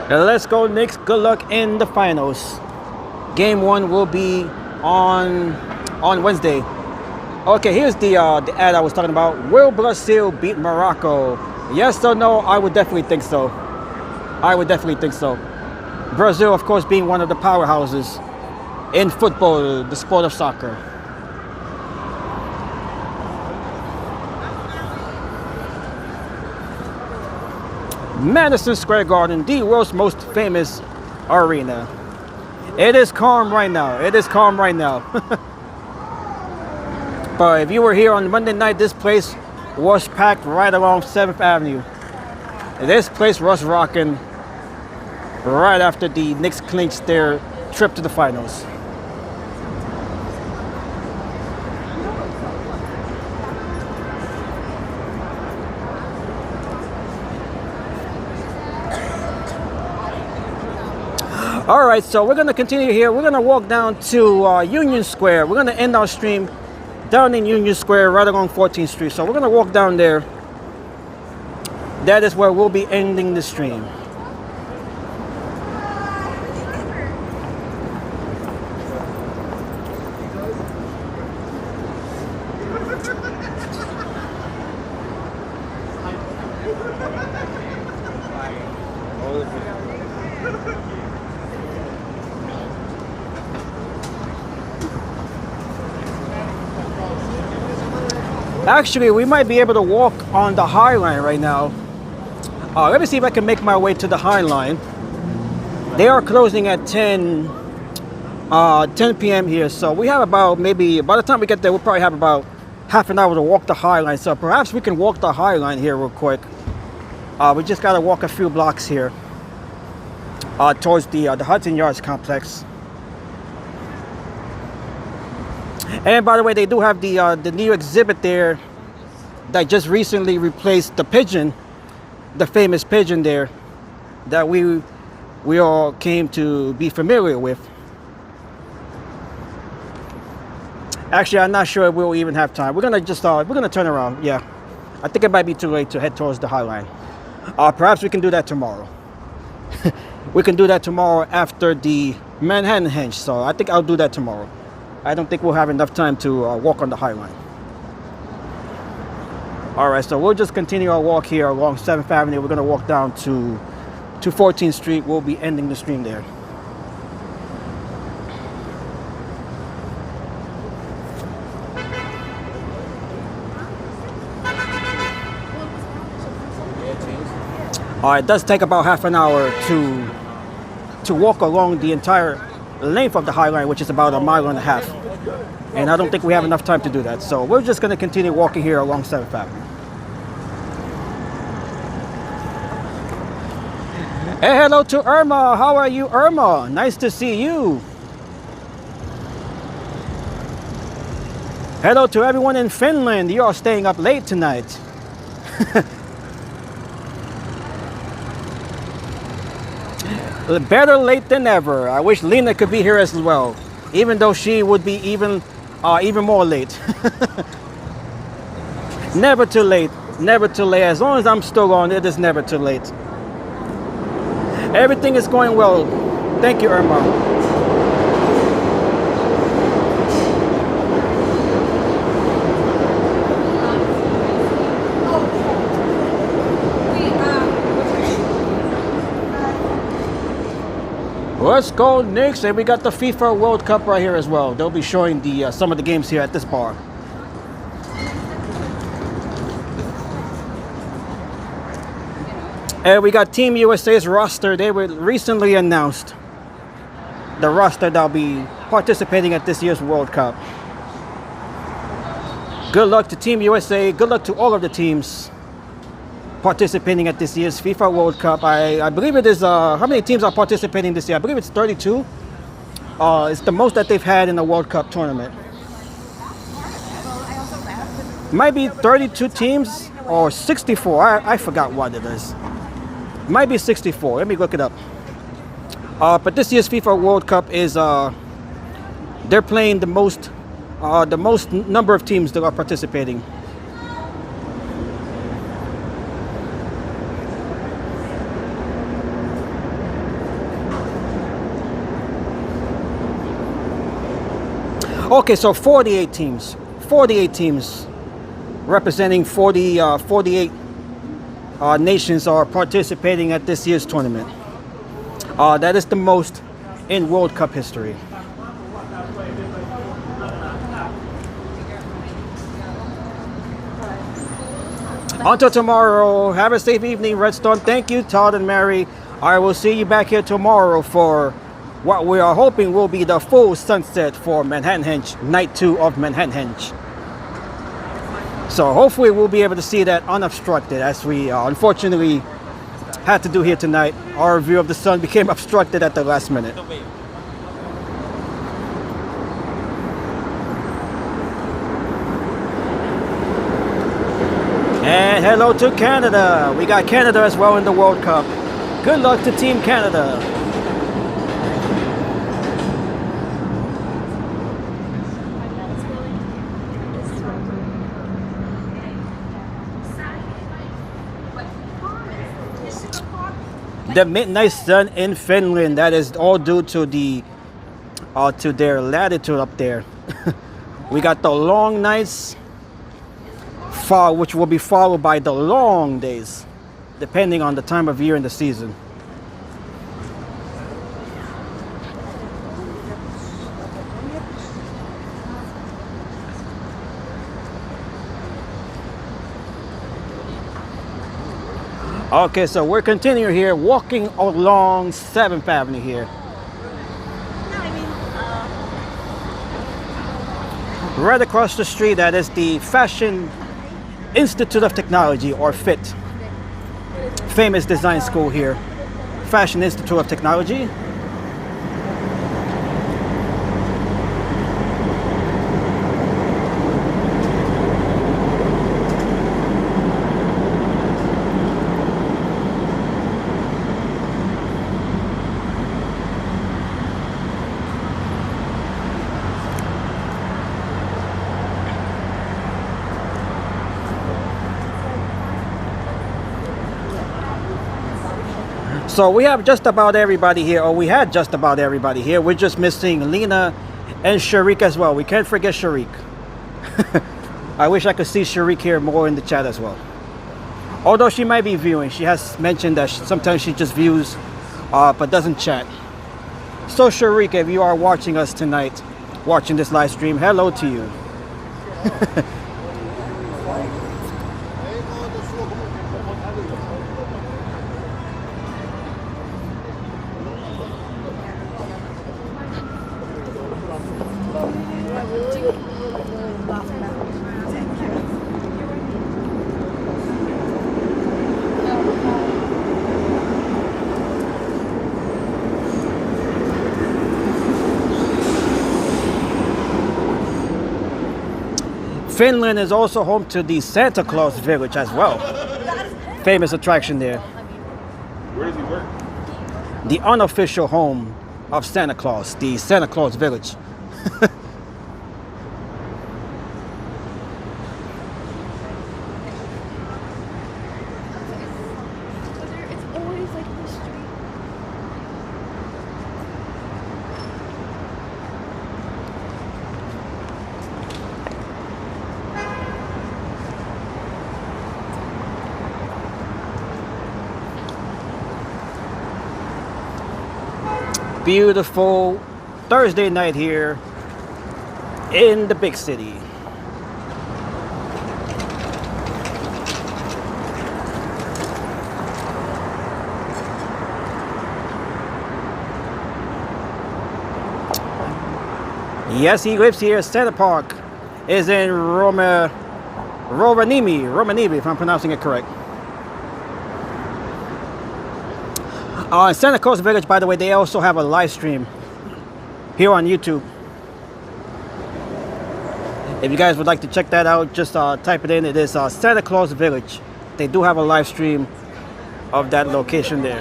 Now let's go Knicks. Good luck in the finals. Game 1 will be on Wednesday. Okay, here's the ad I was talking about. Will Brazil beat Morocco? Yes or no? I would definitely think so. I would definitely think so. Brazil, of course, being one of the powerhouses in football, the sport of soccer. Madison Square Garden, the world's most famous arena. It is calm right now. It is calm right now. But if you were here on Monday night, this place was packed right along 7th Avenue. This place was rocking right after the Knicks clinched their trip to the finals. All right, so we're gonna continue here. We're gonna walk down to Union Square. We're gonna end our stream down in Union Square, right along 14th Street. So we're gonna walk down there. That is where we'll be ending the stream. Actually, we might be able to walk on the High Line right now. Let me see if I can make my way to the High Line. They are closing at 10 p.m. here, so we have about, maybe by the time we get there, we'll probably have about half an hour to walk the High Line. So perhaps we can walk the High Line here real quick. We just gotta walk a few blocks here towards the Hudson Yards complex. And by the way, they do have the new exhibit there that just recently replaced the pigeon, the famous pigeon there that we all came to be familiar with. Actually, I'm not sure if we'll even have time. We're gonna turn around. Yeah, I think it might be too late to head towards the High Line. Perhaps we can do that tomorrow. We can do that tomorrow after the Manhattanhenge. So I think I'll do that tomorrow. I don't think we'll have enough time to walk on the High Line. All right, so we'll just continue our walk here along 7th Avenue. We're gonna walk down to 14th Street. We'll be ending the stream there. It does take about half an hour to walk along the entire length of the High Line, which is about 1.5 miles. And I don't think we have enough time to do that. So we're just gonna continue walking here along 7th Avenue. Hey, hello to Irma. How are you, Irma? Nice to see you. Hello to everyone in Finland. You are staying up late tonight. Better late than never. I wish Lena could be here as well, even though she would be even more late. Never too late. Never too late. As long as I'm still on, it is never too late. Everything is going well. Thank you, Irma. Let's go, Knicks. And we got the FIFA World Cup right here as well. They'll be showing some of the games here at this bar. And we got Team USA's roster. They were recently announced the roster that'll be participating at this year's World Cup. Good luck to Team USA. Good luck to all of the teams participating at this year's FIFA World Cup. I believe it is, how many teams are participating this year? I believe it's 32. It's the most that they've had in a World Cup tournament. Might be 32 teams or 64. I forgot what it is. Might be 64. Let me look it up. But this year's FIFA World Cup is they're playing the most number of teams that are participating. Okay, so 48 teams. 48 teams representing 48 nations are participating at this year's tournament. That is the most in World Cup history. Until tomorrow, have a safe evening, Redstone. Thank you, Todd and Mary. I will see you back here tomorrow for what we are hoping will be the full sunset for Manhattanhenge, night 2 of Manhattanhenge. So hopefully we'll be able to see that unobstructed, as we unfortunately had to do here tonight. Our view of the sun became obstructed at the last minute. And hello to Canada. We got Canada as well in the World Cup. Good luck to Team Canada. The midnight sun in Finland, that is all due to to their latitude up there. We got the long nights, which will be followed by the long days, depending on the time of year in the season. Okay, so we're continuing here, walking along 7th Avenue here. Right across the street, that is the Fashion Institute of Technology, or FIT. Famous design school here. Fashion Institute of Technology. So we have just about everybody here, or we had just about everybody here. We're just missing Lena and Sharik as well. We can't forget Sharik. I wish I could see Sharik here more in the chat as well. Although she might be viewing. She has mentioned that sometimes she just views but doesn't chat. So Sharik, if you are watching us tonight, watching this live stream, hello to you. Finland is also home to the Santa Claus Village as well. Famous attraction there. Where does he work? The unofficial home of Santa Claus, the Santa Claus Village. It's always like the street. Beautiful Thursday night here in the big city. Yes, he lives here. Santa Park is in Rovaniemi, if I'm pronouncing it correct. Santa Claus Village, by the way, they also have a live stream here on YouTube. If you guys would like to check that out, just type it in. It is Santa Claus Village. They do have a live stream of that location there,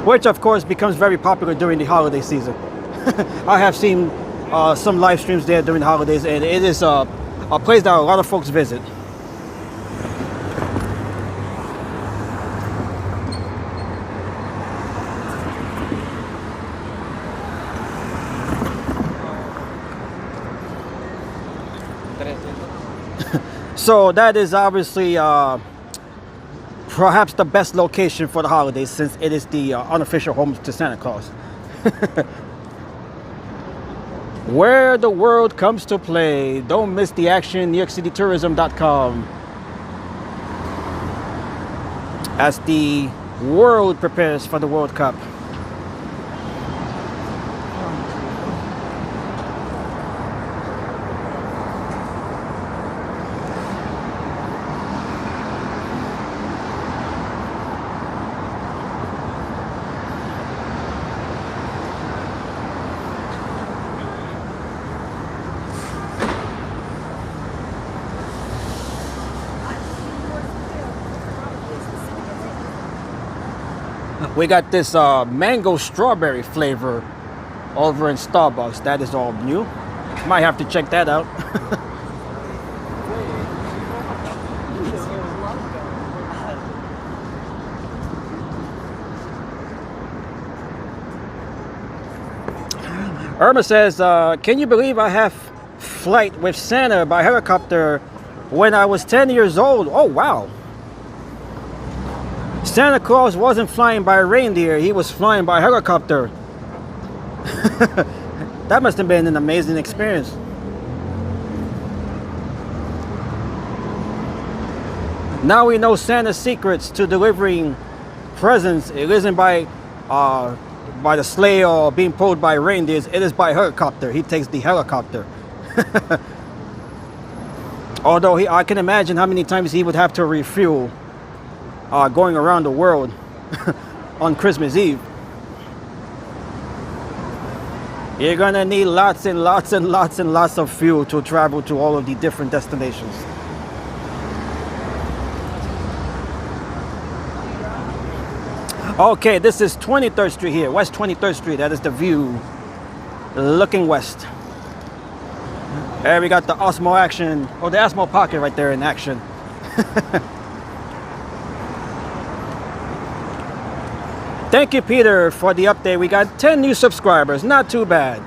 which of course becomes very popular during the holiday season. I have seen some live streams there during the holidays, and it is a place that a lot of folks visit. So that is obviously perhaps the best location for the holidays, since it is the unofficial home to Santa Claus. Where the world comes to play. Don't miss the action. NewYorkCityTourism.com. As the world prepares for the World Cup. We got this mango strawberry flavor over in Starbucks. That is all new. Might have to check that out. Irma says, can you believe I have flight with Santa by helicopter when I was 10 years old? Oh, wow. Santa Claus wasn't flying by reindeer, he was flying by helicopter. That must have been an amazing experience. Now we know Santa's secrets to delivering presents. It isn't by the sleigh or being pulled by reindeers. It is by helicopter. He takes the helicopter. Although I can imagine how many times he would have to refuel going around the world on Christmas Eve. You're gonna need lots and lots and lots and lots of fuel to travel to all of the different destinations. Okay, this is 23rd Street here, West 23rd Street. That is the view looking west. There we got the Osmo action, or the Osmo Pocket right there in action. Thank you, Peter, for the update. We got 10 new subscribers. Not too bad.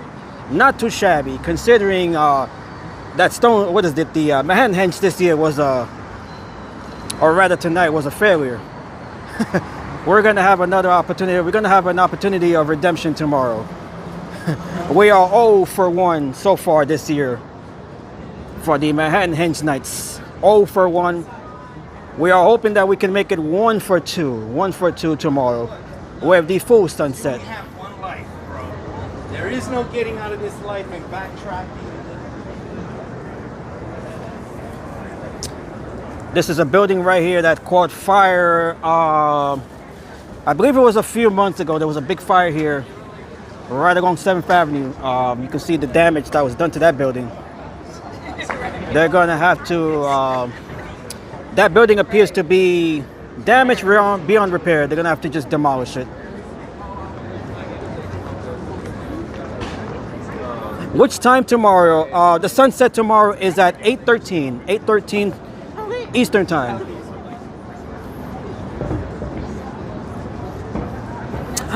Not too shabby, considering that stone, what is it, the Manhattanhenge this year was or rather tonight was a failure. We're going to have another opportunity. We're going to have an opportunity of redemption tomorrow. We are 0 for 1 so far this year for the Manhattanhenge nights. 0 for 1. We are hoping that we can make it 1 for 2. 1 for 2 tomorrow with the full sunset. We have one life, bro. There is no getting out of this life and backtracking. This is a building right here that caught fire. I believe it was a few months ago. There was a big fire here right along 7th Avenue. You can see the damage that was done to that building. They're gonna have to, that building appears to be damaged beyond repair. They're gonna have to just demolish it. Which time tomorrow? The sunset tomorrow is at 8:13. 8:13 Eastern time.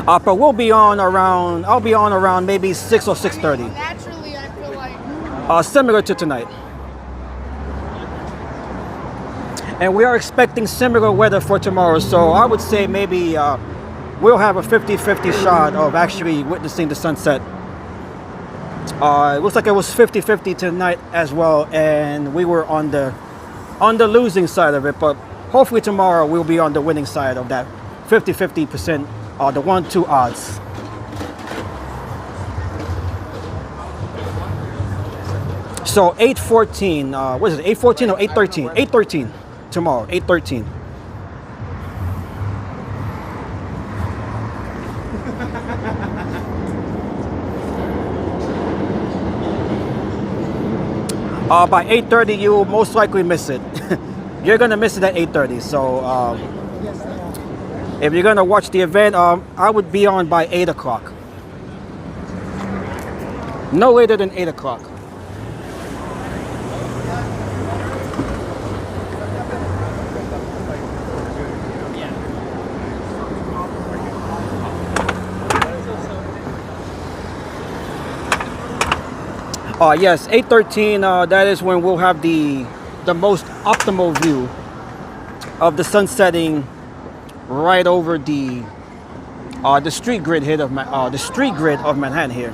But we'll be on around, I'll be on around maybe 6 or 6:30. Naturally, I feel like. Similar to tonight. And we are expecting similar weather for tomorrow, so I would say maybe we'll have a 50-50 shot of actually witnessing the sunset. It looks like it was 50-50 tonight as well, and we were on the losing side of it, but hopefully tomorrow we'll be on the winning side of that 50-50%, the 1-2 odds. So 8:14, what is it, 8:14 or 8:13? 8:13 tomorrow, 8:13. By 8:30, you'll most likely miss it. You're gonna miss it at 8:30. So if you're gonna watch the event, I would be on by 8 o'clock. No later than 8 o'clock. Yes, 8:13. That is when we'll have the most optimal view of the sun setting right over the street grid here of the street grid of Manhattan here.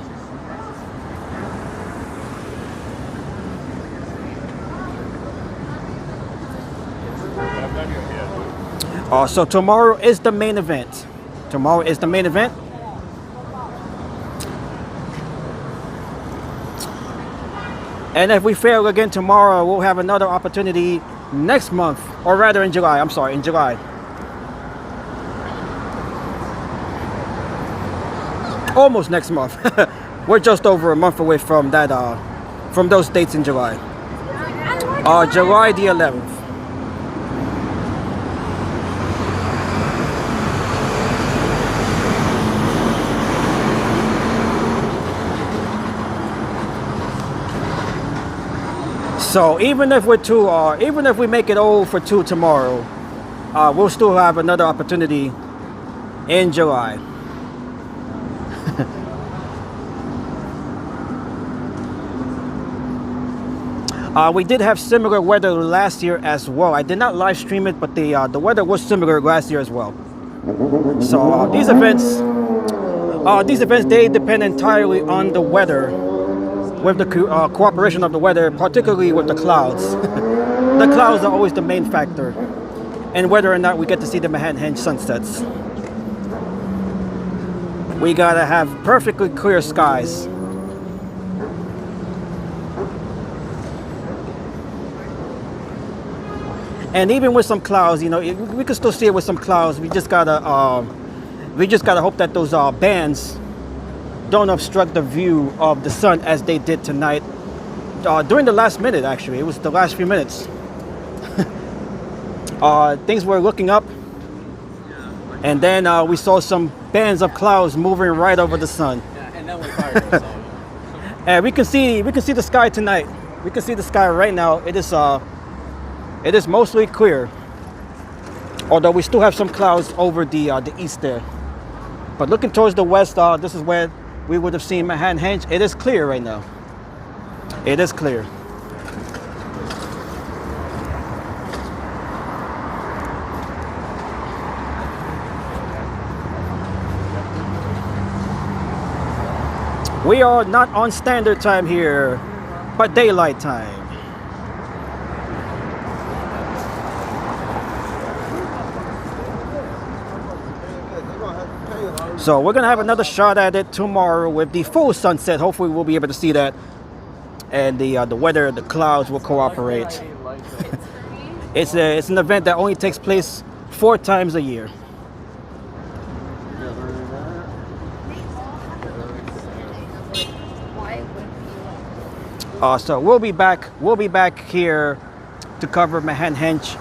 So tomorrow is the main event. Tomorrow is the main event. And if we fail again tomorrow, we'll have another opportunity next month, or rather in July. I'm sorry, in July. Almost next month. We're just over a month away from that, from those dates in July. July the 11th. So even if even if we make it 0 for 2 tomorrow, we'll still have another opportunity in July. We did have similar weather last year as well. I did not live stream it, but the weather was similar last year as well. So these events they depend entirely on the weather, with the cooperation of the weather, particularly with the clouds. The clouds are always the main factor and whether or not we get to see the Manhattanhenge sunsets. We gotta have perfectly clear skies. And even with some clouds, you know, we can still see it with some clouds. We just gotta hope that those bands don't obstruct the view of the sun as they did tonight. During the last minute, actually, it was the last few minutes. Things were looking up, and then we saw some bands of clouds moving right over the sun. Yeah, and then we fired ourselves. And we can see the sky tonight. We can see the sky right now. It is mostly clear, although we still have some clouds over the east there. But looking towards the west, this is where we would have seen Manhattanhenge. It is clear right now. It is clear. We are not on standard time here, but daylight time. So we're gonna have another shot at it tomorrow with the full sunset. Hopefully we'll be able to see that, and the weather, the clouds will cooperate. It's an event that only takes place 4 times a year. So we'll be back here to cover Manhattanhenge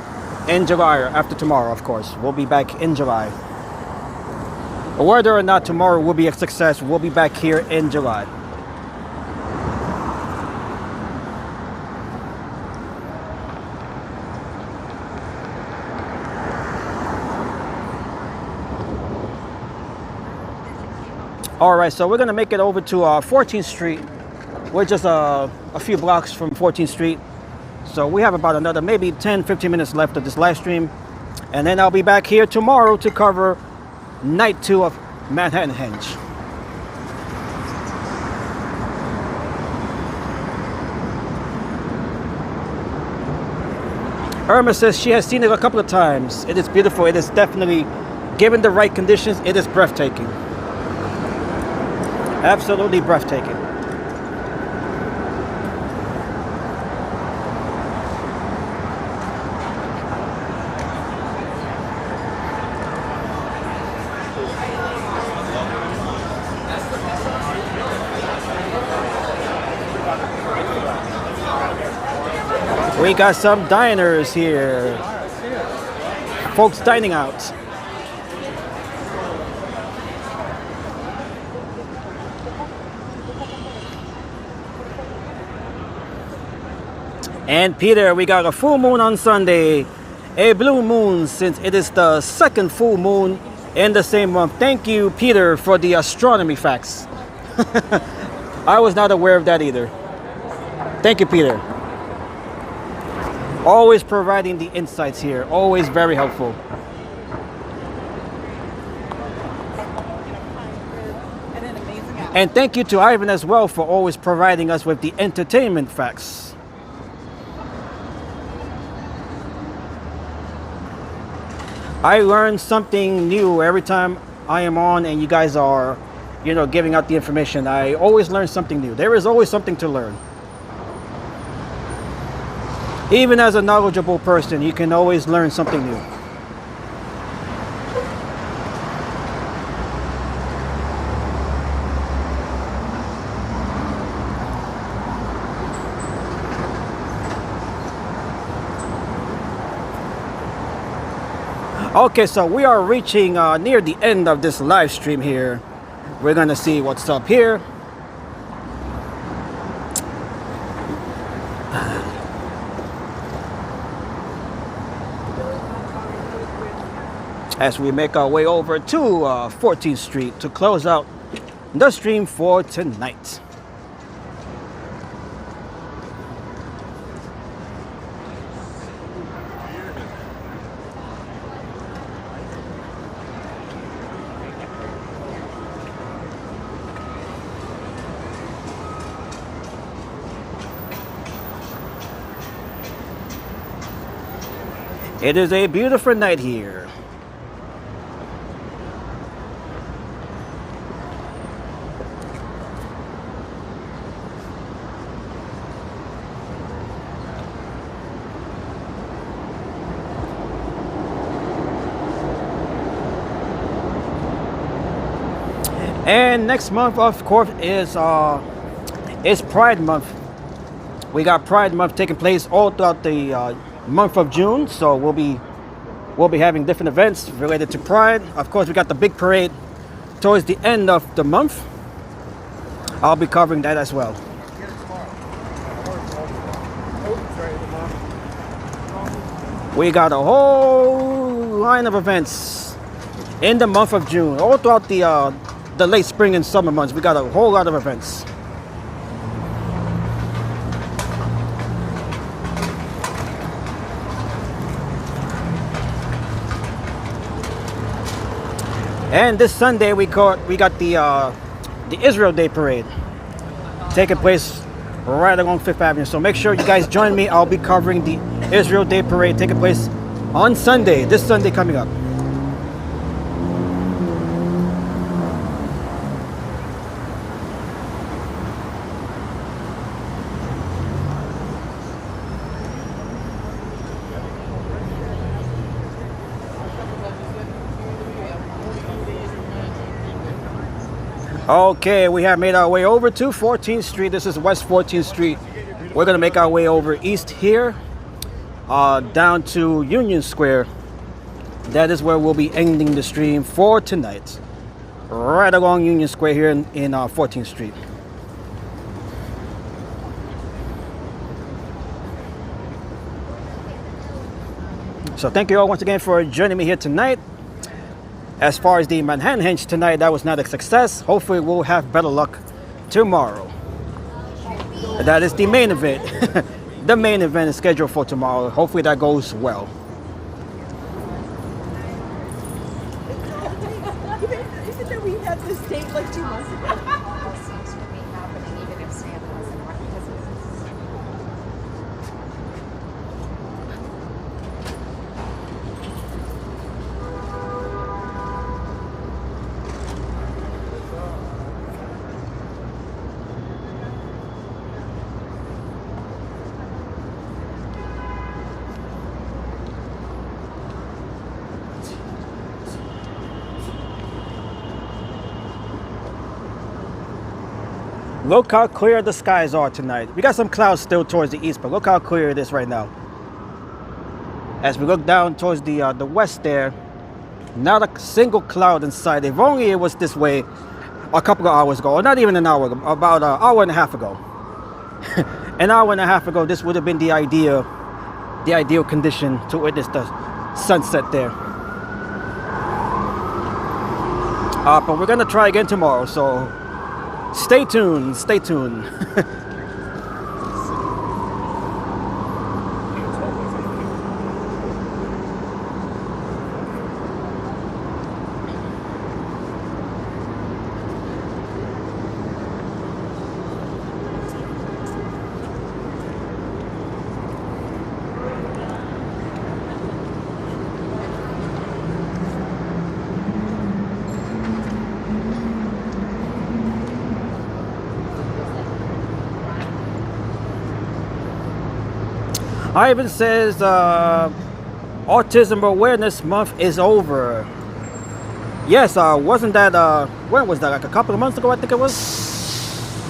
in July, or after tomorrow, of course. We'll be back in July. Whether or not tomorrow will be a success, we'll be back here in July. All right, so we're gonna make it over to 14th Street. We're just a few blocks from 14th Street. So we have about another maybe 10-15 minutes left of this live stream. And then I'll be back here tomorrow to cover night 2 of Manhattanhenge. Irma says she has seen it a couple of times. It is beautiful. It is definitely, given the right conditions, it is breathtaking. Absolutely breathtaking. We got some diners here. Folks dining out. And Peter, we got a full moon on Sunday. A blue moon, since it is the second full moon in the same month. Thank you, Peter, for the astronomy facts. I was not aware of that either. Thank you, Peter. Always providing the insights here. Always very helpful. And thank you to Ivan as well for always providing us with the entertainment facts. I learn something new every time I am on and you guys are, you know, giving out the information. I always learn something new. There is always something to learn. Even as a knowledgeable person, you can always learn something new. Okay, so we are reaching near the end of this live stream here. We're gonna see what's up here. As we make our way over to 14th Street to close out the stream for tonight. It is a beautiful night here. And next month, of course, is Pride Month. We got Pride Month taking place all throughout the month of June. So we'll be having different events related to Pride. Of course, we got the big parade towards the end of the month. I'll be covering that as well. We got a whole line of events in the month of June, all throughout the late spring and summer months. We got a whole lot of events. And this Sunday we got the Israel Day Parade taking place right along Fifth Avenue. So make sure you guys join me. I'll be covering the Israel Day Parade taking place on Sunday, this Sunday coming up. Okay, we have made our way over to 14th Street. This is West 14th Street. We're gonna make our way over east here, down to Union Square. That is where we'll be ending the stream for tonight. Right along Union Square here in 14th Street. So thank you all once again for joining me here tonight. As far as the Manhattanhenge tonight, that was not a success. Hopefully we'll have better luck tomorrow. That is the main event. The main event is scheduled for tomorrow. Hopefully that goes well. Isn't that we had this date like 2 months ago? This seems to be happening even if Sam wasn't on because Look how clear the skies are tonight. We got some clouds still towards the east, but look how clear it is right now. As we look down towards the west there, not a single cloud in sight. If only it was this way a couple of hours ago, or not even an hour ago, about an hour and a half ago. An hour and a half ago, this would have been the ideal condition to witness the sunset there. But we're gonna try again tomorrow, so stay tuned, stay tuned. Ivan says Autism Awareness Month is over. Yes, wasn't that, when was that? Like a couple of months ago, I think it was?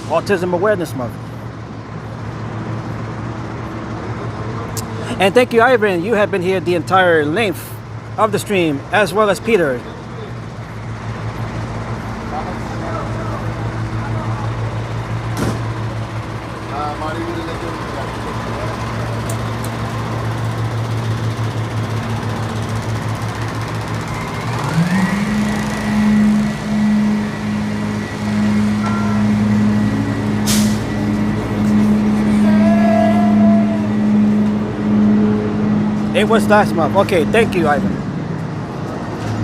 Autism Awareness Month. And thank you, Ivan. You have been here the entire length of the stream, as well as Peter. It was last month. Okay, thank you, Ivan.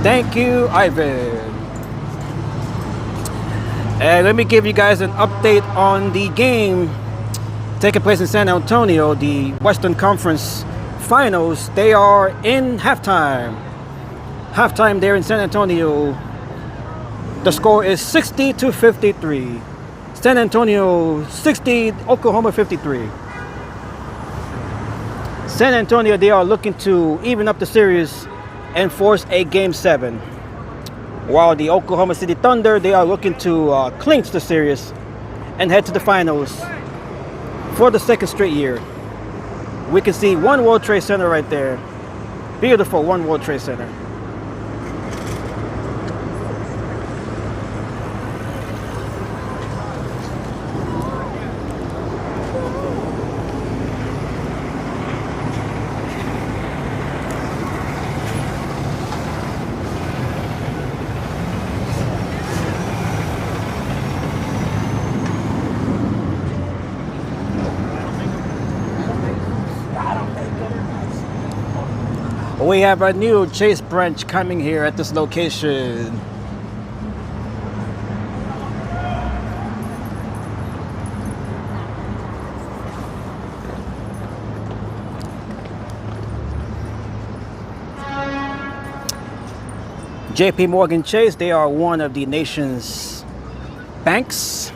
Thank you, Ivan. And let me give you guys an update on the game taking place in San Antonio, the Western Conference finals. They are in halftime. Halftime there in San Antonio. The score is 60-53. San Antonio 60, Oklahoma 53. San Antonio, they are looking to even up the series and force a Game 7. While the Oklahoma City Thunder, they are looking to clinch the series and head to the finals for the second straight year. We can see One World Trade Center right there. Beautiful One World Trade Center. We have a new Chase branch coming here at this location. JP Morgan Chase, they are one of the nation's banks.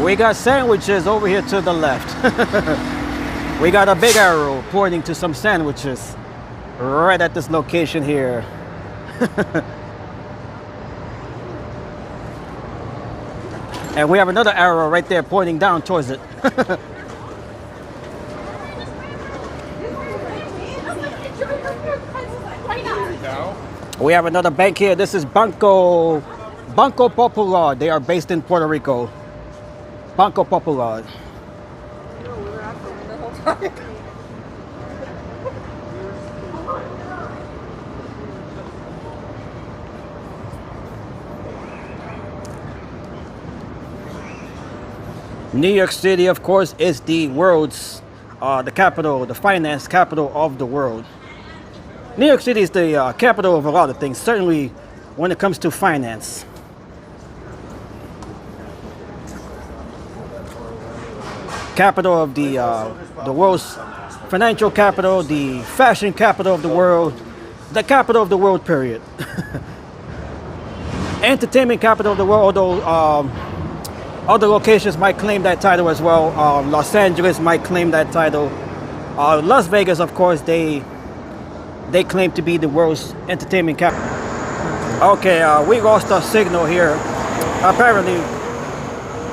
We got sandwiches over here to the left. We got a big arrow pointing to some sandwiches right at this location here. And we have another arrow right there pointing down towards it. We have another bank here. This is Banco Popular. They are based in Puerto Rico. Banco Popular. New York City, of course, is the world's, the capital, the finance capital of the world. New York City is the capital of a lot of things, certainly when it comes to finance. Capital of the world's financial capital, the fashion capital of the world, the capital of the world, period. Entertainment capital of the world, although other locations might claim that title as well. Los Angeles might claim that title. Las Vegas, of course, they claim to be the world's entertainment capital. Okay, we lost our signal here. Apparently,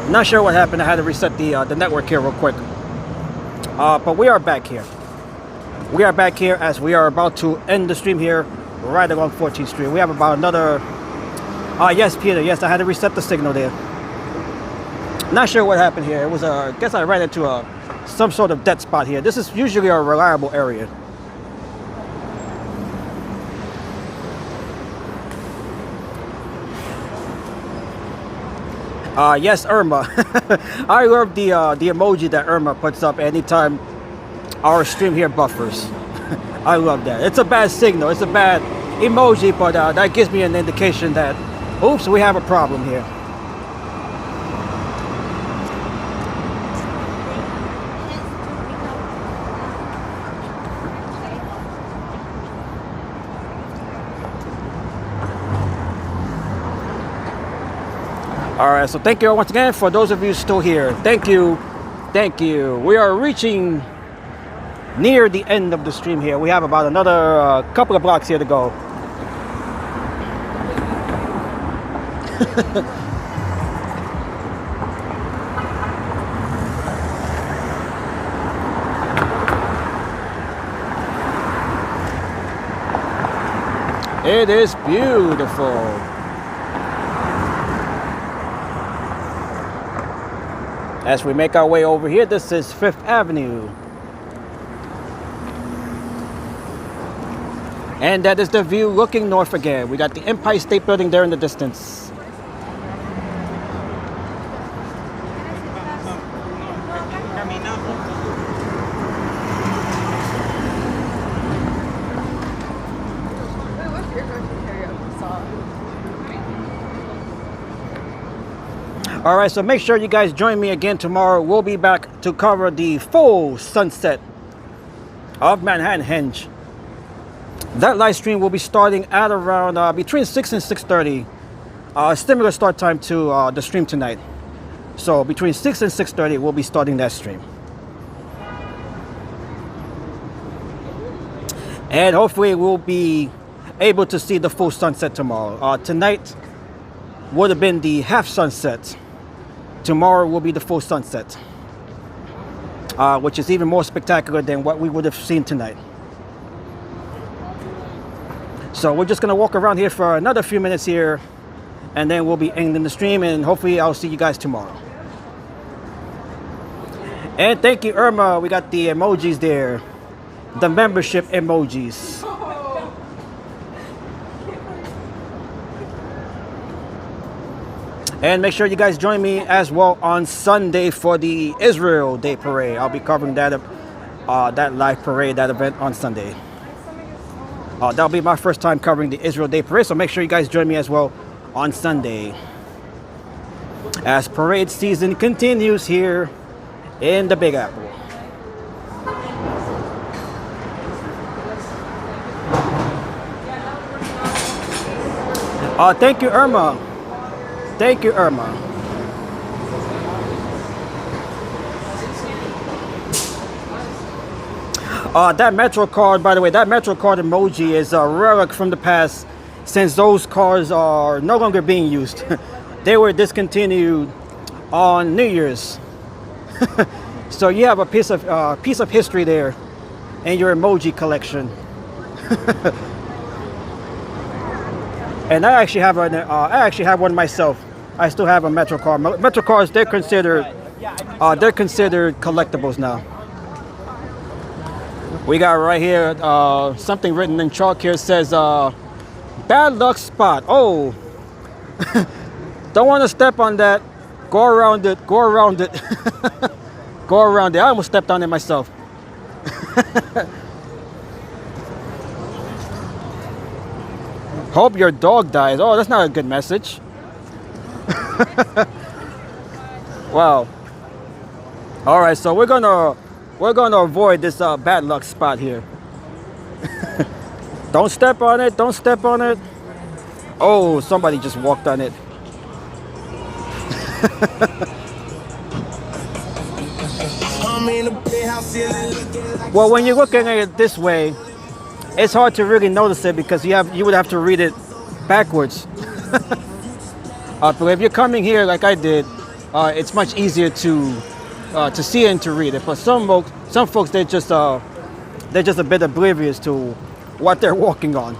not sure what happened. I had to reset the network here real quick. But we are back here. We are back here as we are about to end the stream here right along 14th Street. We have about another... yes, Peter. Yes, I had to reset the signal there. Not sure what happened here. It was I guess I ran into some sort of dead spot here. This is usually a reliable area. Yes, Irma. I love the emoji that Irma puts up anytime our stream here buffers. I love that. It's a bad signal. It's a bad emoji, but that gives me an indication that, oops, we have a problem here. All right, so thank you once again for those of you still here. Thank you. Thank you. We are reaching near the end of the stream here. We have about another couple of blocks here to go. It is beautiful. As we make our way over here, this is 5th Avenue. And that is the view looking north again. We got the Empire State Building there in the distance. What's your go-to karaoke song? All right, so make sure you guys join me again tomorrow. We'll be back to cover the full sunset of Manhattanhenge. That live stream will be starting at around between 6 and 6:30. Similar start time to the stream tonight. So between 6 and 6:30, we'll be starting that stream. And hopefully we'll be able to see the full sunset tomorrow. Tonight would have been the half sunset. Tomorrow will be the full sunset, which is even more spectacular than what we would have seen tonight. So we're just gonna walk around here for another few minutes here, and then we'll be ending the stream, and hopefully I'll see you guys tomorrow. And thank you, Irma. We got the emojis there, the membership emojis. And make sure you guys join me as well on Sunday for the Israel Day Parade. I'll be covering that live parade, that event on Sunday. That'll be my first time covering the Israel Day Parade, so make sure you guys join me as well on Sunday as parade season continues here in the Big Apple. Thank you, Irma. Thank you, Irma. That Metro card, by the way, that Metro card emoji is a relic from the past, since those cards are no longer being used. They were discontinued on New Year's. So you have a piece of history there in your emoji collection. And I actually have one myself. I still have a Metro card. Metro cards, they're considered collectibles now. We got right here something written in chalk here. Says bad luck spot. Oh, don't want to step on that. Go around it. Go around it. Go around it. I almost stepped on it myself. Hope your dog dies. Oh, that's not a good message. Wow. All right, so we're gonna avoid this bad luck spot here. Don't step on it. Don't step on it. Oh, somebody just walked on it. Well, when you're looking at it this way, it's hard to really notice it because you would have to read it backwards. But if you're coming here like I did, it's much easier to see and to read it. But some folks they're just a bit oblivious to what they're walking on.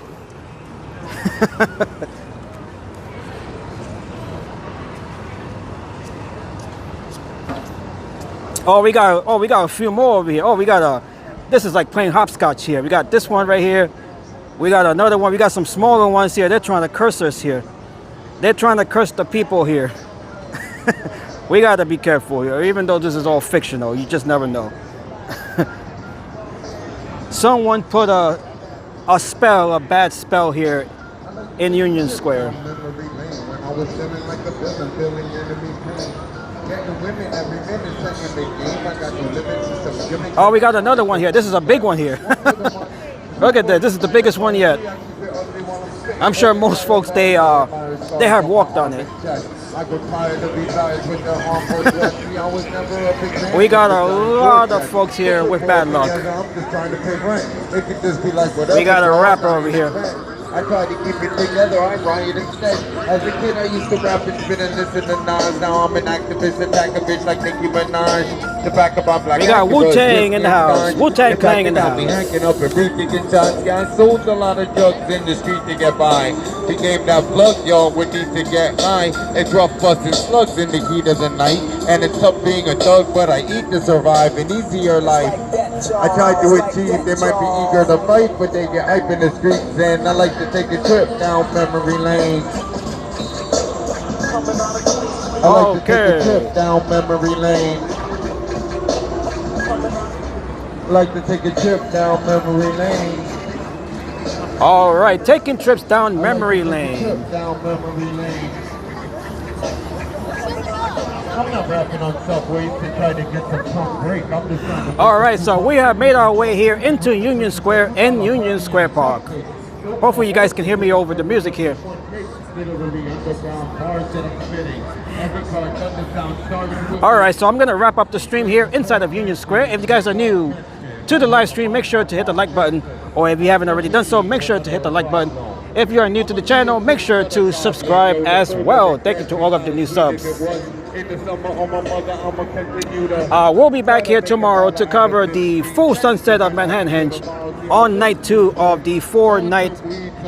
We got a few more over here. This is like playing hopscotch here. We got this one right here. We got another one. We got some smaller ones here. They're trying to curse us here. They're trying to curse the people here. We got to be careful here. Even though this is all fictional, you just never know. Someone put a bad spell here in Union Square. Oh, we got another one here. This is a big one here. Look at that. This is the biggest one yet. I'm sure most folks they have walked on it. We got a lot of folks here with bad luck. We got a rapper over here. I tried to keep it together, I riot instead. As a kid, I used to rap and spit and listen to Nas. Now I'm an activist, attack a bitch like Nicki Minaj. To back up, I'm like, we got Wu-Tang in the house. Wu-Tang playing in the house. Hacking up and breathing in shots. Guys sold a lot of drugs in the street to get by. To game that plug, y'all, with these to get high. It's rough busting slugs in the heat of the night. And it's tough being a thug, but I eat to survive an easier life. I tried to achieve, they might be eager to fight, but they get hype in the streets, and I like to take a trip down memory lane. I like to take a trip down memory lane. Like to take a trip down memory lane. All right, taking trips down memory lane. Down memory lane. I'm not rapping on subways to try to get some pump break. I'm just trying to. All right, so we have made our way here into Union Square and Union Square Park. Hopefully you guys can hear me over the music here. All right, so I'm gonna wrap up the stream here inside of Union Square. If you guys are new to the live stream, make sure to hit the like button, or if you haven't already done so, make sure to hit the like button. If you are new to the channel, make sure to subscribe as well. Thank you to all of the new subs. We'll be back here tomorrow to cover the full sunset of Manhattanhenge on night 2 of the 4-night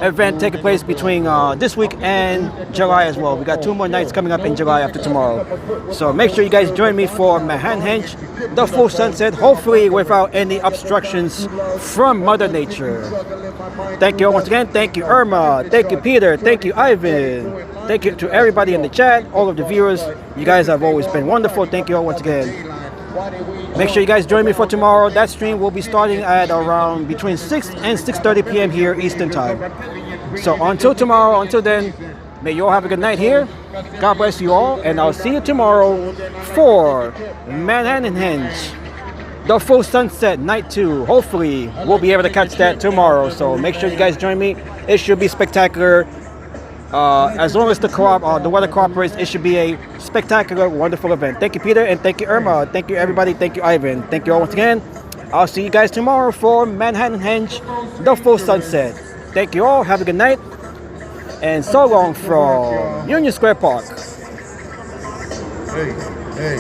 event taking place between this week and July as well. We got 2 more nights coming up in July after tomorrow. So make sure you guys join me for Manhattanhenge, the full sunset, hopefully without any obstructions from Mother Nature. Thank you all once again. Thank you, Irma. Thank you, Peter. Thank you, Ivan. Thank you to everybody in the chat, all of the viewers. You guys have always been wonderful. Thank you all once again. Make sure you guys join me for tomorrow. That stream will be starting at around between 6 and 6:30 p.m. here Eastern Time. So until tomorrow, until then, may you all have a good night here. God bless you all, and I'll see you tomorrow for Manhattanhenge, the full sunset, night 2. Hopefully, we'll be able to catch that tomorrow. So make sure you guys join me. It should be spectacular. As long as the weather cooperates, it should be a spectacular, wonderful event. Thank you, Peter, and thank you, Irma. Thank you, everybody. Thank you, Ivan. Thank you all once again. I'll see you guys tomorrow for Manhattanhenge, the full sunset. Thank you all. Have a good night. And so long from Union Square Park. Hey, hey.